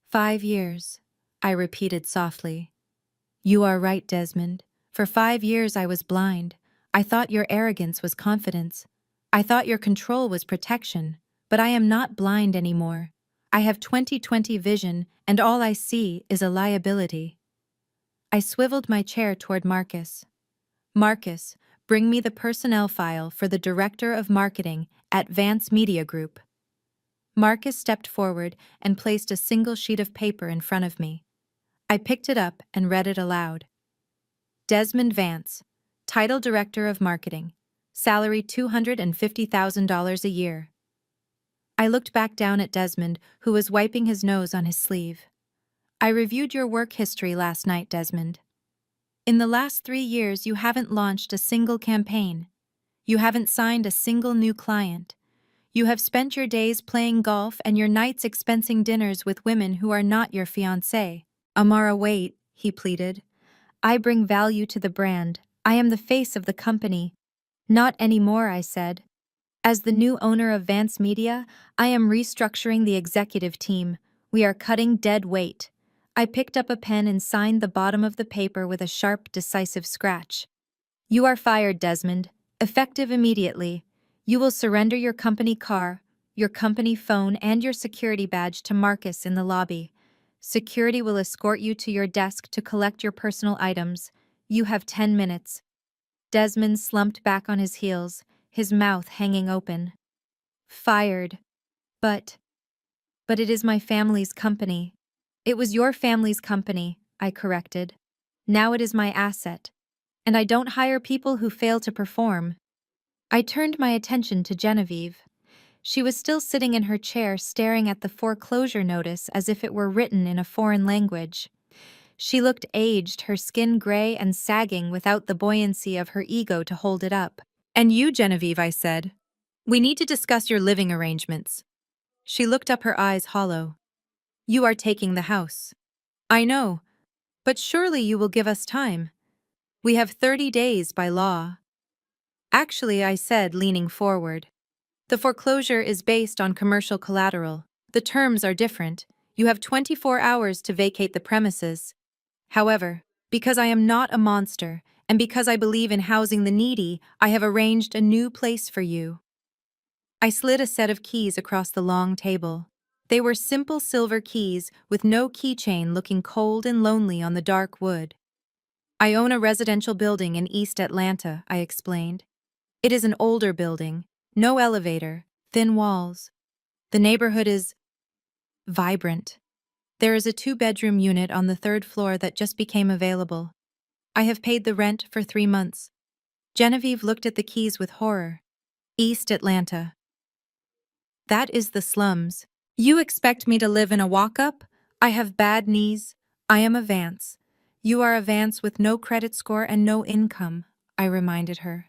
5 years, I repeated softly. You are right, Desmond. For 5 years I was blind. I thought your arrogance was confidence. I thought your control was protection. But I am not blind anymore. I have 20/20 vision, and all I see is a liability. I swiveled my chair toward Marcus. Marcus, bring me the personnel file for the Director of Marketing at Vance Media Group. Marcus stepped forward and placed a single sheet of paper in front of me. I picked it up and read it aloud. Desmond Vance, Title Director of Marketing, salary $250,000 a year. I looked back down at Desmond, who was wiping his nose on his sleeve. I reviewed your work history last night, Desmond. In the last 3 years, you haven't launched a single campaign. You haven't signed a single new client. You have spent your days playing golf and your nights expensing dinners with women who are not your fiancé. Amara, wait, he pleaded. I bring value to the brand. I am the face of the company. Not anymore, I said. As the new owner of Vance Media, I am restructuring the executive team. We are cutting dead weight. I picked up a pen and signed the bottom of the paper with a sharp, decisive scratch. You are fired, Desmond. Effective immediately. You will surrender your company car, your company phone, and your security badge to Marcus in the lobby. Security will escort you to your desk to collect your personal items. You have 10 minutes. Desmond slumped back on his heels, his mouth hanging open. Fired. But it is my family's company. It was your family's company, I corrected. Now it is my asset. And I don't hire people who fail to perform. I turned my attention to Genevieve. She was still sitting in her chair, staring at the foreclosure notice as if it were written in a foreign language. She looked aged, her skin gray and sagging without the buoyancy of her ego to hold it up. And you, Genevieve, I said. We need to discuss your living arrangements. She looked up, her eyes hollow. You are taking the house. I know, but surely you will give us time. We have 30 days by law. Actually, I said, leaning forward. The foreclosure is based on commercial collateral. The terms are different. You have 24 hours to vacate the premises. However, because I am not a monster, and because I believe in housing the needy, I have arranged a new place for you. I slid a set of keys across the long table. They were simple silver keys with no keychain, looking cold and lonely on the dark wood. I own a residential building in East Atlanta, I explained. It is an older building, no elevator, thin walls. The neighborhood is vibrant. There is a 2-bedroom unit on the 3rd floor that just became available. I have paid the rent for 3 months. Genevieve looked at the keys with horror. East Atlanta. That is the slums. You expect me to live in a walk-up? I have bad knees. I am a Vance. You are a Vance with no credit score and no income, I reminded her.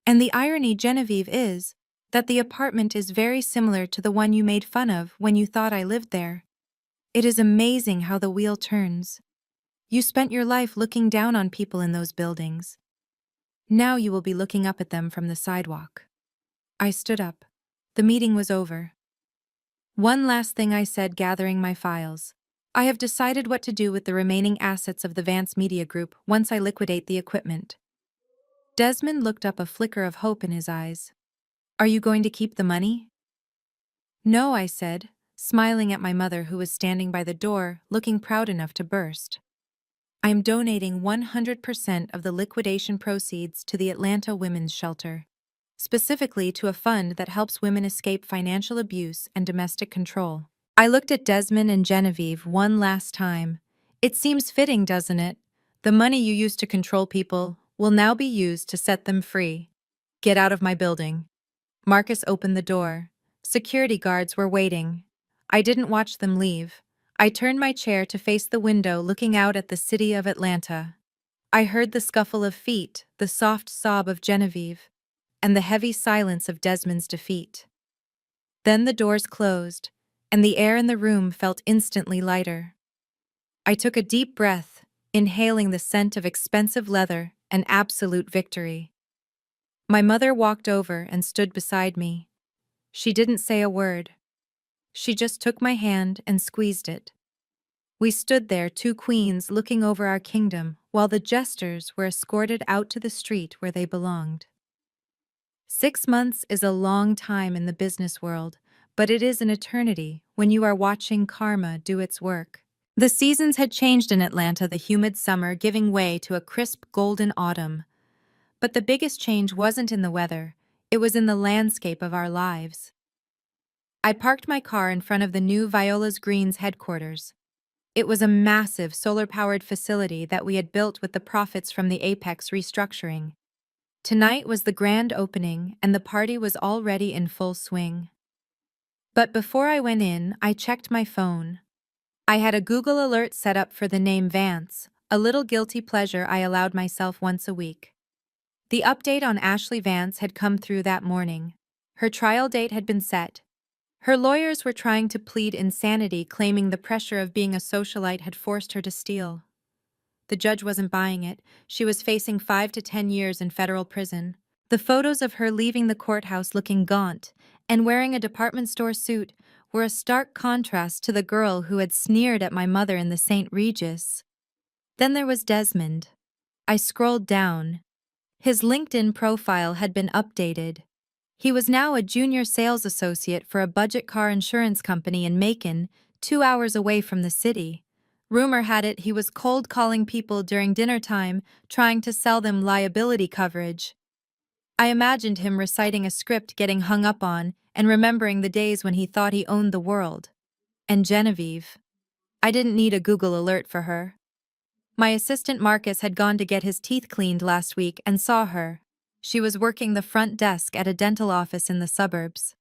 And the irony, Genevieve, is that the apartment is very similar to the one you made fun of when you thought I lived there. It is amazing how the wheel turns. You spent your life looking down on people in those buildings. Now you will be looking up at them from the sidewalk. I stood up. The meeting was over. One last thing I said, gathering my files. I have decided what to do with the remaining assets of the Vance Media Group once I liquidate the equipment. Desmond looked up, a flicker of hope in his eyes. Are you going to keep the money? No, I said, smiling at my mother, who was standing by the door, looking proud enough to burst. I am donating 100% of the liquidation proceeds to the Atlanta Women's Shelter, specifically to a fund that helps women escape financial abuse and domestic control. I looked at Desmond and Genevieve one last time. It seems fitting, doesn't it? The money you used to control people will now be used to set them free. Get out of my building. Marcus opened the door. Security guards were waiting. I didn't watch them leave. I turned my chair to face the window, looking out at the city of Atlanta. I heard the scuffle of feet, the soft sob of Genevieve, and the heavy silence of Desmond's defeat. Then the doors closed, and the air in the room felt instantly lighter. I took a deep breath, inhaling the scent of expensive leather and absolute victory. My mother walked over and stood beside me. She didn't say a word. She just took my hand and squeezed it. We stood there, two queens looking over our kingdom, while the jesters were escorted out to the street where they belonged. 6 months is a long time in the business world, but it is an eternity when you are watching karma do its work. The seasons had changed in Atlanta, the humid summer giving way to a crisp golden autumn. But the biggest change wasn't in the weather, it was in the landscape of our lives. I parked my car in front of the new Viola's Greens headquarters. It was a massive solar-powered facility that we had built with the profits from the Apex restructuring. Tonight was the grand opening, and the party was already in full swing. But before I went in, I checked my phone. I had a Google alert set up for the name Vance, a little guilty pleasure I allowed myself once a week. The update on Ashley Vance had come through that morning. Her trial date had been set. Her lawyers were trying to plead insanity, claiming the pressure of being a socialite had forced her to steal. The judge wasn't buying it. She was facing 5 to 10 years in federal prison. The photos of her leaving the courthouse looking gaunt and wearing a department store suit were a stark contrast to the girl who had sneered at my mother in the St. Regis. Then there was Desmond. I scrolled down. His LinkedIn profile had been updated. He was now a junior sales associate for a budget car insurance company in Macon, 2 hours away from the city. Rumor had it he was cold calling people during dinner time, trying to sell them liability coverage. I imagined him reciting a script, getting hung up on, and remembering the days when he thought he owned the world. And Genevieve. I didn't need a Google alert for her. My assistant Marcus had gone to get his teeth cleaned last week and saw her. She was working the front desk at a dental office in the suburbs.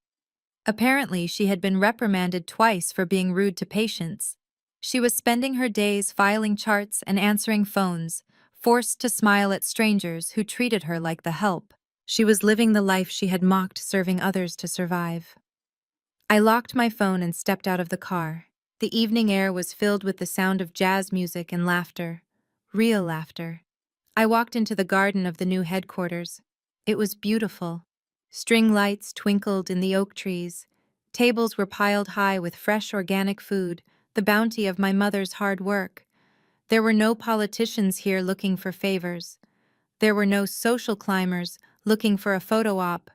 Apparently, she had been reprimanded twice for being rude to patients. She was spending her days filing charts and answering phones, forced to smile at strangers who treated her like the help. She was living the life she had mocked serving others to survive. I locked my phone and stepped out of the car. The evening air was filled with the sound of jazz music and laughter. Real laughter. I walked into the garden of the new headquarters. It was beautiful. String lights twinkled in the oak trees. Tables were piled high with fresh organic food, the bounty of my mother's hard work. There were no politicians here looking for favors. There were no social climbers looking for a photo op.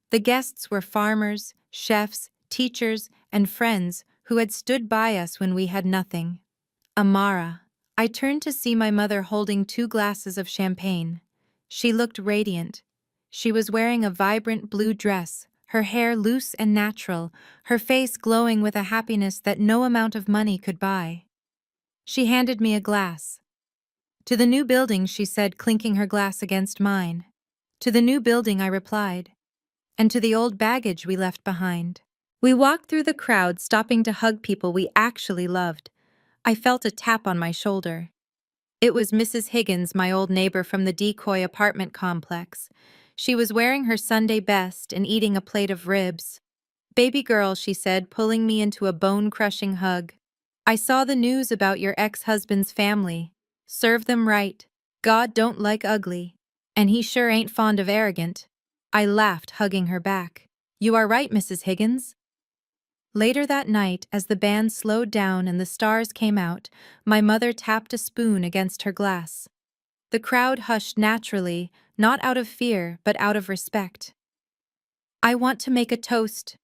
The guests were farmers, chefs, teachers, and friends who had stood by us when we had nothing. Amara. I turned to see my mother holding 2 glasses of champagne. She looked radiant. She was wearing a vibrant blue dress, her hair loose and natural, her face glowing with a happiness that no amount of money could buy. She handed me a glass. To the new building, she said, clinking her glass against mine. To the new building, I replied. And to the old baggage we left behind. We walked through the crowd, stopping to hug people we actually loved. I felt a tap on my shoulder. It was Mrs. Higgins, my old neighbor from the Decoy apartment complex. She was wearing her Sunday best and eating a plate of ribs. "Baby girl," she said, pulling me into a bone-crushing hug. "I saw the news about your ex-husband's family. Serve them right. God don't like ugly. And he sure ain't fond of arrogant." I laughed, hugging her back. You are right, Mrs. Higgins. Later that night, as the band slowed down and the stars came out, my mother tapped a spoon against her glass. The crowd hushed naturally, not out of fear, but out of respect. I want to make a toast,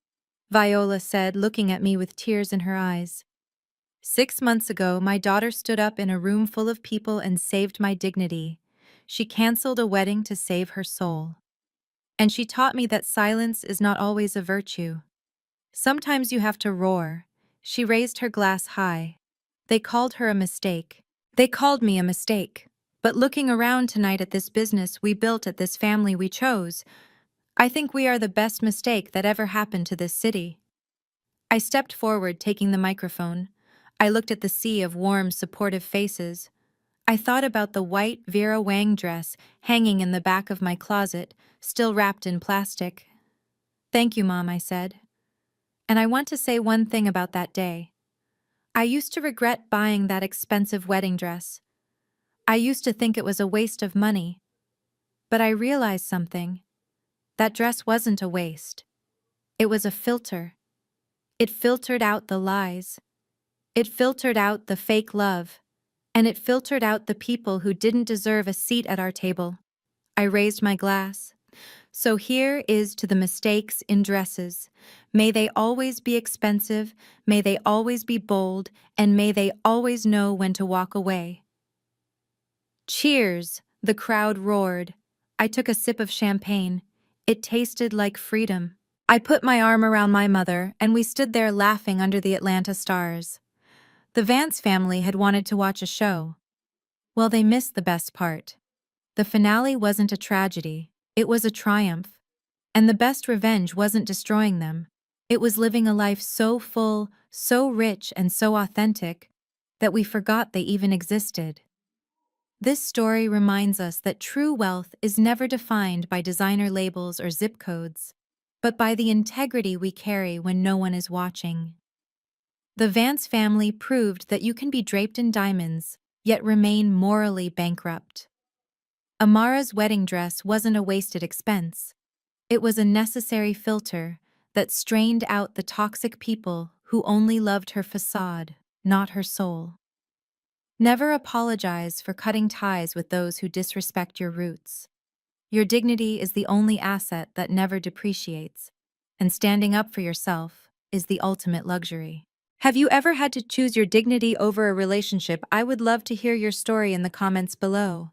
Viola said, looking at me with tears in her eyes. 6 months ago, my daughter stood up in a room full of people and saved my dignity. She canceled a wedding to save her soul. And she taught me that silence is not always a virtue. Sometimes you have to roar. She raised her glass high. They called her a mistake. They called me a mistake. But looking around tonight at this business we built, at this family we chose, I think we are the best mistake that ever happened to this city. I stepped forward, taking the microphone. I looked at the sea of warm, supportive faces. I thought about the white Vera Wang dress hanging in the back of my closet, still wrapped in plastic. Thank you, Mom, I said. And I want to say one thing about that day. I used to regret buying that expensive wedding dress. I used to think it was a waste of money. But I realized something. That dress wasn't a waste. It was a filter. It filtered out the lies. It filtered out the fake love. And it filtered out the people who didn't deserve a seat at our table. I raised my glass. So here is to the mistakes in dresses. May they always be expensive, may they always be bold, and may they always know when to walk away. Cheers, the crowd roared. I took a sip of champagne. It tasted like freedom. I put my arm around my mother, and we stood there laughing under the Atlanta stars. The Vance family had wanted to watch a show. Well, they missed the best part. The finale wasn't a tragedy, it was a triumph. And the best revenge wasn't destroying them. It was living a life so full, so rich, and so authentic that we forgot they even existed. This story reminds us that true wealth is never defined by designer labels or zip codes, but by the integrity we carry when no one is watching. The Vance family proved that you can be draped in diamonds, yet remain morally bankrupt. Amara's wedding dress wasn't a wasted expense. It was a necessary filter that strained out the toxic people who only loved her facade, not her soul. Never apologize for cutting ties with those who disrespect your roots. Your dignity is the only asset that never depreciates, and standing up for yourself is the ultimate luxury. Have you ever had to choose your dignity over a relationship? I would love to hear your story in the comments below.